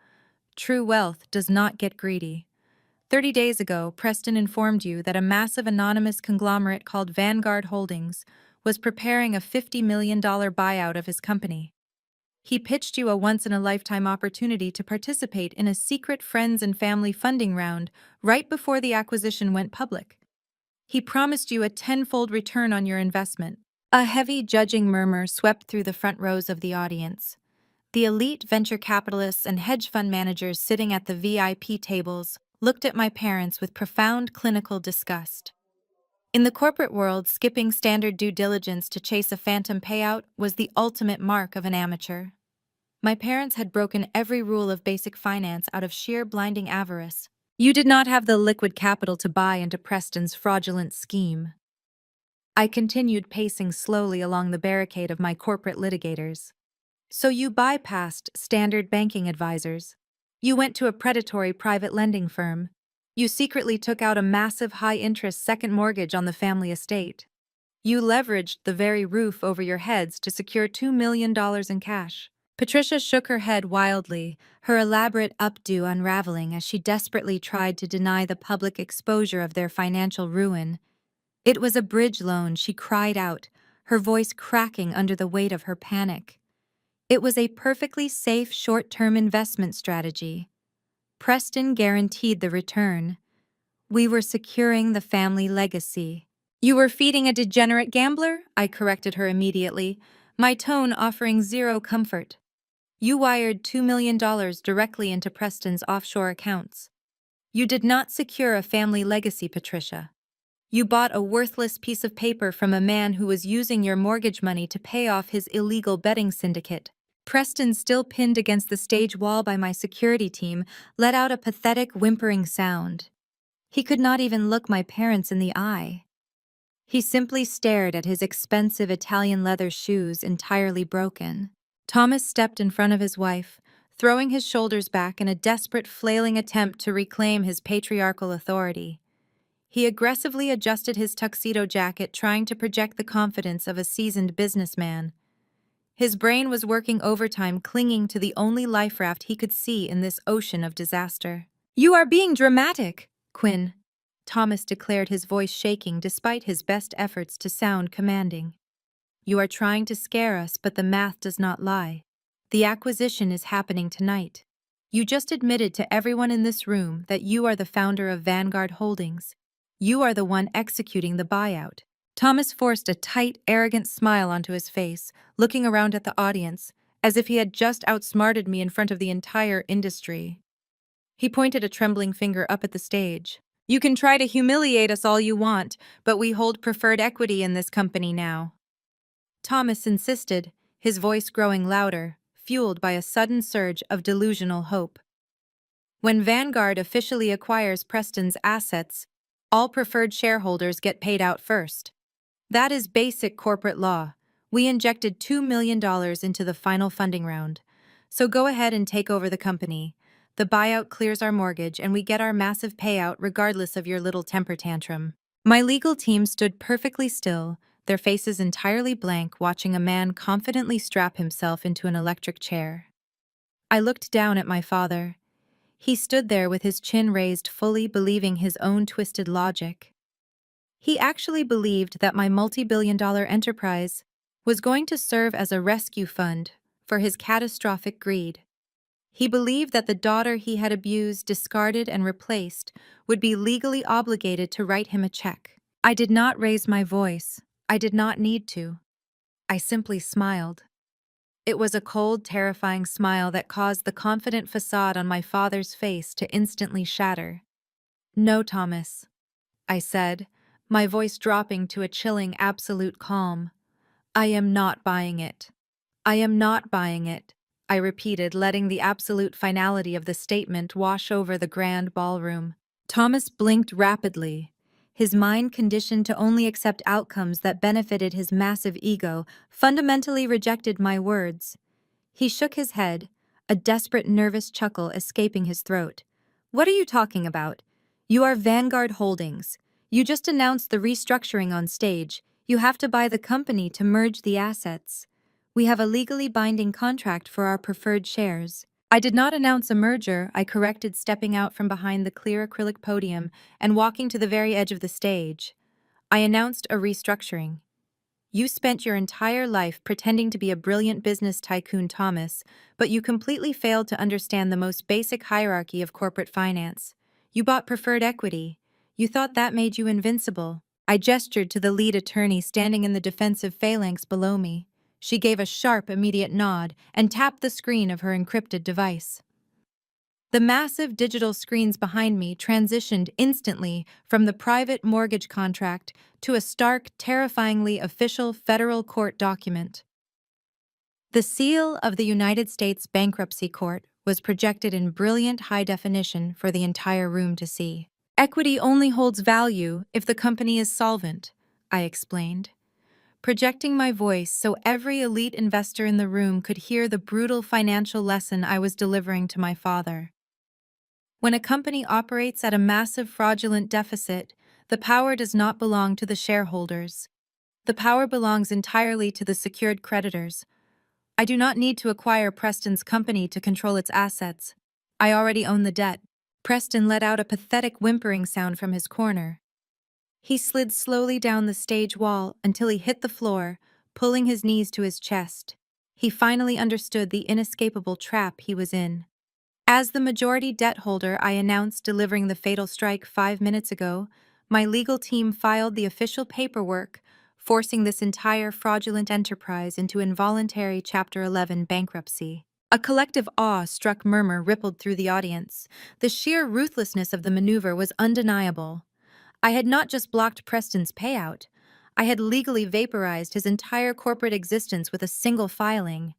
"True wealth does not get greedy. 30 days ago, Preston informed you that a massive anonymous conglomerate called Vanguard Holdings was preparing a $50 million buyout of his company. He pitched you a once-in-a-lifetime opportunity to participate in a secret friends and family funding round right before the acquisition went public. He promised you a tenfold return on your investment." A heavy, judging murmur swept through the front rows of the audience. The elite venture capitalists and hedge fund managers sitting at the VIP tables looked at my parents with profound clinical disgust. In the corporate world, skipping standard due diligence to chase a phantom payout was the ultimate mark of an amateur. My parents had broken every rule of basic finance out of sheer blinding avarice. "You did not have the liquid capital to buy into Preston's fraudulent scheme." I continued, pacing slowly along the barricade of my corporate litigators. "So you bypassed standard banking advisors. You went to a predatory private lending firm. You secretly took out a massive high-interest second mortgage on the family estate. You leveraged the very roof over your heads to secure $2 million in cash. Patricia shook her head wildly, her elaborate updo unraveling as she desperately tried to deny the public exposure of their financial ruin. It was a bridge loan, she cried out, her voice cracking under the weight of her panic. It was a perfectly safe short-term investment strategy. Preston guaranteed the return. We were securing the family legacy. You were feeding a degenerate gambler? I corrected her immediately, my tone offering zero comfort. You wired $2 million directly into Preston's offshore accounts. You did not secure a family legacy, Patricia. You bought a worthless piece of paper from a man who was using your mortgage money to pay off his illegal betting syndicate. Preston, still pinned against the stage wall by my security team, let out a pathetic whimpering sound. He could not even look my parents in the eye. He simply stared at his expensive Italian leather shoes entirely broken. Thomas stepped in front of his wife, throwing his shoulders back in a desperate flailing attempt to reclaim his patriarchal authority. He aggressively adjusted his tuxedo jacket, trying to project the confidence of a seasoned businessman. His brain was working overtime, clinging to the only life raft he could see in this ocean of disaster. "You are being dramatic, Quinn," Thomas declared, his voice shaking despite his best efforts to sound commanding. "You are trying to scare us, but the math does not lie. The acquisition is happening tonight. You just admitted to everyone in this room that you are the founder of Vanguard Holdings. You are the one executing the buyout." Thomas forced a tight, arrogant smile onto his face, looking around at the audience, as if he had just outsmarted me in front of the entire industry. He pointed a trembling finger up at the stage. "You can try to humiliate us all you want, but we hold preferred equity in this company now." Thomas insisted, his voice growing louder, fueled by a sudden surge of delusional hope. "When Vanguard officially acquires Preston's assets, all preferred shareholders get paid out first. That is basic corporate law. We injected $2 million into the final funding round. So go ahead and take over the company. The buyout clears our mortgage and we get our massive payout regardless of your little temper tantrum." My legal team stood perfectly still, their faces entirely blank, watching a man confidently strap himself into an electric chair. I looked down at my father. He stood there with his chin raised, fully believing his own twisted logic. He actually believed that my multi-billion-dollar enterprise was going to serve as a rescue fund for his catastrophic greed. He believed that the daughter he had abused, discarded, and replaced would be legally obligated to write him a check. I did not raise my voice. I did not need to. I simply smiled. It was a cold, terrifying smile that caused the confident facade on my father's face to instantly shatter. "No, Thomas," I said, my voice dropping to a chilling, absolute calm. "I am not buying it. I am not buying it," I repeated, letting the absolute finality of the statement wash over the grand ballroom. Thomas blinked rapidly. His mind, conditioned to only accept outcomes that benefited his massive ego, fundamentally rejected my words. He shook his head, a desperate, nervous chuckle escaping his throat. "What are you talking about? You are Vanguard Holdings. You just announced the restructuring on stage. You have to buy the company to merge the assets. We have a legally binding contract for our preferred shares." "I did not announce a merger," I corrected, stepping out from behind the clear acrylic podium and walking to the very edge of the stage. "I announced a restructuring. You spent your entire life pretending to be a brilliant business tycoon, Thomas, but you completely failed to understand the most basic hierarchy of corporate finance. You bought preferred equity. You thought that made you invincible." I gestured to the lead attorney standing in the defensive phalanx below me. She gave a sharp, immediate nod and tapped the screen of her encrypted device. The massive digital screens behind me transitioned instantly from the private mortgage contract to a stark, terrifyingly official federal court document. The seal of the United States Bankruptcy Court was projected in brilliant high definition for the entire room to see. "Equity only holds value if the company is solvent," I explained, projecting my voice so every elite investor in the room could hear the brutal financial lesson I was delivering to my father. When a company operates at a massive fraudulent deficit, the power does not belong to the shareholders. The power belongs entirely to the secured creditors. I do not need to acquire Preston's company to control its assets. I already own the debt. Preston let out a pathetic whimpering sound from his corner. He slid slowly down the stage wall until he hit the floor, pulling his knees to his chest. He finally understood the inescapable trap he was in. As the majority debt holder I announced delivering the fatal strike 5 minutes ago, my legal team filed the official paperwork, forcing this entire fraudulent enterprise into involuntary Chapter 11 bankruptcy. A collective awe-struck murmur rippled through the audience. The sheer ruthlessness of the maneuver was undeniable. I had not just blocked Preston's payout, I had legally vaporized his entire corporate existence with a single filing.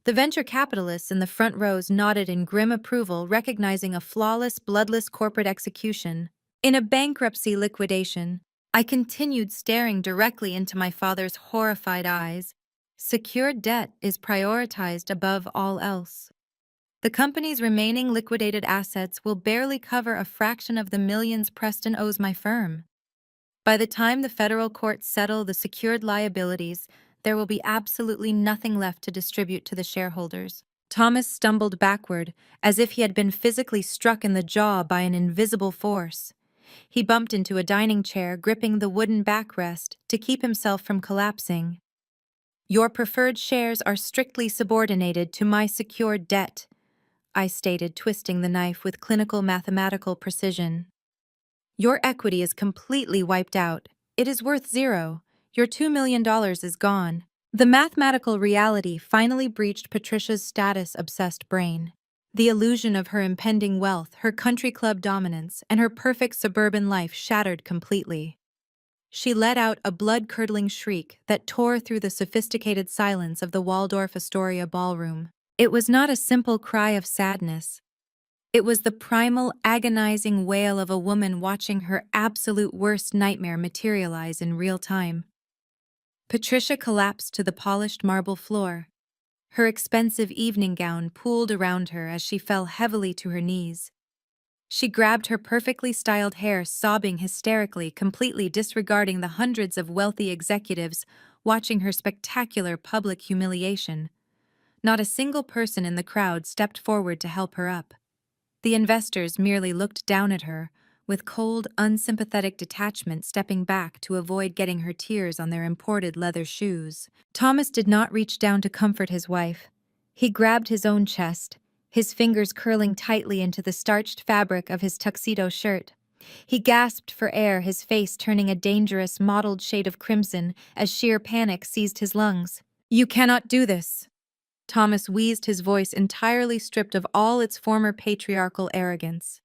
The venture capitalists in the front rows nodded in grim approval, recognizing a flawless, bloodless corporate execution. In a bankruptcy liquidation, I continued staring directly into my father's horrified eyes. Secured debt is prioritized above all else. The company's remaining liquidated assets will barely cover a fraction of the millions Preston owes my firm. By the time the federal courts settle the secured liabilities, there will be absolutely nothing left to distribute to the shareholders. Thomas stumbled backward, as if he had been physically struck in the jaw by an invisible force. He bumped into a dining chair, gripping the wooden backrest to keep himself from collapsing. "Your preferred shares are strictly subordinated to my secured debt," I stated, twisting the knife with clinical mathematical precision. "Your equity is completely wiped out. It is worth zero. Your $2 million is gone." The mathematical reality finally breached Patricia's status-obsessed brain. The illusion of her impending wealth, her country club dominance, and her perfect suburban life shattered completely. She let out a blood-curdling shriek that tore through the sophisticated silence of the Waldorf Astoria ballroom. It was not a simple cry of sadness. It was the primal, agonizing wail of a woman watching her absolute worst nightmare materialize in real time. Patricia collapsed to the polished marble floor. Her expensive evening gown pooled around her as she fell heavily to her knees. She grabbed her perfectly styled hair, sobbing hysterically, completely disregarding the hundreds of wealthy executives watching her spectacular public humiliation. Not a single person in the crowd stepped forward to help her up. The investors merely looked down at her, with cold, unsympathetic detachment, stepping back to avoid getting her tears on their imported leather shoes. Thomas did not reach down to comfort his wife. He grabbed his own chest, his fingers curling tightly into the starched fabric of his tuxedo shirt. He gasped for air, his face turning a dangerous, mottled shade of crimson as sheer panic seized his lungs. "You cannot do this." Thomas wheezed, his voice entirely stripped of all its former patriarchal arrogance.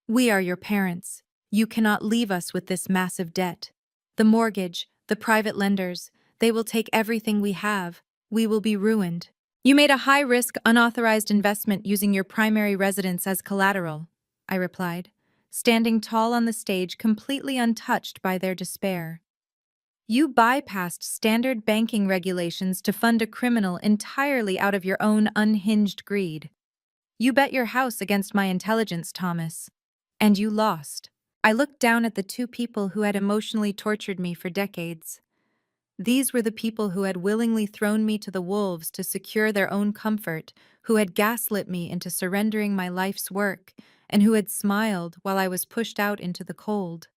"We are your parents. You cannot leave us with this massive debt. The mortgage, the private lenders, they will take everything we have. We will be ruined. You made a high-risk, unauthorized investment using your primary residence as collateral," I replied, standing tall on the stage, completely untouched by their despair. "You bypassed standard banking regulations to fund a criminal entirely out of your own unhinged greed. You bet your house against my intelligence, Thomas. And you lost." I looked down at the two people who had emotionally tortured me for decades. These were the people who had willingly thrown me to the wolves to secure their own comfort, who had gaslit me into surrendering my life's work, and who had smiled while I was pushed out into the cold.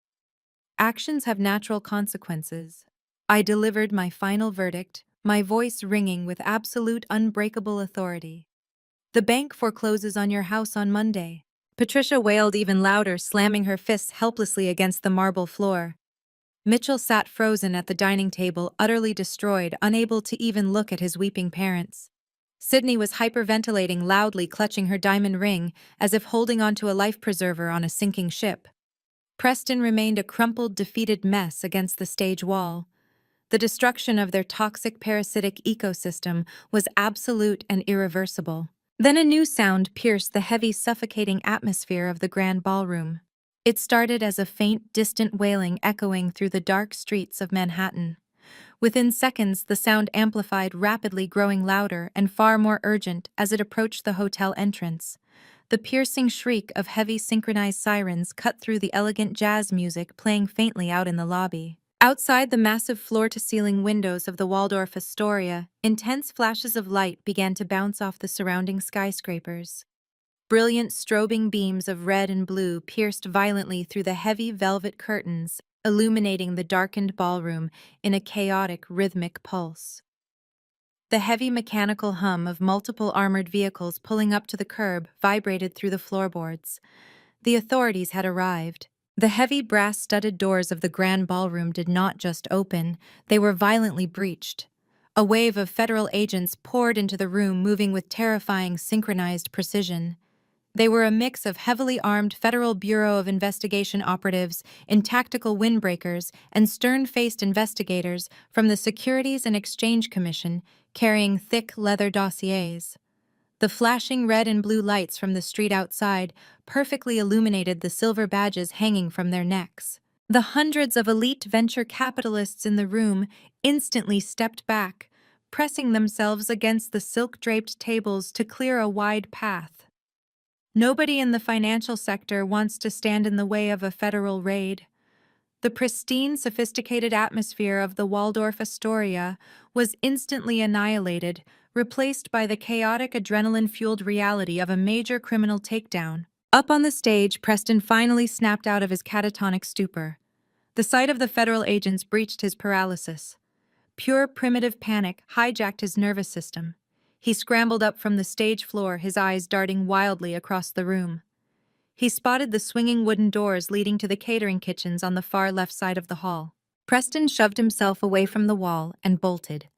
Actions have natural consequences. I delivered my final verdict, my voice ringing with absolute unbreakable authority. "The bank forecloses on your house on Monday." Patricia wailed even louder, slamming her fists helplessly against the marble floor. Mitchell sat frozen at the dining table, utterly destroyed, unable to even look at his weeping parents. Sydney was hyperventilating loudly, clutching her diamond ring, as if holding onto a life preserver on a sinking ship. Preston remained a crumpled, defeated mess against the stage wall. The destruction of their toxic parasitic ecosystem was absolute and irreversible. Then a new sound pierced the heavy, suffocating atmosphere of the grand ballroom. It started as a faint, distant wailing echoing through the dark streets of Manhattan. Within seconds, the sound amplified, rapidly growing louder and far more urgent as it approached the hotel entrance. The piercing shriek of heavy synchronized sirens cut through the elegant jazz music playing faintly out in the lobby. Outside the massive floor-to-ceiling windows of the Waldorf Astoria, intense flashes of light began to bounce off the surrounding skyscrapers. Brilliant strobing beams of red and blue pierced violently through the heavy velvet curtains, illuminating the darkened ballroom in a chaotic, rhythmic pulse. The heavy mechanical hum of multiple armored vehicles pulling up to the curb vibrated through the floorboards. The authorities had arrived. The heavy brass-studded doors of the grand ballroom did not just open, they were violently breached. A wave of federal agents poured into the room, moving with terrifying synchronized precision. They were a mix of heavily armed Federal Bureau of Investigation operatives in tactical windbreakers and stern-faced investigators from the Securities and Exchange Commission carrying thick leather dossiers. The flashing red and blue lights from the street outside perfectly illuminated the silver badges hanging from their necks. The hundreds of elite venture capitalists in the room instantly stepped back, pressing themselves against the silk-draped tables to clear a wide path. Nobody in the financial sector wants to stand in the way of a federal raid. The pristine, sophisticated atmosphere of the Waldorf Astoria was instantly annihilated, replaced by the chaotic, adrenaline-fueled reality of a major criminal takedown. Up on the stage, Preston finally snapped out of his catatonic stupor. The sight of the federal agents breached his paralysis. Pure primitive panic hijacked his nervous system. He scrambled up from the stage floor, his eyes darting wildly across the room. He spotted the swinging wooden doors leading to the catering kitchens on the far left side of the hall. Preston shoved himself away from the wall and bolted.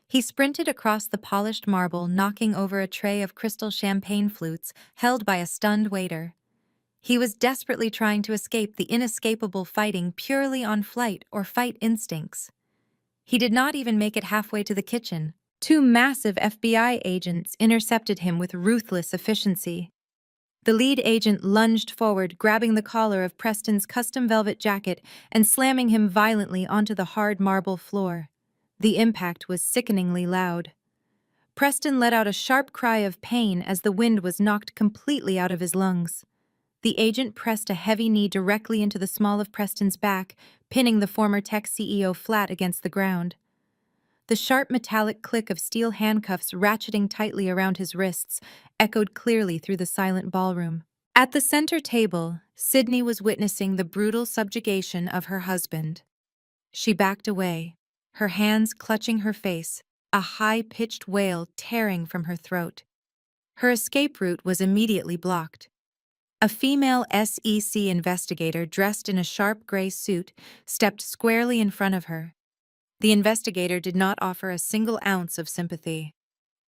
He sprinted across the polished marble, knocking over a tray of crystal champagne flutes held by a stunned waiter. He was desperately trying to escape the inescapable fighting purely on flight or fight instincts. He did not even make it halfway to the kitchen. Two massive FBI agents intercepted him with ruthless efficiency. The lead agent lunged forward, grabbing the collar of Preston's custom velvet jacket and slamming him violently onto the hard marble floor. The impact was sickeningly loud. Preston let out a sharp cry of pain as the wind was knocked completely out of his lungs. The agent pressed a heavy knee directly into the small of Preston's back, pinning the former tech CEO flat against the ground. The sharp metallic click of steel handcuffs ratcheting tightly around his wrists echoed clearly through the silent ballroom. At the center table, Sydney was witnessing the brutal subjugation of her husband. She backed away, her hands clutching her face, a high-pitched wail tearing from her throat. Her escape route was immediately blocked. A female SEC investigator dressed in a sharp gray suit stepped squarely in front of her. The investigator did not offer a single ounce of sympathy.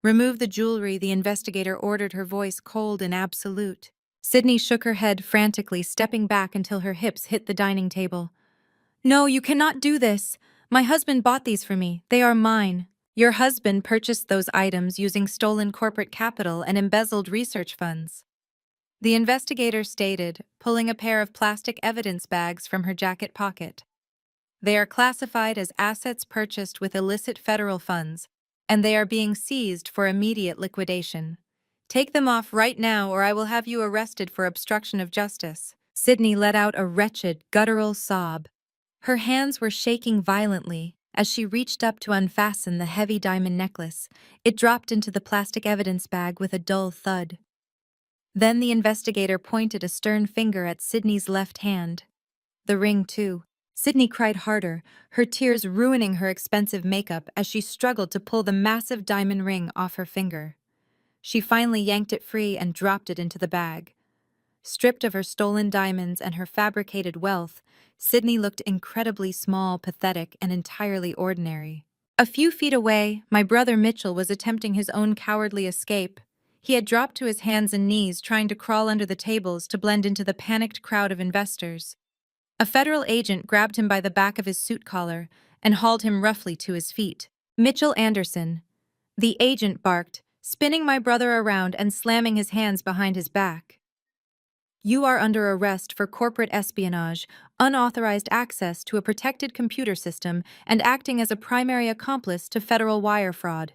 "Remove the jewelry," the investigator ordered, her voice cold and absolute. Sydney shook her head frantically, stepping back until her hips hit the dining table. "No, you cannot do this. My husband bought these for me. They are mine." "Your husband purchased those items using stolen corporate capital and embezzled research funds," the investigator stated, pulling a pair of plastic evidence bags from her jacket pocket. "They are classified as assets purchased with illicit federal funds, and they are being seized for immediate liquidation. Take them off right now or I will have you arrested for obstruction of justice." Sydney let out a wretched, guttural sob. Her hands were shaking violently as she reached up to unfasten the heavy diamond necklace. It dropped into the plastic evidence bag with a dull thud. Then the investigator pointed a stern finger at Sydney's left hand. "The ring, too." Sydney cried harder, her tears ruining her expensive makeup as she struggled to pull the massive diamond ring off her finger. She finally yanked it free and dropped it into the bag. Stripped of her stolen diamonds and her fabricated wealth, Sydney looked incredibly small, pathetic, and entirely ordinary. A few feet away, my brother Mitchell was attempting his own cowardly escape. He had dropped to his hands and knees, trying to crawl under the tables to blend into the panicked crowd of investors. A federal agent grabbed him by the back of his suit collar and hauled him roughly to his feet. "Mitchell Anderson," the agent barked, spinning my brother around and slamming his hands behind his back. "You are under arrest for corporate espionage, unauthorized access to a protected computer system, and acting as a primary accomplice to federal wire fraud."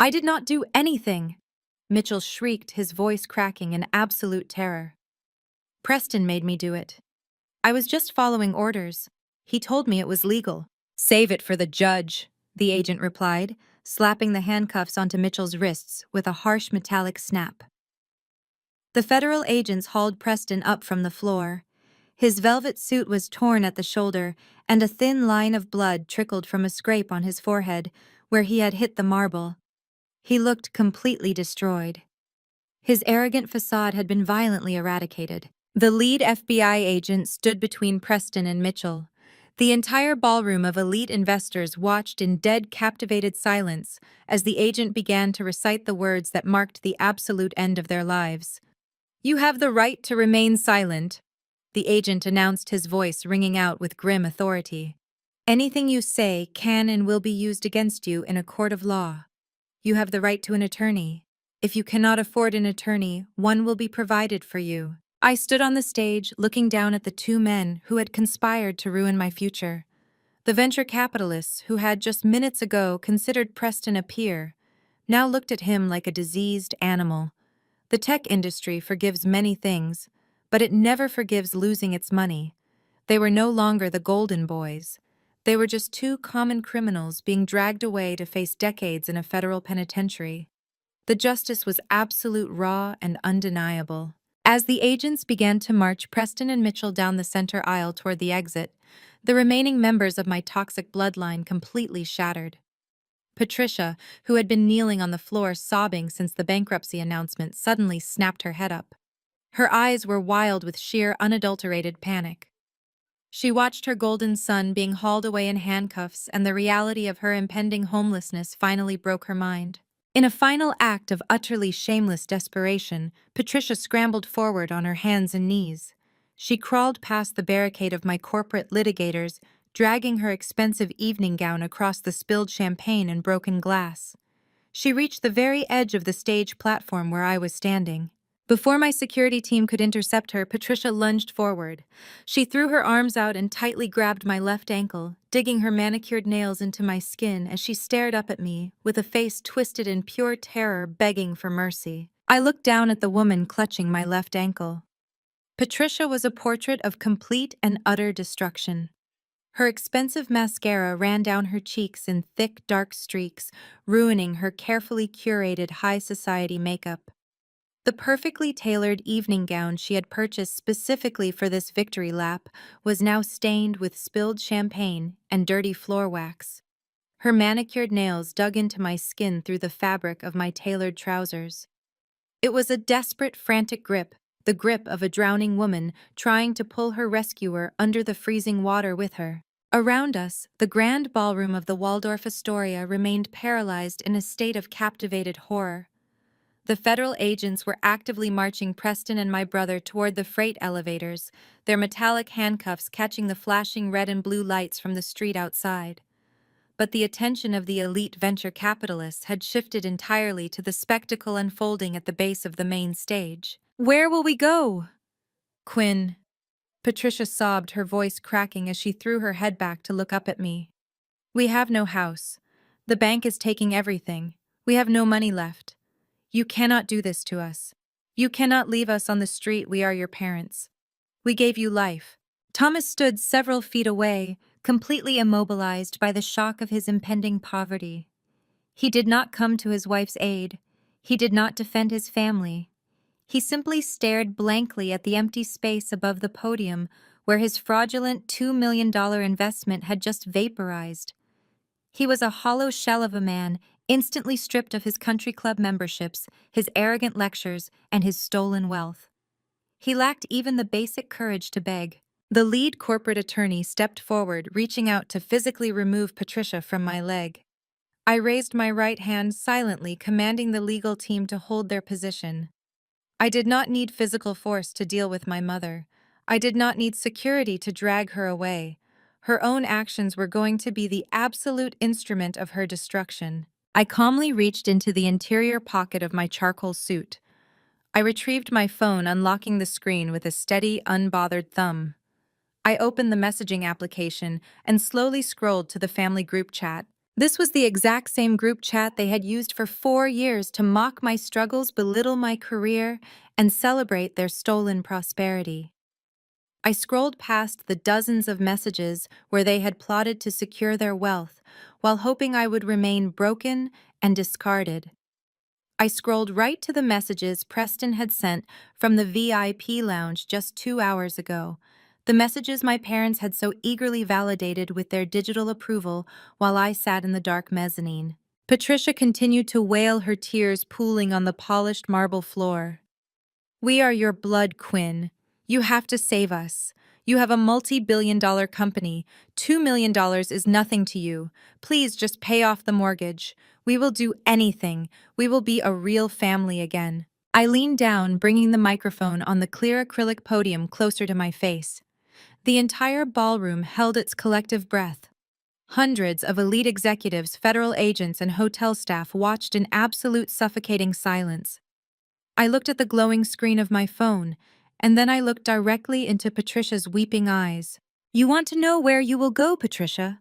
"I did not do anything," Mitchell shrieked, his voice cracking in absolute terror. Preston made me do it. I was just following orders. He told me it was legal. Save it for the judge, the agent replied, slapping the handcuffs onto Mitchell's wrists with a harsh metallic snap. The federal agents hauled Preston up from the floor. His velvet suit was torn at the shoulder, and a thin line of blood trickled from a scrape on his forehead where he had hit the marble. He looked completely destroyed. His arrogant facade had been violently eradicated. The lead FBI agent stood between Preston and Mitchell. The entire ballroom of elite investors watched in dead, captivated silence as the agent began to recite the words that marked the absolute end of their lives. "You have the right to remain silent," the agent announced, his voice ringing out with grim authority. "Anything you say can and will be used against you in a court of law. You have the right to an attorney. If you cannot afford an attorney, one will be provided for you." I stood on the stage, looking down at the two men who had conspired to ruin my future. The venture capitalists who had just minutes ago considered Preston a peer now looked at him like a diseased animal. The tech industry forgives many things, but it never forgives losing its money. They were no longer the golden boys. They were just two common criminals being dragged away to face decades in a federal penitentiary. The justice was absolute, raw, and undeniable. As the agents began to march Preston and Mitchell down the center aisle toward the exit, the remaining members of my toxic bloodline completely shattered. Patricia, who had been kneeling on the floor sobbing since the bankruptcy announcement, suddenly snapped her head up. Her eyes were wild with sheer, unadulterated panic. She watched her golden son being hauled away in handcuffs, and the reality of her impending homelessness finally broke her mind. In a final act of utterly shameless desperation, Patricia scrambled forward on her hands and knees. She crawled past the barricade of my corporate litigators, dragging her expensive evening gown across the spilled champagne and broken glass. She reached the very edge of the stage platform where I was standing. Before my security team could intercept her, Patricia lunged forward. She threw her arms out and tightly grabbed my left ankle, digging her manicured nails into my skin as she stared up at me, with a face twisted in pure terror, begging for mercy. I looked down at the woman clutching my left ankle. Patricia was a portrait of complete and utter destruction. Her expensive mascara ran down her cheeks in thick, dark streaks, ruining her carefully curated high society makeup. The perfectly tailored evening gown she had purchased specifically for this victory lap was now stained with spilled champagne and dirty floor wax. Her manicured nails dug into my skin through the fabric of my tailored trousers. It was a desperate, frantic grip, the grip of a drowning woman trying to pull her rescuer under the freezing water with her. Around us, the grand ballroom of the Waldorf Astoria remained paralyzed in a state of captivated horror. The federal agents were actively marching Preston and my brother toward the freight elevators, their metallic handcuffs catching the flashing red and blue lights from the street outside. But the attention of the elite venture capitalists had shifted entirely to the spectacle unfolding at the base of the main stage. "Where will we go?" "Quinn." Patricia sobbed, her voice cracking as she threw her head back to look up at me. "We have no house. The bank is taking everything. We have no money left. You cannot do this to us. You cannot leave us on the street. We are your parents. We gave you life." Thomas stood several feet away, completely immobilized by the shock of his impending poverty. He did not come to his wife's aid. He did not defend his family. He simply stared blankly at the empty space above the podium where his fraudulent $2 million investment had just vaporized. He was a hollow shell of a man, instantly stripped of his country club memberships, his arrogant lectures, and his stolen wealth. He lacked even the basic courage to beg. The lead corporate attorney stepped forward, reaching out to physically remove Patricia from my leg. I raised my right hand silently, commanding the legal team to hold their position. I did not need physical force to deal with my mother. I did not need security to drag her away. Her own actions were going to be the absolute instrument of her destruction. I calmly reached into the interior pocket of my charcoal suit. I retrieved my phone, unlocking the screen with a steady, unbothered thumb. I opened the messaging application and slowly scrolled to the family group chat. This was the exact same group chat they had used for 4 years to mock my struggles, belittle my career, and celebrate their stolen prosperity. I scrolled past the dozens of messages where they had plotted to secure their wealth, while hoping I would remain broken and discarded. I scrolled right to the messages Preston had sent from the VIP lounge just 2 hours ago. The messages my parents had so eagerly validated with their digital approval while I sat in the dark mezzanine. Patricia continued to wail, her tears pooling on the polished marble floor. "We are your blood, Quinn. You have to save us. You have a multi-billion-dollar company. $2 million is nothing to you. Please just pay off the mortgage. We will do anything. We will be a real family again." I leaned down, bringing the microphone on the clear acrylic podium closer to my face. The entire ballroom held its collective breath. Hundreds of elite executives, federal agents, and hotel staff watched in absolute suffocating silence. I looked at the glowing screen of my phone, and then I looked directly into Patricia's weeping eyes. "You want to know where you will go, Patricia?"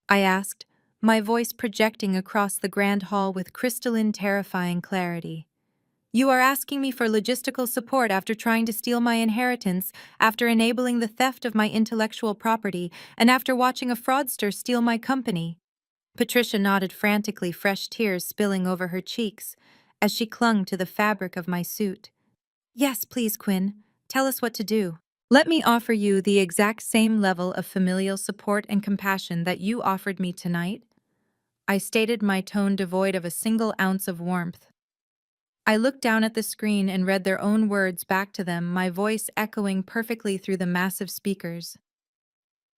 I asked, my voice projecting across the grand hall with crystalline, terrifying clarity. "You are asking me for logistical support after trying to steal my inheritance, after enabling the theft of my intellectual property, and after watching a fraudster steal my company." Patricia nodded frantically, fresh tears spilling over her cheeks as she clung to the fabric of my suit. "Yes, please, Quinn. Tell us what to do. Let me offer you the exact same level of familial support and compassion that you offered me tonight," I stated, my tone devoid of a single ounce of warmth. I looked down at the screen and read their own words back to them, my voice echoing perfectly through the massive speakers.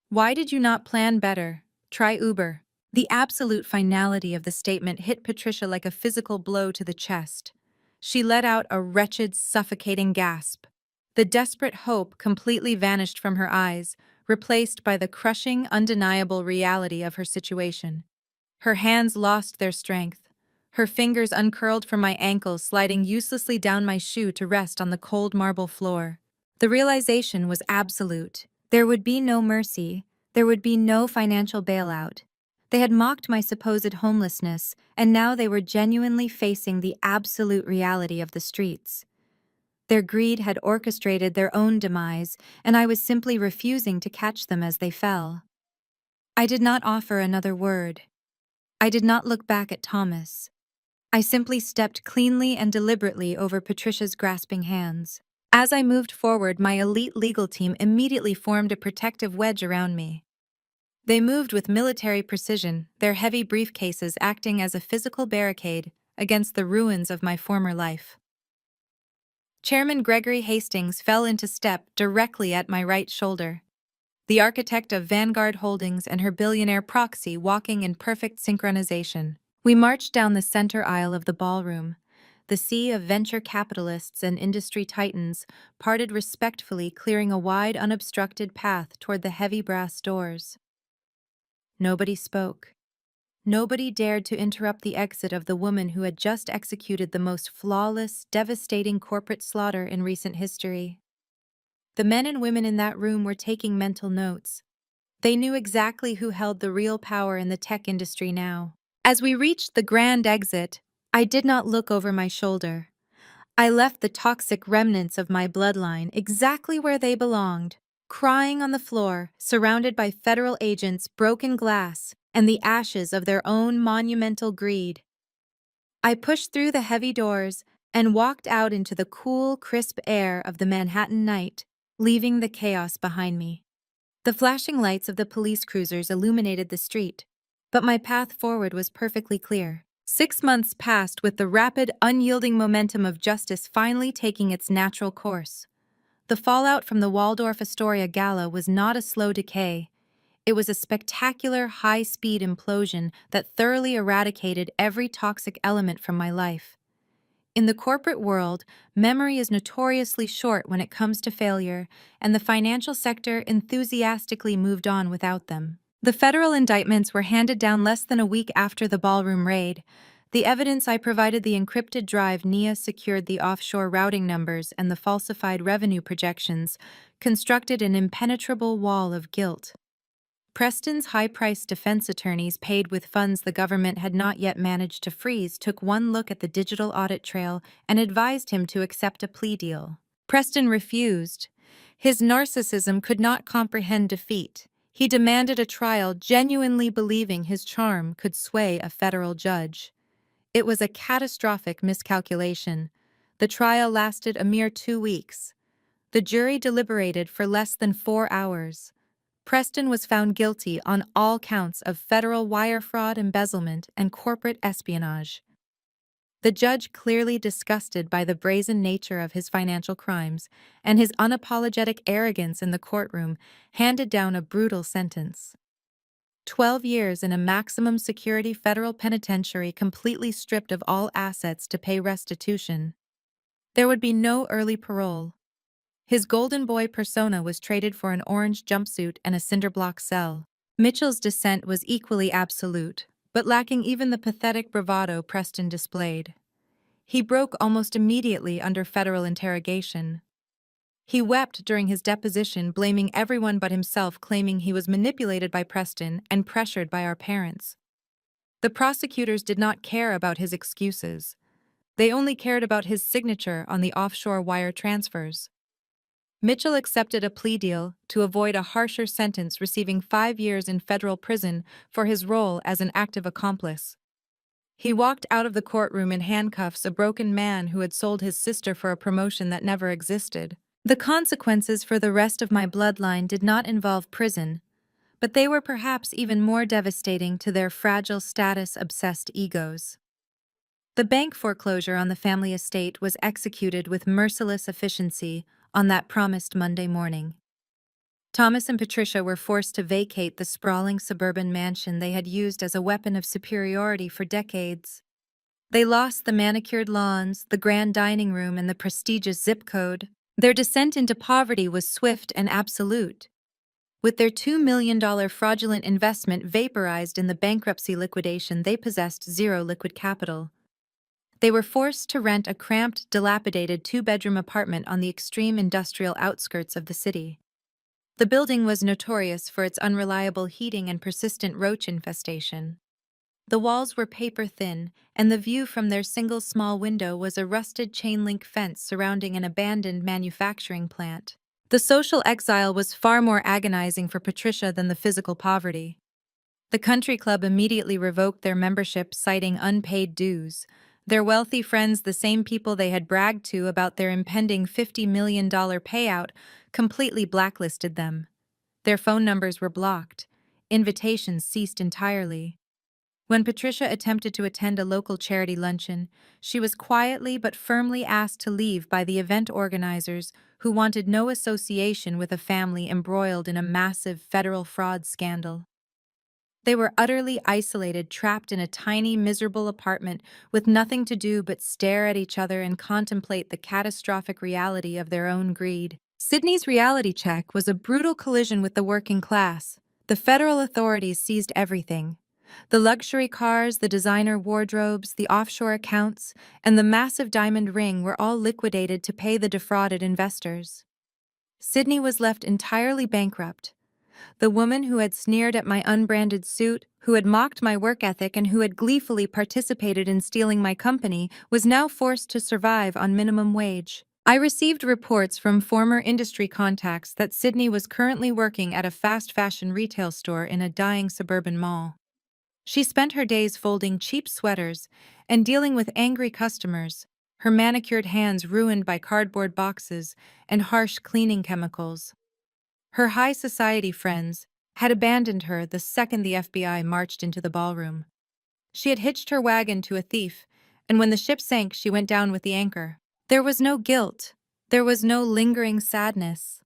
"Why did you not plan better? Try Uber." The absolute finality of the statement hit Patricia like a physical blow to the chest. She let out a wretched, suffocating gasp. The desperate hope completely vanished from her eyes, replaced by the crushing, undeniable reality of her situation. Her hands lost their strength. Her fingers uncurled from my ankles, sliding uselessly down my shoe to rest on the cold marble floor. The realization was absolute. There would be no mercy. There would be no financial bailout. They had mocked my supposed homelessness, and now they were genuinely facing the absolute reality of the streets. Their greed had orchestrated their own demise, and I was simply refusing to catch them as they fell. I did not offer another word. I did not look back at Thomas. I simply stepped cleanly and deliberately over Patricia's grasping hands. As I moved forward, my elite legal team immediately formed a protective wedge around me. They moved with military precision, their heavy briefcases acting as a physical barricade against the ruins of my former life. Chairman Gregory Hastings fell into step directly at my right shoulder, the architect of Vanguard Holdings and her billionaire proxy walking in perfect synchronization. We marched down the center aisle of the ballroom. The sea of venture capitalists and industry titans parted respectfully, clearing a wide, unobstructed path toward the heavy brass doors. Nobody spoke. Nobody dared to interrupt the exit of the woman who had just executed the most flawless, devastating corporate slaughter in recent history. The men and women in that room were taking mental notes. They knew exactly who held the real power in the tech industry now. As we reached the grand exit, I did not look over my shoulder. I left the toxic remnants of my bloodline exactly where they belonged, crying on the floor, surrounded by federal agents, broken glass, and the ashes of their own monumental greed. I pushed through the heavy doors and walked out into the cool, crisp air of the Manhattan night, leaving the chaos behind me. The flashing lights of the police cruisers illuminated the street, but my path forward was perfectly clear. 6 months passed with the rapid, unyielding momentum of justice finally taking its natural course. The fallout from the Waldorf Astoria Gala was not a slow decay. It was a spectacular, high-speed implosion that thoroughly eradicated every toxic element from my life. In the corporate world, memory is notoriously short when it comes to failure, and the financial sector enthusiastically moved on without them. The federal indictments were handed down less than a week after the ballroom raid. The evidence I provided, the encrypted drive Nia secured, the offshore routing numbers, and the falsified revenue projections, constructed an impenetrable wall of guilt. Preston's high-priced defense attorneys paid with funds the government had not yet managed to freeze took one look at the digital audit trail and advised him to accept a plea deal. Preston refused. His narcissism could not comprehend defeat. He demanded a trial, genuinely believing his charm could sway a federal judge. It was a catastrophic miscalculation. The trial lasted a mere 2 weeks. The jury deliberated for less than 4 hours. Preston was found guilty on all counts of federal wire fraud, embezzlement, and corporate espionage. The judge, clearly disgusted by the brazen nature of his financial crimes and his unapologetic arrogance in the courtroom, handed down a brutal sentence. 12 years in a maximum security federal penitentiary, completely stripped of all assets to pay restitution. There would be no early parole. His golden boy persona was traded for an orange jumpsuit and a cinderblock cell. Mitchell's descent was equally absolute, but lacking even the pathetic bravado Preston displayed. He broke almost immediately under federal interrogation. He wept during his deposition, blaming everyone but himself, claiming he was manipulated by Preston and pressured by our parents. The prosecutors did not care about his excuses. They only cared about his signature on the offshore wire transfers. Mitchell accepted a plea deal to avoid a harsher sentence, receiving 5 years in federal prison for his role as an active accomplice. He walked out of the courtroom in handcuffs, a broken man who had sold his sister for a promotion that never existed. The consequences for the rest of my bloodline did not involve prison, but they were perhaps even more devastating to their fragile, status-obsessed egos. The bank foreclosure on the family estate was executed with merciless efficiency on that promised Monday morning. Thomas and Patricia were forced to vacate the sprawling suburban mansion they had used as a weapon of superiority for decades. They lost the manicured lawns, the grand dining room, and the prestigious zip code. Their descent into poverty was swift and absolute. With their $2 million fraudulent investment vaporized in the bankruptcy liquidation, they possessed zero liquid capital. They were forced to rent a cramped, dilapidated 2-bedroom apartment on the extreme industrial outskirts of the city. The building was notorious for its unreliable heating and persistent roach infestation. The walls were paper-thin, and the view from their single small window was a rusted chain-link fence surrounding an abandoned manufacturing plant. The social exile was far more agonizing for Patricia than the physical poverty. The country club immediately revoked their membership, citing unpaid dues. Their wealthy friends, the same people they had bragged to about their impending $50 million payout, completely blacklisted them. Their phone numbers were blocked. Invitations ceased entirely. When Patricia attempted to attend a local charity luncheon, she was quietly but firmly asked to leave by the event organizers, who wanted no association with a family embroiled in a massive federal fraud scandal. They were utterly isolated, trapped in a tiny, miserable apartment with nothing to do but stare at each other and contemplate the catastrophic reality of their own greed. Sydney's reality check was a brutal collision with the working class. The federal authorities seized everything. The luxury cars, the designer wardrobes, the offshore accounts, and the massive diamond ring were all liquidated to pay the defrauded investors. Sydney was left entirely bankrupt. The woman who had sneered at my unbranded suit, who had mocked my work ethic, and who had gleefully participated in stealing my company, was now forced to survive on minimum wage. I received reports from former industry contacts that Sydney was currently working at a fast fashion retail store in a dying suburban mall. She spent her days folding cheap sweaters and dealing with angry customers, her manicured hands ruined by cardboard boxes and harsh cleaning chemicals. Her high society friends had abandoned her the second the FBI marched into the ballroom. She had hitched her wagon to a thief, and when the ship sank, she went down with the anchor. There was no guilt. There was no lingering sadness.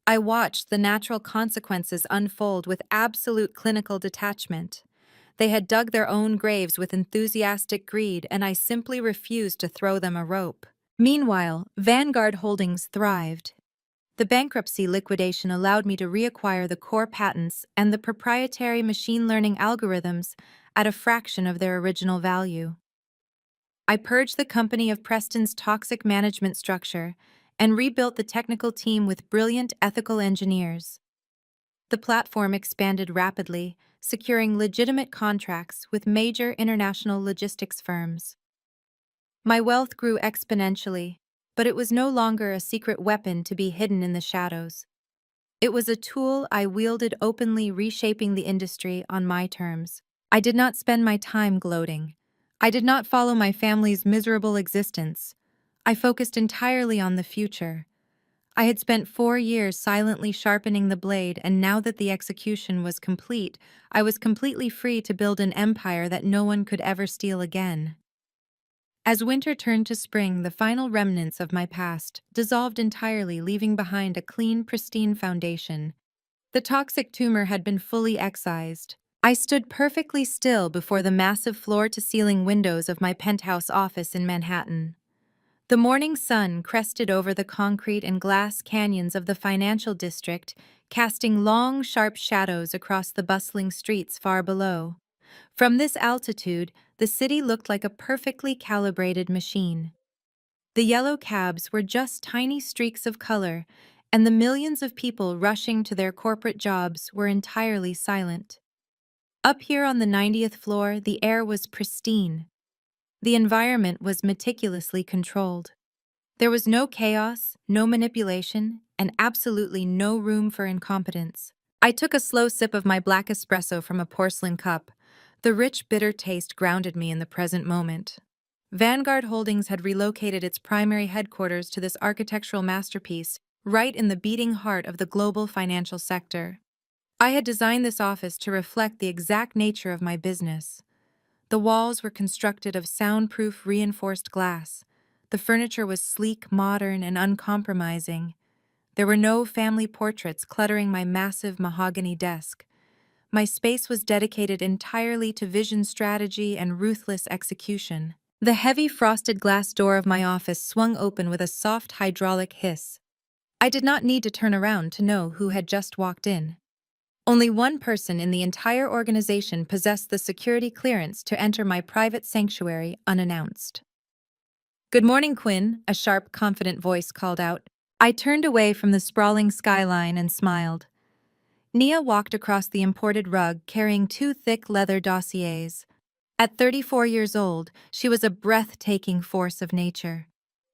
I watched the natural consequences unfold with absolute clinical detachment. They had dug their own graves with enthusiastic greed, and I simply refused to throw them a rope. Meanwhile, Vanguard Holdings thrived. The bankruptcy liquidation allowed me to reacquire the core patents and the proprietary machine learning algorithms at a fraction of their original value. I purged the company of Preston's toxic management structure and rebuilt the technical team with brilliant ethical engineers. The platform expanded rapidly, securing legitimate contracts with major international logistics firms. My wealth grew exponentially, but it was no longer a secret weapon to be hidden in the shadows. It was a tool I wielded openly, reshaping the industry on my terms. I did not spend my time gloating. I did not follow my family's miserable existence. I focused entirely on the future. I had spent 4 years silently sharpening the blade, and now that the execution was complete, I was completely free to build an empire that no one could ever steal again. As winter turned to spring, the final remnants of my past dissolved entirely, leaving behind a clean, pristine foundation. The toxic tumor had been fully excised. I stood perfectly still before the massive floor-to-ceiling windows of my penthouse office in Manhattan. The morning sun crested over the concrete and glass canyons of the financial district, casting long, sharp shadows across the bustling streets far below. From this altitude, the city looked like a perfectly calibrated machine. The yellow cabs were just tiny streaks of color, and the millions of people rushing to their corporate jobs were entirely silent. Up here on the 90th floor, the air was pristine. The environment was meticulously controlled. There was no chaos, no manipulation, and absolutely no room for incompetence. I took a slow sip of my black espresso from a porcelain cup. The rich, bitter taste grounded me in the present moment. Vanguard Holdings had relocated its primary headquarters to this architectural masterpiece, right in the beating heart of the global financial sector. I had designed this office to reflect the exact nature of my business. The walls were constructed of soundproof reinforced glass. The furniture was sleek, modern, and uncompromising. There were no family portraits cluttering my massive mahogany desk. My space was dedicated entirely to vision strategy and ruthless execution. The heavy frosted glass door of my office swung open with a soft hydraulic hiss. I did not need to turn around to know who had just walked in. Only one person in the entire organization possessed the security clearance to enter my private sanctuary unannounced. "Good morning, Quinn," a sharp, confident voice called out. I turned away from the sprawling skyline and smiled. Nia walked across the imported rug carrying two thick leather dossiers. At 34 years old, she was a breathtaking force of nature.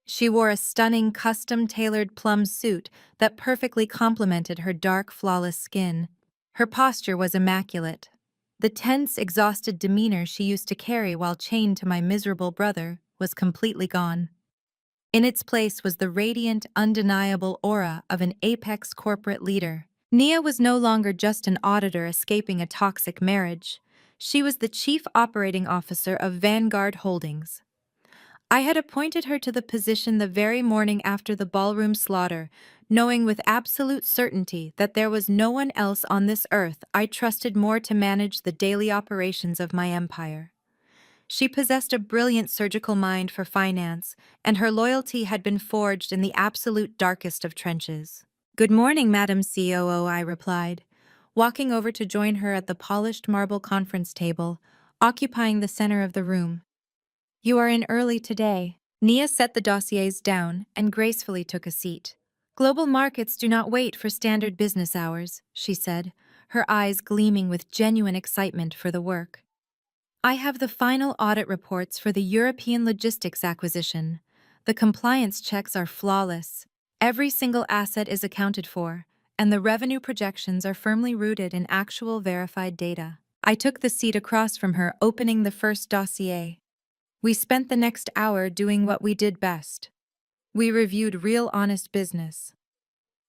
She wore a stunning, custom-tailored plum suit that perfectly complemented her dark, flawless skin. Her posture was immaculate. The tense, exhausted demeanor she used to carry while chained to my miserable brother was completely gone. In its place was the radiant, undeniable aura of an apex corporate leader. Nia was no longer just an auditor escaping a toxic marriage. She was the chief operating officer of Vanguard Holdings. I had appointed her to the position the very morning after the ballroom slaughter, knowing with absolute certainty that there was no one else on this earth I trusted more to manage the daily operations of my empire. She possessed a brilliant surgical mind for finance, and her loyalty had been forged in the absolute darkest of trenches. "Good morning, Madam COO," I replied, walking over to join her at the polished marble conference table, occupying the center of the room. "You are in early today." Nia set the dossiers down and gracefully took a seat. "Global markets do not wait for standard business hours," she said, her eyes gleaming with genuine excitement for the work. "I have the final audit reports for the European logistics acquisition. The compliance checks are flawless. Every single asset is accounted for, and the revenue projections are firmly rooted in actual verified data." I took the seat across from her, opening the first dossier. We spent the next hour doing what we did best. We reviewed real, honest business.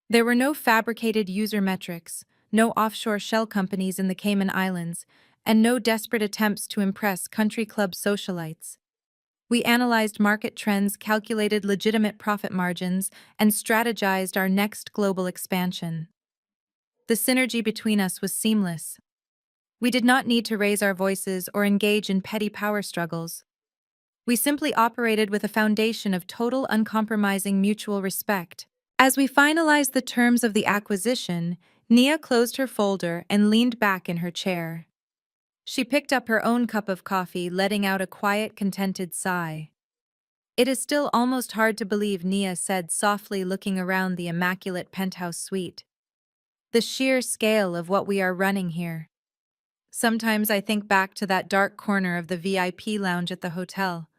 There were no fabricated user metrics, no offshore shell companies in the Cayman Islands, and no desperate attempts to impress country club socialites. We analyzed market trends, calculated legitimate profit margins, and strategized our next global expansion. The synergy between us was seamless. We did not need to raise our voices or engage in petty power struggles. We simply operated with a foundation of total, uncompromising mutual respect. As we finalized the terms of the acquisition, Nia closed her folder and leaned back in her chair. She picked up her own cup of coffee, letting out a quiet, contented sigh. "It is still almost hard to believe," Nia said softly, looking around the immaculate penthouse suite. The sheer scale of what we are running here. Sometimes I think back to that dark corner of the VIP lounge at the hotel.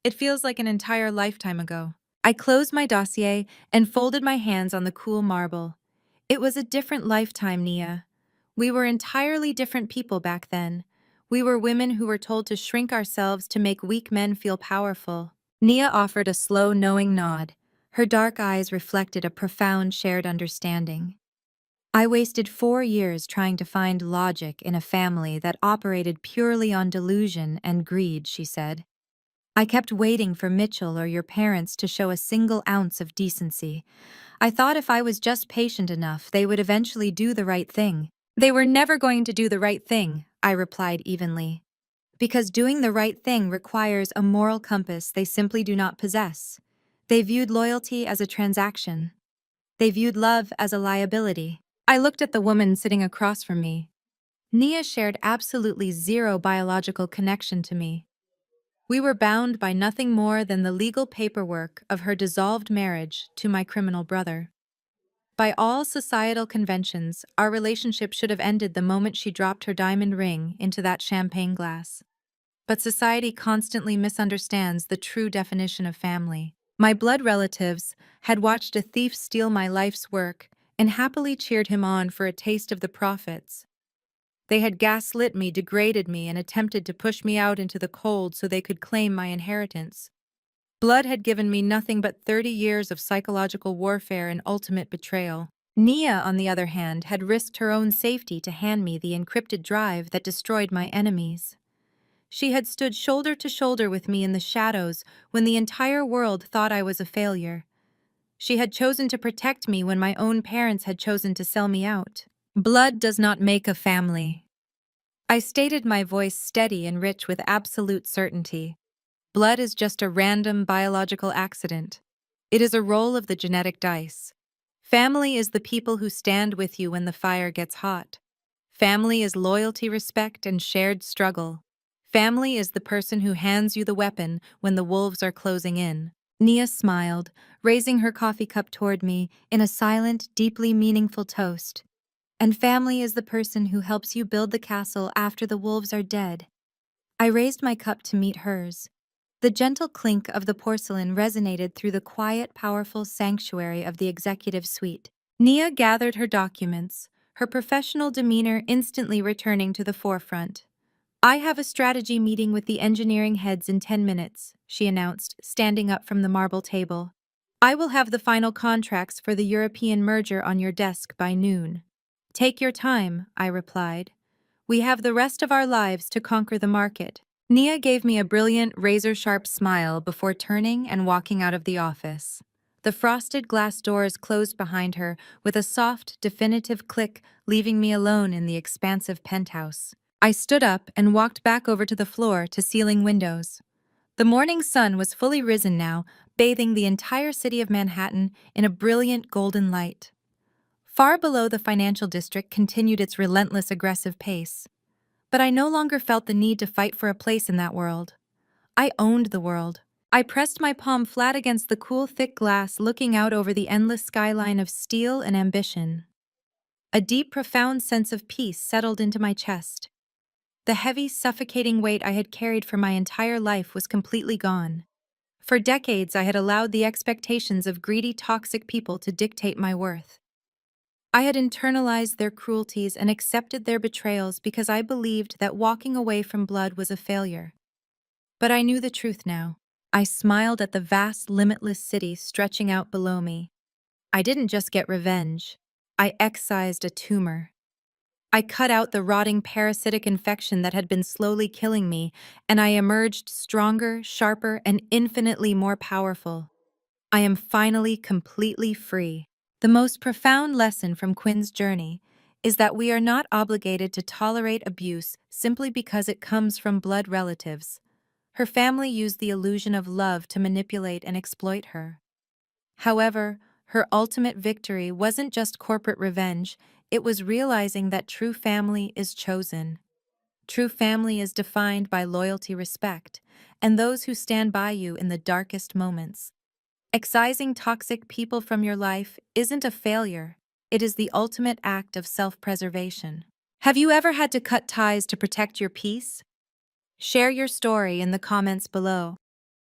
It feels like an entire lifetime ago. I closed my dossier and folded my hands on the cool marble. It was a different lifetime, Nia. We were entirely different people back then. We were women who were told to shrink ourselves to make weak men feel powerful. Nia offered a slow, knowing nod. Her dark eyes reflected a profound shared understanding. I wasted 4 years trying to find logic in a family that operated purely on delusion and greed, she said. I kept waiting for Mitchell or your parents to show a single ounce of decency. I thought if I was just patient enough, they would eventually do the right thing. They were never going to do the right thing, I replied evenly. Because doing the right thing requires a moral compass they simply do not possess. They viewed loyalty as a transaction. They viewed love as a liability. I looked at the woman sitting across from me. Nia shared absolutely zero biological connection to me. We were bound by nothing more than the legal paperwork of her dissolved marriage to my criminal brother. By all societal conventions, our relationship should have ended the moment she dropped her diamond ring into that champagne glass. But society constantly misunderstands the true definition of family. My blood relatives had watched a thief steal my life's work and happily cheered him on for a taste of the profits. They had gaslit me, degraded me, and attempted to push me out into the cold so they could claim my inheritance. Blood had given me nothing but 30 years of psychological warfare and ultimate betrayal. Nia, on the other hand, had risked her own safety to hand me the encrypted drive that destroyed my enemies. She had stood shoulder to shoulder with me in the shadows when the entire world thought I was a failure. She had chosen to protect me when my own parents had chosen to sell me out. Blood does not make a family. I stated, my voice steady and rich with absolute certainty. Blood is just a random biological accident. It is a roll of the genetic dice. Family is the people who stand with you when the fire gets hot. Family is loyalty, respect, and shared struggle. Family is the person who hands you the weapon when the wolves are closing in. Nia smiled, raising her coffee cup toward me in a silent, deeply meaningful toast. And family is the person who helps you build the castle after the wolves are dead. I raised my cup to meet hers. The gentle clink of the porcelain resonated through the quiet, powerful sanctuary of the executive suite. Nia gathered her documents, her professional demeanor instantly returning to the forefront. I have a strategy meeting with the engineering heads in 10 minutes, she announced, standing up from the marble table. I will have the final contracts for the European merger on your desk by noon. Take your time, I replied. We have the rest of our lives to conquer the market. Nia gave me a brilliant, razor-sharp smile before turning and walking out of the office. The frosted glass doors closed behind her with a soft, definitive click, leaving me alone in the expansive penthouse. I stood up and walked back over to the floor to ceiling windows. The morning sun was fully risen now, bathing the entire city of Manhattan in a brilliant golden light. Far below, the financial district continued its relentless, aggressive pace. But I no longer felt the need to fight for a place in that world. I owned the world. I pressed my palm flat against the cool, thick glass, looking out over the endless skyline of steel and ambition. A deep, profound sense of peace settled into my chest. The heavy, suffocating weight I had carried for my entire life was completely gone. For decades, I had allowed the expectations of greedy, toxic people to dictate my worth. I had internalized their cruelties and accepted their betrayals because I believed that walking away from blood was a failure. But I knew the truth now. I smiled at the vast, limitless city stretching out below me. I didn't just get revenge. I excised a tumor. I cut out the rotting parasitic infection that had been slowly killing me, and I emerged stronger, sharper, and infinitely more powerful. I am finally completely free. The most profound lesson from Quinn's journey is that we are not obligated to tolerate abuse simply because it comes from blood relatives. Her family used the illusion of love to manipulate and exploit her. However, her ultimate victory wasn't just corporate revenge, it was realizing that true family is chosen. True family is defined by loyalty, respect, and those who stand by you in the darkest moments. Excising toxic people from your life isn't a failure, It is the ultimate act of self-preservation. Have you ever had to cut ties to protect your peace? Share your story in the comments below.